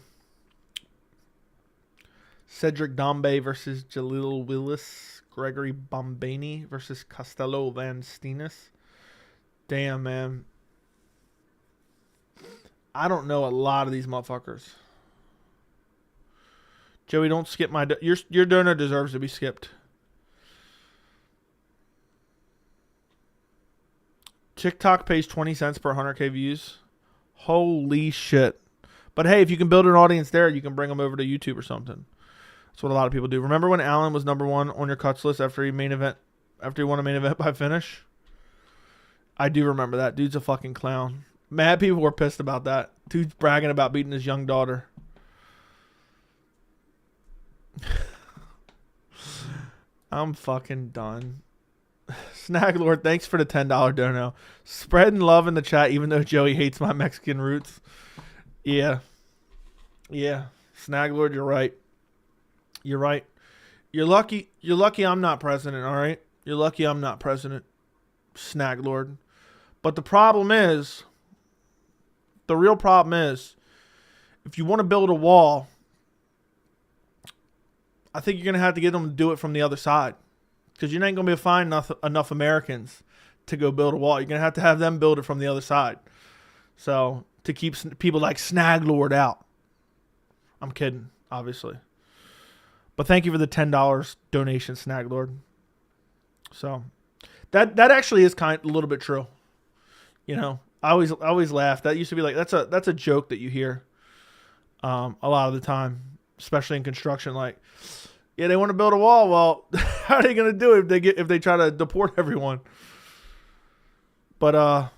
Speaker 1: Cedric Dombe versus Jalil Willis. Gregory Bombani versus Costello Van Steenis. Damn, man. I don't know a lot of these motherfuckers. Joey, don't skip my... Your donor deserves to be skipped. TikTok pays 20 cents per 100K views. Holy shit. But hey, if you can build an audience there, you can bring them over to YouTube or something. That's what a lot of people do. Remember when Allen was number 1 on your cuts list after he won a main event by finish? I do remember that. Dude's a fucking clown. Mad people were pissed about that. Dude's bragging about beating his young daughter. I'm fucking done. Snag Lord, thanks for the $10 dono. Spreading love in the chat, even though Joey hates my Mexican roots. Yeah. Snag Lord, you're right. You're right. You're lucky I'm not president, all right? You're lucky I'm not president, Snag Lord. But the real problem is, if you want to build a wall, I think you're going to have to get them to do it from the other side. Because you ain't going to be able to find enough Americans to go build a wall. You're going to have them build it from the other side. So, to keep people like Snag Lord out. I'm kidding, obviously. But thank you for the $10 donation, Snag Lord. So, that actually is a little bit true. You know, I always laugh. That used to be like, that's a joke that you hear a lot of the time, especially in construction. Like, yeah, they want to build a wall. Well, how are they going to do it if they try to deport everyone? But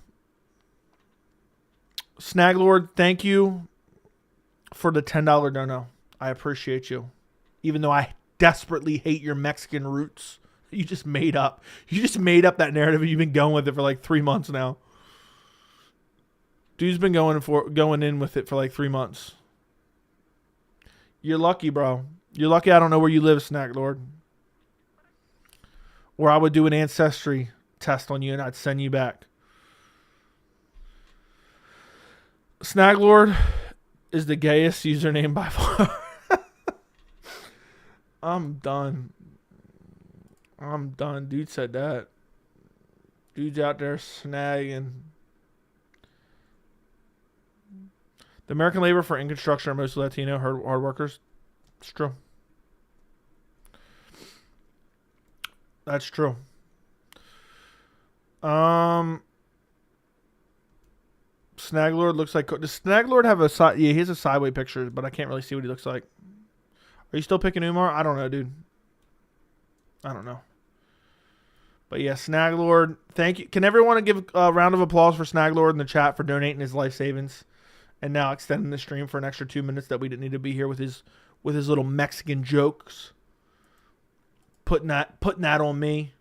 Speaker 1: Snag Lord, thank you for the $10 dono. I appreciate you. Even though I desperately hate your Mexican roots, you just made up. You just made up that narrative and you've been going with it for like 3 months now. Dude's been going in with it for like 3 months. You're lucky, bro. You're lucky I don't know where you live, Snag Lord. Or I would do an ancestry test on you and I'd send you back. Snag Lord is the gayest username by far. I'm done. Dude said that. Dude's out there snagging. The American labor for in construction are mostly Latino hard workers. It's true. That's true. Snag Lord looks like... Does Snag Lord have a side... Yeah, he has a sideway picture, but I can't really see what he looks like. Are you still picking Umar? I don't know, dude. I don't know. But yeah, Snag Lord, thank you. Can everyone give a round of applause for Snag Lord in the chat for donating his life savings and now extending the stream for an extra 2 minutes that we didn't need to be here with his little Mexican jokes. Putting that on me.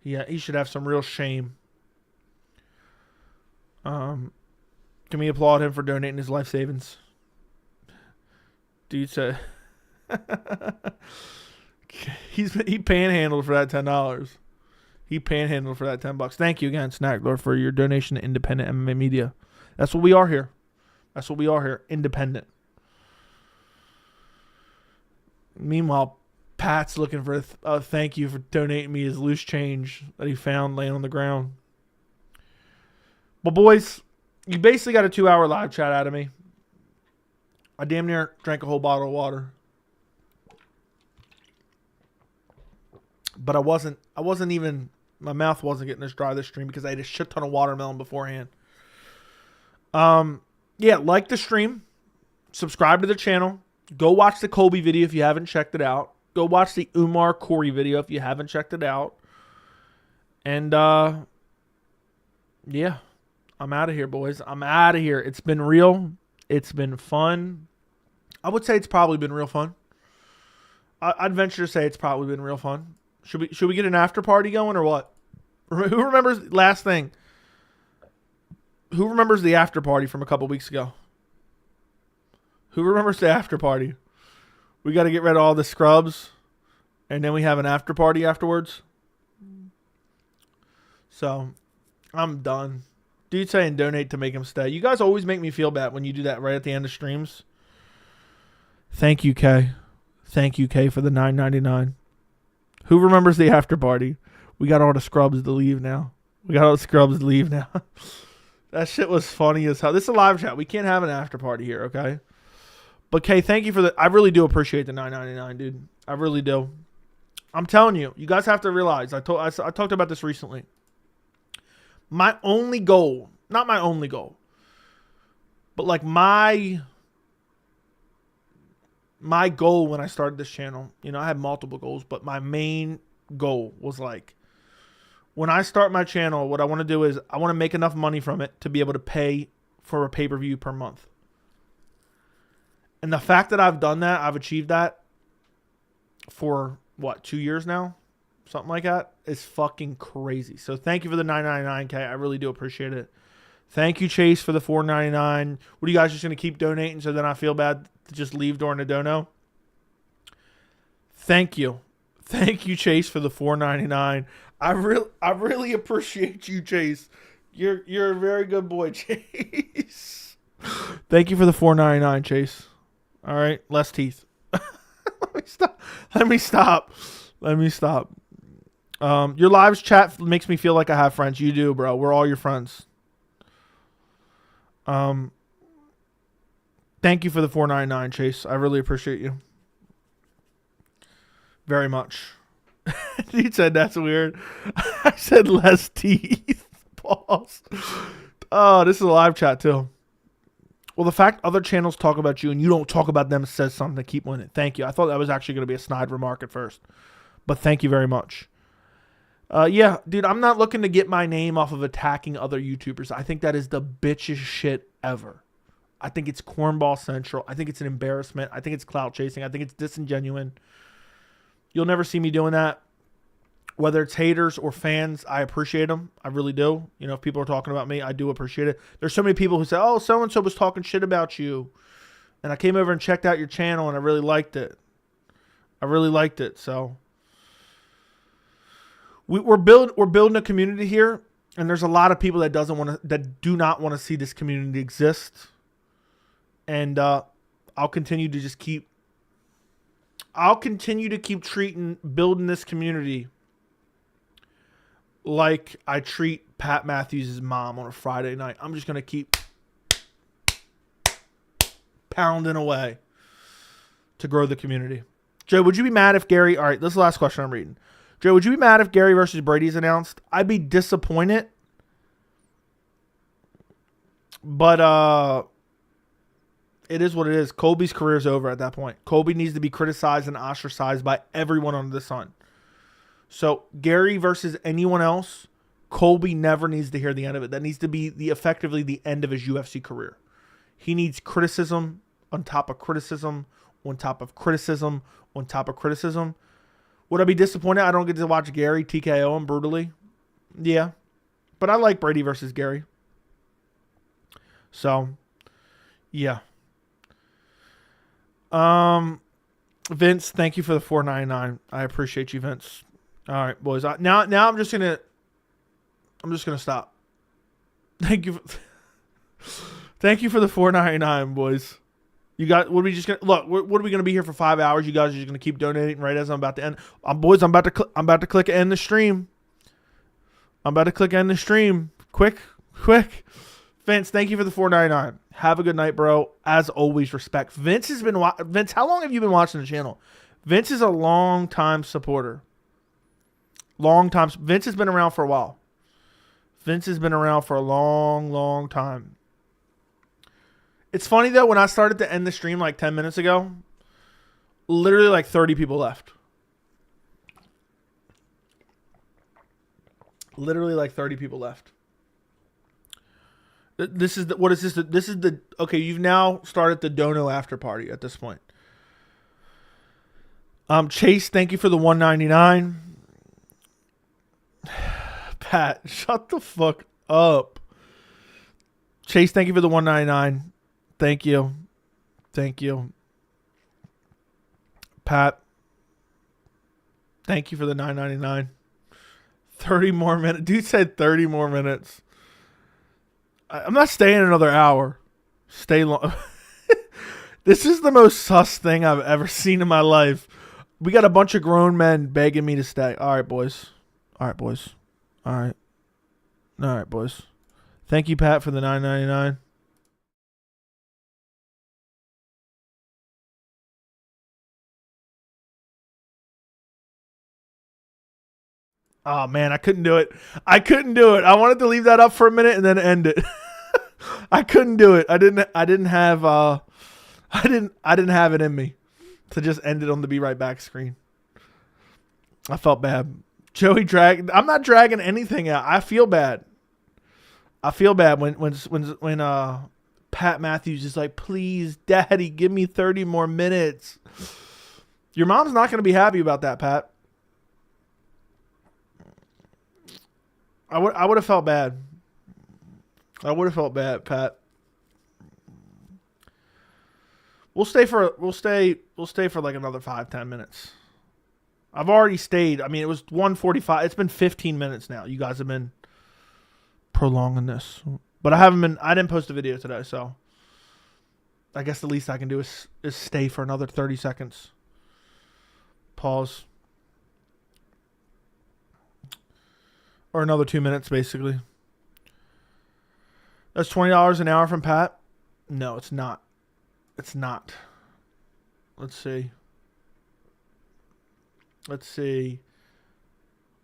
Speaker 1: Yeah, he should have some real shame. Can we applaud him for donating his life savings? Dude said he panhandled for that $10. He panhandled for that $10. Thank you again, Snag Lord, for your donation to independent MMA media. That's what we are here. Independent. Meanwhile, Pat's looking for a thank you for donating me his loose change that he found laying on the ground. But boys, you basically got a 2-hour live chat out of me. I damn near drank a whole bottle of water. But I wasn't even, my mouth wasn't getting as dry this stream because I ate a shit ton of watermelon beforehand. Yeah, like the stream. Subscribe to the channel. Go watch the Colby video if you haven't checked it out. Go watch the Umar Corey video if you haven't checked it out. And, yeah. I'm out of here, boys. I'm out of here. It's been real. It's been fun. I would say it's probably been real fun. I'd venture to say it's probably been real fun. Should we get an after party going or what? Who remembers, last thing, who remembers the after party from a couple weeks ago? Who remembers the after party? We got to get rid of all the scrubs and then we have an after party afterwards. So, I'm done. Dude saying donate to make him stay. You guys always make me feel bad when you do that right at the end of streams. Thank you, Kay. Thank you, Kay, for the $9.99. Who remembers the after party? We got all the scrubs to leave now. That shit was funny as hell. This is a live chat. We can't have an after party here, okay? But Kay, thank you for the. I really do appreciate the $9.99, dude. I really do. I'm telling you, you guys have to realize. I talked about this recently. My only goal, not my only goal, but like my goal when I started this channel, you know, I had multiple goals, but my main goal was like, when I start my channel, what I want to do is I want to make enough money from it to be able to pay for a pay-per-view per month. And the fact that I've done that, I've achieved that for what, 2 years now? Something like that. Is fucking crazy. So thank you for the $9.99, K. I really do appreciate it. Thank you, Chase, for the $4.99. What are you guys just going to keep donating so then I feel bad to just leave during the dono? Thank you. Thank you, Chase, for the $4.99. I really appreciate you, Chase. You're a very good boy, Chase. Thank you for the $4.99, Chase. All right, less teeth. Let me stop. Your live chat makes me feel like I have friends. You do, bro. We're all your friends. Thank you for the $4.99, Chase. I really appreciate you very much. He said that's weird. I said less teeth. Pause. Oh, this is a live chat too. Well, the fact other channels talk about you and you don't talk about them says something to keep winning. Thank you. I thought that was actually going to be a snide remark at first, but thank you very much. Yeah, dude, I'm not looking to get my name off of attacking other YouTubers. I think that is the bitchest shit ever. I think it's cornball central. I think it's an embarrassment. I think it's clout chasing. I think it's disingenuous. You'll never see me doing that. Whether it's haters or fans, I appreciate them. I really do. You know, if people are talking about me, I do appreciate it. There's so many people who say, oh, so-and-so was talking shit about you. And I came over and checked out your channel and I really liked it. So we're building a community here. And there's a lot of people that do not want to see this community exist. And I'll continue to keep building this community like I treat Pat Matthews' mom on a Friday night. I'm just going to keep pounding away to grow the community. Joe, would you be mad if Gary... All right, this is the last question I'm reading. Joe, would you be mad if Gary versus Brady is announced? I'd be disappointed. But it is what it is. Colby's career is over at that point. Colby needs to be criticized and ostracized by everyone under the sun. So Gary versus anyone else, Colby never needs to hear the end of it. That needs to be effectively the end of his UFC career. He needs criticism on top of criticism, on top of criticism, on top of criticism. Would I be disappointed I don't get to watch Gary TKO him brutally? Yeah. But I like Brady versus Gary. So, yeah. Vince, thank you for the $4.99. I appreciate you, Vince. All right, boys. Now I'm just gonna stop. Thank you for the $4.99, boys. You got what are we just gonna look? What are we gonna be here for 5 hours? You guys are just gonna keep donating right as I'm about to end. Boys, I'm about to click end the stream. Quick. Vince, thank you for the $4.99. Have a good night, bro. As always, respect. Vince, how long have you been watching the channel? Vince is a long-time supporter. Vince has been around for a while. Vince has been around for a long, long time. It's funny, though, when I started to end the stream like 10 minutes ago, literally like 30 people left. This is what is this? This is the okay. You've now started the dono after party at this point. Chase, thank you for the $1.99. Pat, shut the fuck up. Chase, thank you for the $1.99. Thank you. Pat, thank you for the $9.99. 30 more minutes. Dude said 30 more minutes. I'm not staying another hour. Stay long. This is the most sus thing I've ever seen in my life. We got a bunch of grown men begging me to stay. All right, boys. All right, boys. Thank you, Pat, for the $9.99. Oh man, I couldn't do it. I couldn't do it. I wanted to leave that up for a minute and then end it. I couldn't do it. I didn't have it in me to just end it on the Be Right Back screen. I felt bad. Joey dragged. I'm not dragging anything out. I feel bad. I feel bad when Pat Matthews is like, please, Daddy, give me 30 more minutes. Your mom's not going to be happy about that, Pat. I would have felt bad. I would have felt bad, Pat. We'll stay for like another 5-10 minutes. I've already stayed. I mean, it was 1:45. It's been 15 minutes now. You guys have been prolonging this. But I didn't post a video today, so I guess the least I can do is stay for another 30 seconds. Pause. Or another 2 minutes, basically. That's $20 an hour from Pat? No, it's not. It's not. Let's see.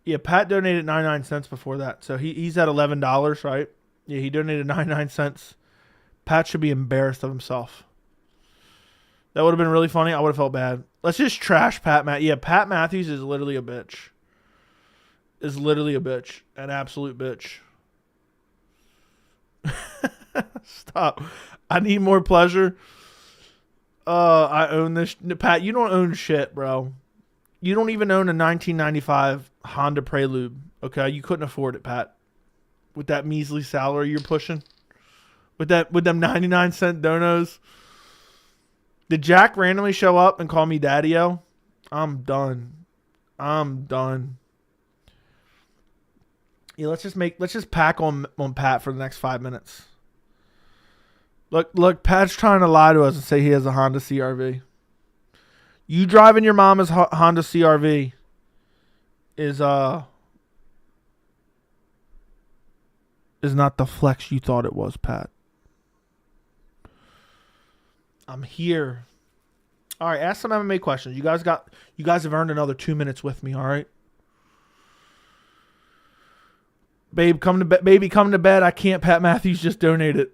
Speaker 1: Yeah, Pat donated 99 cents before that. So he's at $11, right? Yeah, he donated 99 cents. Pat should be embarrassed of himself. That would have been really funny. I would have felt bad. Let's just trash Pat Matthews. Yeah, Pat Matthews is literally a bitch. An absolute bitch. Stop. I need more pleasure. I own this. Pat, you don't own shit, bro. You don't even own a 1995 Honda Prelude. Okay, you couldn't afford it, Pat. With that measly salary you're pushing. With them 99 cent donos. Did Jack randomly show up and call me Daddy-O? I'm done. Yeah, let's just pack on Pat for the next 5 minutes. Look, Pat's trying to lie to us and say he has a Honda CR-V. You driving your mama's Honda CR-V is not the flex you thought it was, Pat. I'm here. All right, ask some MMA questions. You guys have earned another 2 minutes with me, all right? Baby, come to bed. I can't. Pat Matthews just donated.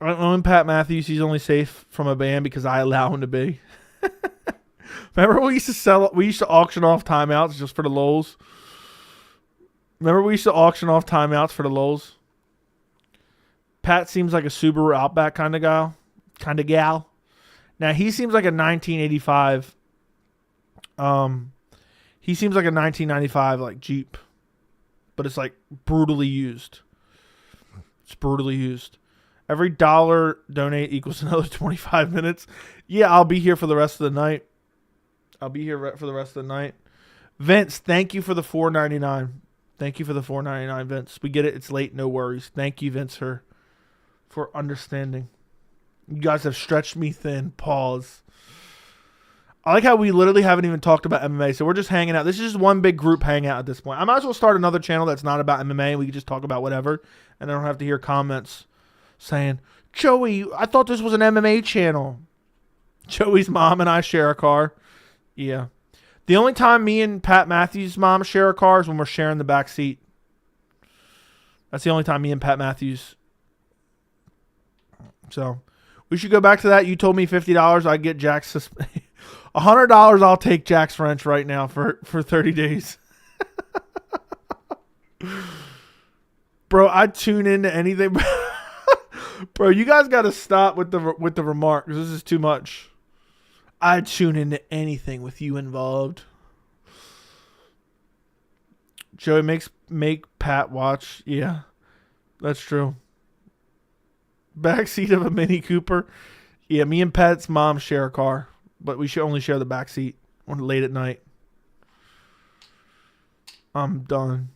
Speaker 1: I own Pat Matthews. He's only safe from a ban because I allow him to be. Remember we used to auction off timeouts just for the lulz? Pat seems like a Subaru Outback kind of gal. Now he seems like a 1985. He seems like a 1995 like Jeep, but it's like brutally used. It's brutally used. Every dollar donate equals another 25 minutes. Yeah, I'll be here for the rest of the night. Vince, thank you for the $4.99. Vince. We get it. It's late. No worries. Thank you, Vince, for understanding. You guys have stretched me thin. Pause. I like how we literally haven't even talked about MMA, so we're just hanging out. This is just one big group hangout at this point. I might as well start another channel that's not about MMA. We can just talk about whatever, and I don't have to hear comments saying, Joey, I thought this was an MMA channel. Joey's mom and I share a car. Yeah. The only time me and Pat Matthews' mom share a car is when we're sharing the back seat. That's the only time me and Pat Matthews. So, we should go back to that. You told me $50. I get Jack's $100. I'll take Jack's wrench right now for 30 days. Bro, I tune into anything. Bro, you guys got to stop with the remarks. This is too much. I tune into anything with you involved. Joey make Pat watch. Yeah, that's true. Backseat of a Mini Cooper. Yeah, me and Pat's mom share a car, but we should only share the backseat on late at night. I'm done.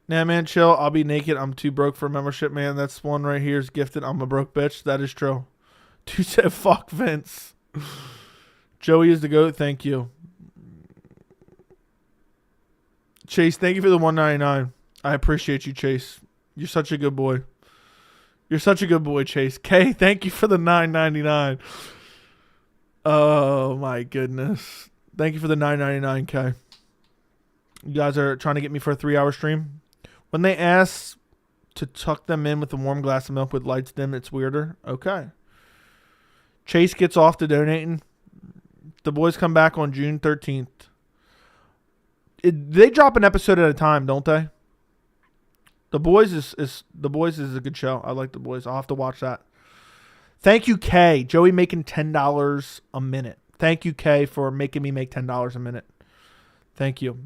Speaker 1: Nah, man, chill. I'll be naked. I'm too broke for a membership, man. That's one right here is gifted. I'm a broke bitch. That is true. Dude said, fuck Vince. Joey is the GOAT. Thank you. Chase, thank you for the $1.99. I appreciate you, Chase. You're such a good boy. Chase. Kay, thank you for the $9.99. Oh my goodness. Thank you for the $9.99K. You guys are trying to get me for a 3-hour stream. When they ask to tuck them in with a warm glass of milk with lights dim, it's weirder. Okay. Chase gets off to donating. The boys come back on June 13th. They drop an episode at a time, don't they? The Boys is a good show. I like The Boys. I'll have to watch that. Thank you, Kay. Joey making $10 a minute. Thank you, Kay, for making me make $10 a minute. Thank you.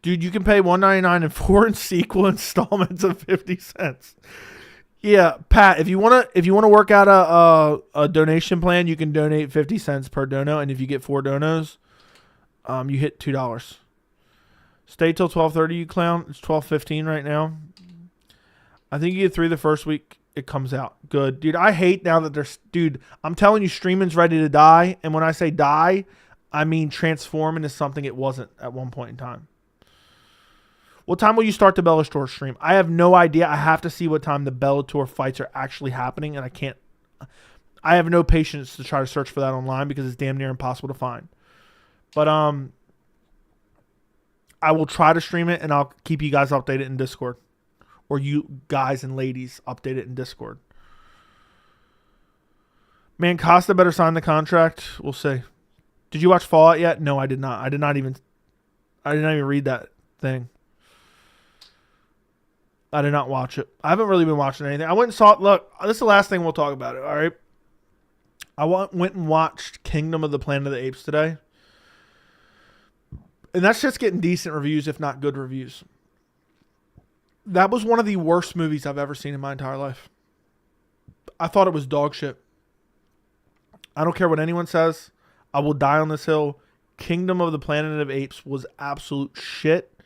Speaker 1: Dude, you can pay $1.99 in 4 sequel installments of 50 cents. Yeah, Pat, if you wanna work out a donation plan, you can donate 50 cents per dono, and if you get 4 donos, you hit $2. Stay till 12:30, you clown. It's 12:15 right now. I think you get 3 the first week. It comes out. Good. Dude, I hate now that there's... Dude, I'm telling you, streaming's ready to die. And when I say die, I mean transform into something it wasn't at one point in time. What time will you start the Bellator stream? I have no idea. I have to see what time the Bellator fights are actually happening. And I can't... I have no patience to try to search for that online because it's damn near impossible to find. But, I will try to stream it and I'll keep you guys updated in Discord. Or you guys and ladies update it in Discord. Man, Costa better sign the contract. We'll see. Did you watch Fallout yet? No, I did not. I did not even read that thing. I did not watch it. I haven't really been watching anything. I went and saw it. Look, this is the last thing we'll talk about it. All right. I went and watched Kingdom of the Planet of the Apes today. And that's just getting decent reviews, if not good reviews. That was one of the worst movies I've ever seen in my entire life. I thought it was dog shit. I don't care what anyone says. I will die on this hill. Kingdom of the Planet of Apes was absolute shit.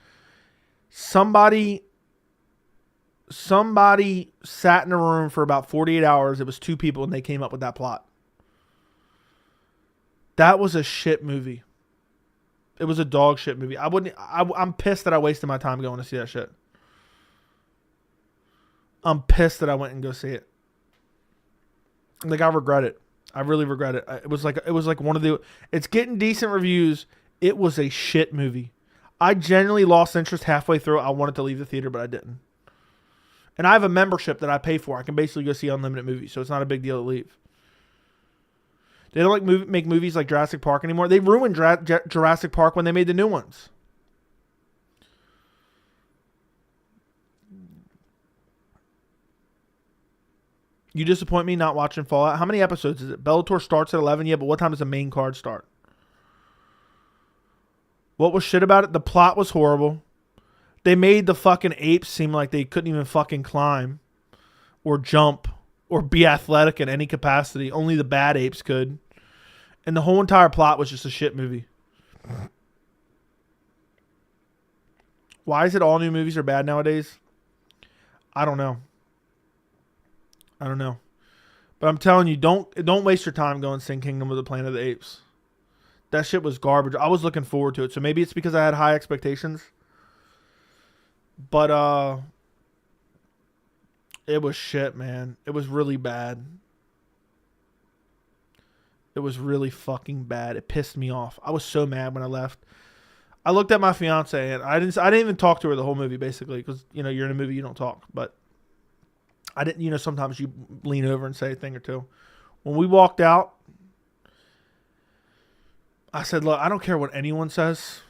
Speaker 1: Somebody sat in a room for about 48 hours. It was 2 people and they came up with that plot. That was a shit movie. It was a dog shit movie. I'm pissed that I wasted my time going to see that shit. I'm pissed that I went and go see it. Like, I regret it. I really regret it. It was like one of the... It's getting decent reviews. It was a shit movie. I genuinely lost interest halfway through. I wanted to leave the theater, but I didn't. And I have a membership that I pay for. I can basically go see unlimited movies, so it's not a big deal to leave. They don't make movies like Jurassic Park anymore. They ruined Jurassic Park when they made the new ones. You disappoint me not watching Fallout. How many episodes is it? Bellator starts at 11. Yeah, but what time does the main card start? What was shit about it? The plot was horrible. They made the fucking apes seem like they couldn't even fucking climb or jump or be athletic in any capacity. Only the bad apes could. And the whole entire plot was just a shit movie. Why is it all new movies are bad nowadays? I don't know. But I'm telling you, don't waste your time going seeing Kingdom of the Planet of the Apes. That shit was garbage. I was looking forward to it. So maybe it's because I had high expectations. But it was shit, man. It was really bad. It was really fucking bad. It pissed me off. I was so mad when I left. I looked at my fiance and I didn't even talk to her the whole movie, basically, because you're in a movie, you don't talk. But I didn't. Sometimes you lean over and say a thing or two. When we walked out, I said, "Look, I don't care what anyone says.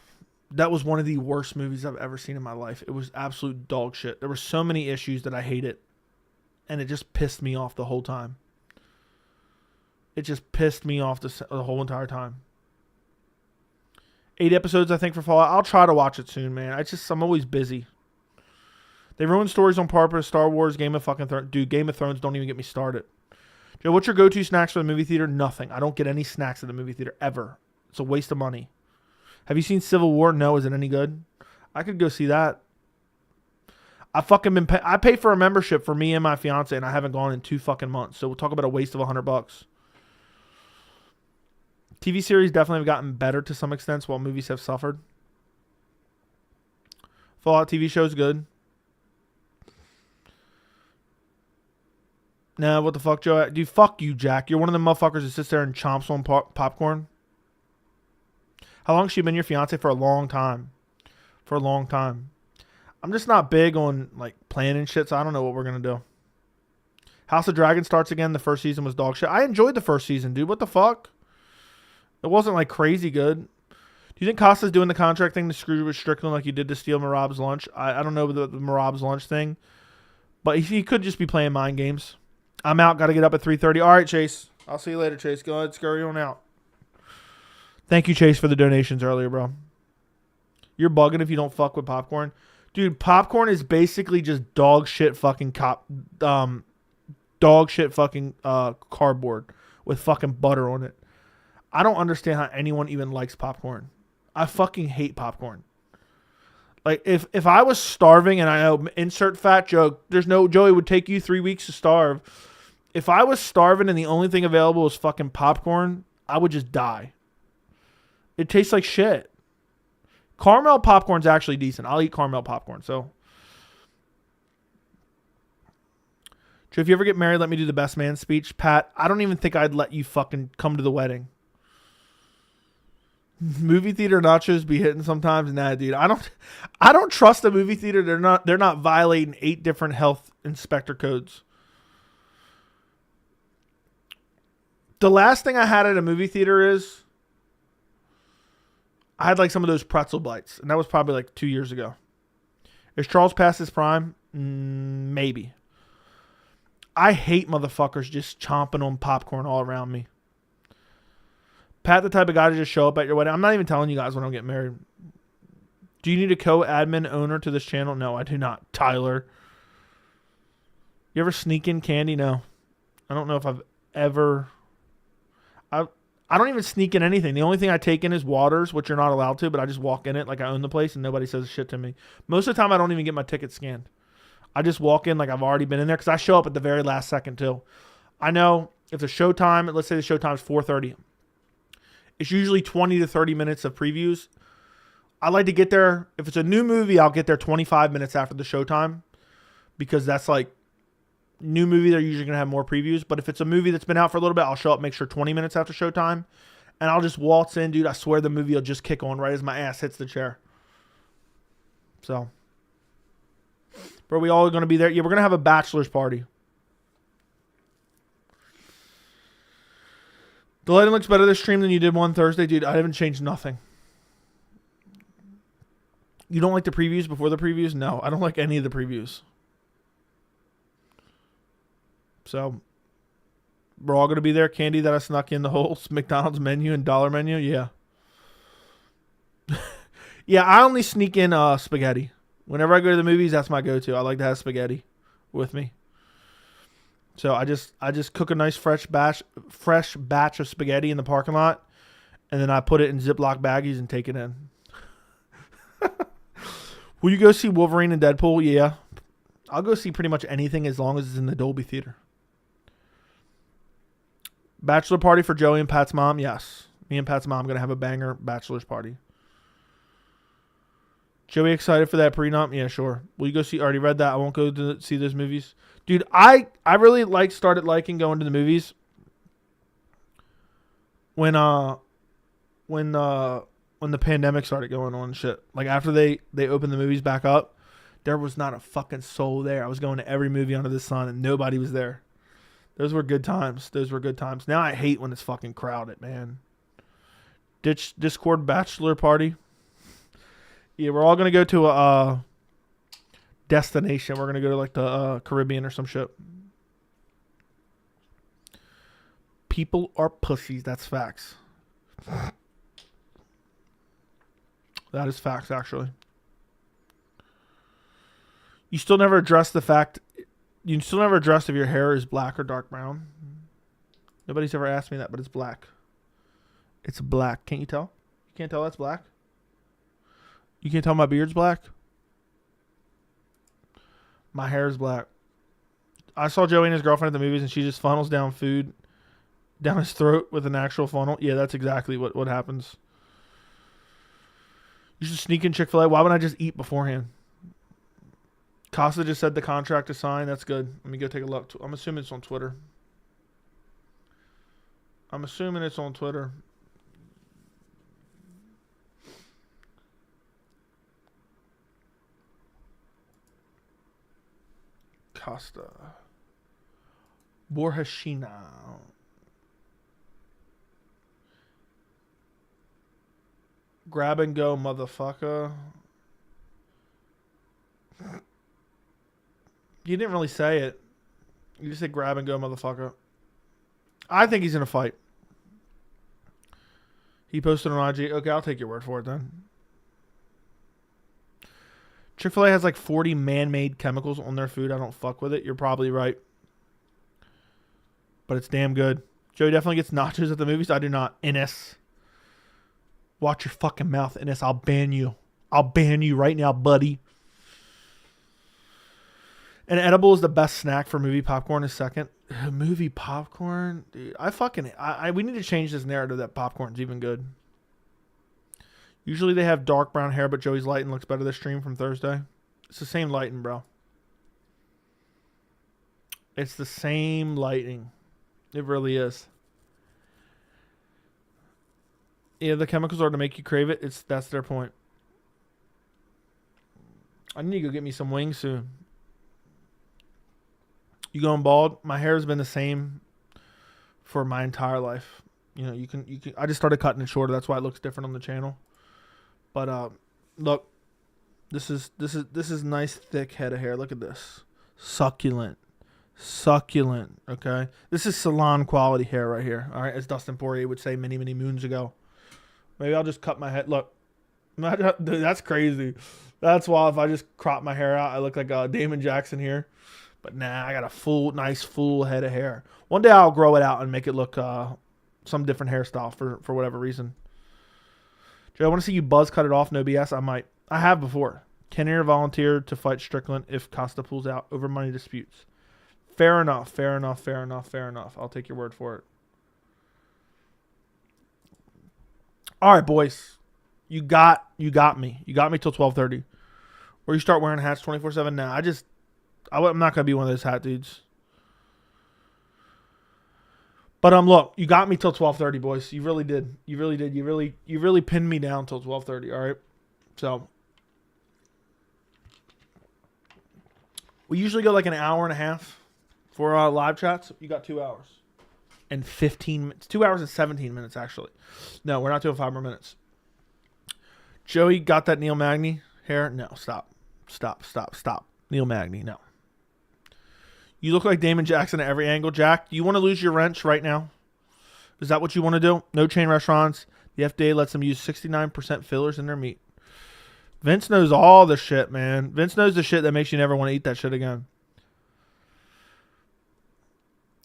Speaker 1: That was one of the worst movies I've ever seen in my life. It was absolute dog shit. There were so many issues that I hated, and it just pissed me off the whole time. It just pissed me off the whole entire time. 8 episodes, I think, for Fallout. I'll try to watch it soon, man. I'm always busy. They ruin stories on purpose. Star Wars, Game of fucking Thrones. Dude, Game of Thrones, don't even get me started. Joe, what's your go-to snacks for the movie theater? Nothing. I don't get any snacks at the movie theater, ever. It's a waste of money. Have you seen Civil War? No. Is it any good? I could go see that. I pay for a membership for me and my fiance, and I haven't gone in 2 fucking months. So we'll talk about a waste of $100. TV series definitely have gotten better to some extent, while movies have suffered. Fallout TV show is good. Nah, what the fuck, Joe? Dude, fuck you, Jack. You're one of the motherfuckers that sits there and chomps on popcorn. How long has she been your fiance? For a long time. For a long time. I'm just not big on like planning shit, so I don't know what we're gonna do. House of Dragon starts again. The first season was dog shit. I enjoyed the first season, dude. What the fuck? It wasn't like crazy good. Do you think Costa's doing the contract thing to screw with Strickland like he did to steal Marab's lunch? I don't know the Marab's lunch thing, but he could just be playing mind games. I'm out. Got to get up at 3:30. All right, Chase. I'll see you later, Chase. Go ahead, scurry on out. Thank you, Chase, for the donations earlier, bro. You're bugging if you don't fuck with popcorn. Dude, popcorn is basically just dog shit fucking cardboard with fucking butter on it. I don't understand how anyone even likes popcorn. I fucking hate popcorn. Like, if I was starving, and I know, insert fat joke, Joey, would take you 3 weeks to starve. If I was starving and the only thing available was fucking popcorn, I would just die. It tastes like shit. Caramel popcorn's actually decent. I'll eat caramel popcorn, so. If you ever get married, let me do the best man speech. Pat, I don't even think I'd let you fucking come to the wedding. Movie theater nachos be hitting sometimes. Nah, dude. I don't trust a movie theater. They're not violating 8 different health inspector codes. The last thing I had at a movie theater is I had like some of those pretzel bites, and that was probably like 2 years ago. Is Charles past his prime? Maybe. I hate motherfuckers just chomping on popcorn all around me. Pat, the type of guy to just show up at your wedding. I'm not even telling you guys when I'm getting married. Do you need a co-admin owner to this channel? No, I do not. Tyler. You ever sneak in candy? No. I don't know if I've ever... I don't even sneak in anything. The only thing I take in is waters, which you're not allowed to, but I just walk in it like I own the place and nobody says shit to me. Most of the time, I don't even get my ticket scanned. I just walk in like I've already been in there because I show up at the very last second too. I know if the show time, let's say the show time is 4:30. It's usually 20 to 30 minutes of previews. I like to get there. If it's a new movie, I'll get there 25 minutes after the show time because that's like new movie. They're usually going to have more previews. But if it's a movie that's been out for a little bit, I'll show up, make sure 20 minutes after show time. And I'll just waltz in, dude. I swear the movie will just kick on right as my ass hits the chair. So, bro, we all going to be there. Yeah, we're going to have a bachelor's party. The lighting looks better this stream than you did one Thursday. Dude, I haven't changed nothing. You don't like the previews before the previews? No, I don't like any of the previews. So, we're all going to be there. Candy that I snuck in the whole McDonald's menu and dollar menu? Yeah. Yeah, I only sneak in spaghetti. Whenever I go to the movies, that's my go-to. I like to have spaghetti with me. So I just cook a nice fresh batch of spaghetti in the parking lot, and then I put it in Ziploc baggies and take it in. Will you go see Wolverine and Deadpool? Yeah. I'll go see pretty much anything as long as it's in the Dolby Theater. Bachelor party for Joey and Pat's mom? Yes. Me and Pat's mom going to have a banger bachelor's party. Joey excited for that prenup? Yeah, sure. Will you go see? Already read that. I won't go to see those movies. Dude, I really started liking going to the movies when the pandemic started going on and shit. Like after they opened the movies back up, there was not a fucking soul there. I was going to every movie under the sun and nobody was there. Those were good times. Now I hate when it's fucking crowded, man. Ditch Discord bachelor party. Yeah, we're all going to go to a destination. We're going to go to like the Caribbean or some shit. People are pussies. That's facts. That is facts, actually. You still never addressed if your hair is black or dark brown. Nobody's ever asked me that, but it's black. It's black. Can't you tell? You can't tell that's black? You can't tell my beard's black? My hair is black. I saw Joey and his girlfriend at the movies and she just funnels down food down his throat with an actual funnel. Yeah, that's exactly what happens. You should sneak in Chick-fil-A. Why wouldn't I just eat beforehand? Costa just said the contract is signed. That's good. Let me go take a look. I'm assuming it's on Twitter. Costa. Borhashina. Grab and go, motherfucker. You didn't really say it. You just said grab and go, motherfucker. I think he's in a fight. He posted on IG. Okay, I'll take your word for it then. Chick-fil-A has like 40 man-made chemicals on their food. I don't fuck with it. You're probably right. But it's damn good. Joey definitely gets nachos at the movies. I do not. Innes. Watch your fucking mouth, Innes. I'll ban you. I'll ban you right now, buddy. And edible is the best snack for movie popcorn is second. Movie popcorn? Dude, we need to change this narrative that popcorn's even good. Usually they have dark brown hair, but Joey's lighting looks better this stream from Thursday. It's the same lighting, bro. It's the same lighting. It really is. Yeah, the chemicals are to make you crave it. That's their point. I need to go get me some wings soon. You going bald? My hair has been the same for my entire life. You know, you can. I just started cutting it shorter. That's why it looks different on the channel. But look, this is nice thick head of hair. Look at this, succulent. Okay, this is salon quality hair right here. All right, as Dustin Poirier would say many moons ago. Maybe I'll just cut my head. Look, dude, that's crazy. That's why if I just crop my hair out, I look like Damon Jackson here. But nah, I got a nice full head of hair. One day I'll grow it out and make it look some different hairstyle for whatever reason. Joe, I want to see you buzz cut it off. No BS. I might. I have before. Kenner volunteered to fight Strickland if Costa pulls out over money disputes. Fair enough. I'll take your word for it. All right, boys. You got me. You got me till 12:30. Or you start wearing hats 24/7 now. I'm not gonna be one of those hat dudes. But look, you got me till 12:30, boys. You really did. You really pinned me down till 12:30. All right. So we usually go like an hour and a half for live chats. You got 2 hours and 15 minutes. 2 hours and 17 minutes actually. No, we're not doing 5 more minutes. Joey got that Neil Magny hair? No, stop. Neil Magny, no. You look like Damon Jackson at every angle. Jack, do you want to lose your wrench right now? Is that what you want to do? No chain restaurants. The FDA lets them use 69% fillers in their meat. Vince knows all the shit, man. Vince knows the shit that makes you never want to eat that shit again.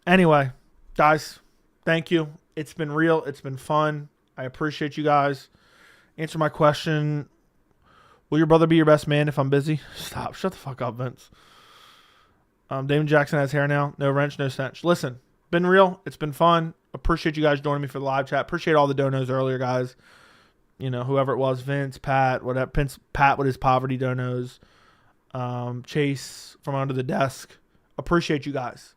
Speaker 1: Anyway, guys, thank you. It's been real. It's been fun. I appreciate you guys. Answer my question. Will your brother be your best man if I'm busy? Stop. Shut the fuck up, Vince. Damon Jackson has hair now. No wrench, no stench. Listen, been real. It's been fun. Appreciate you guys joining me for the live chat. Appreciate all the donos earlier, guys. You know, whoever it was, Vince, Pat, whatever. Pat with his poverty donos. Chase from under the desk. Appreciate you guys.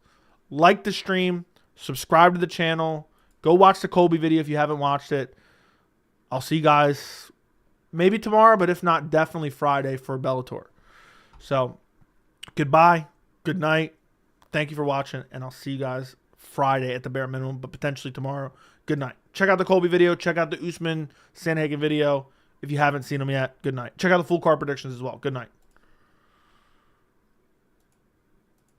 Speaker 1: Like the stream. Subscribe to the channel. Go watch the Colby video if you haven't watched it. I'll see you guys maybe tomorrow, but if not, definitely Friday for Bellator. So, goodbye. Good night. Thank you for watching, and I'll see you guys Friday at the bare minimum, but potentially tomorrow. Good night. Check out the Colby video. Check out the Usman Sandhagen video if you haven't seen them yet. Good night. Check out the full card predictions as well. Good night.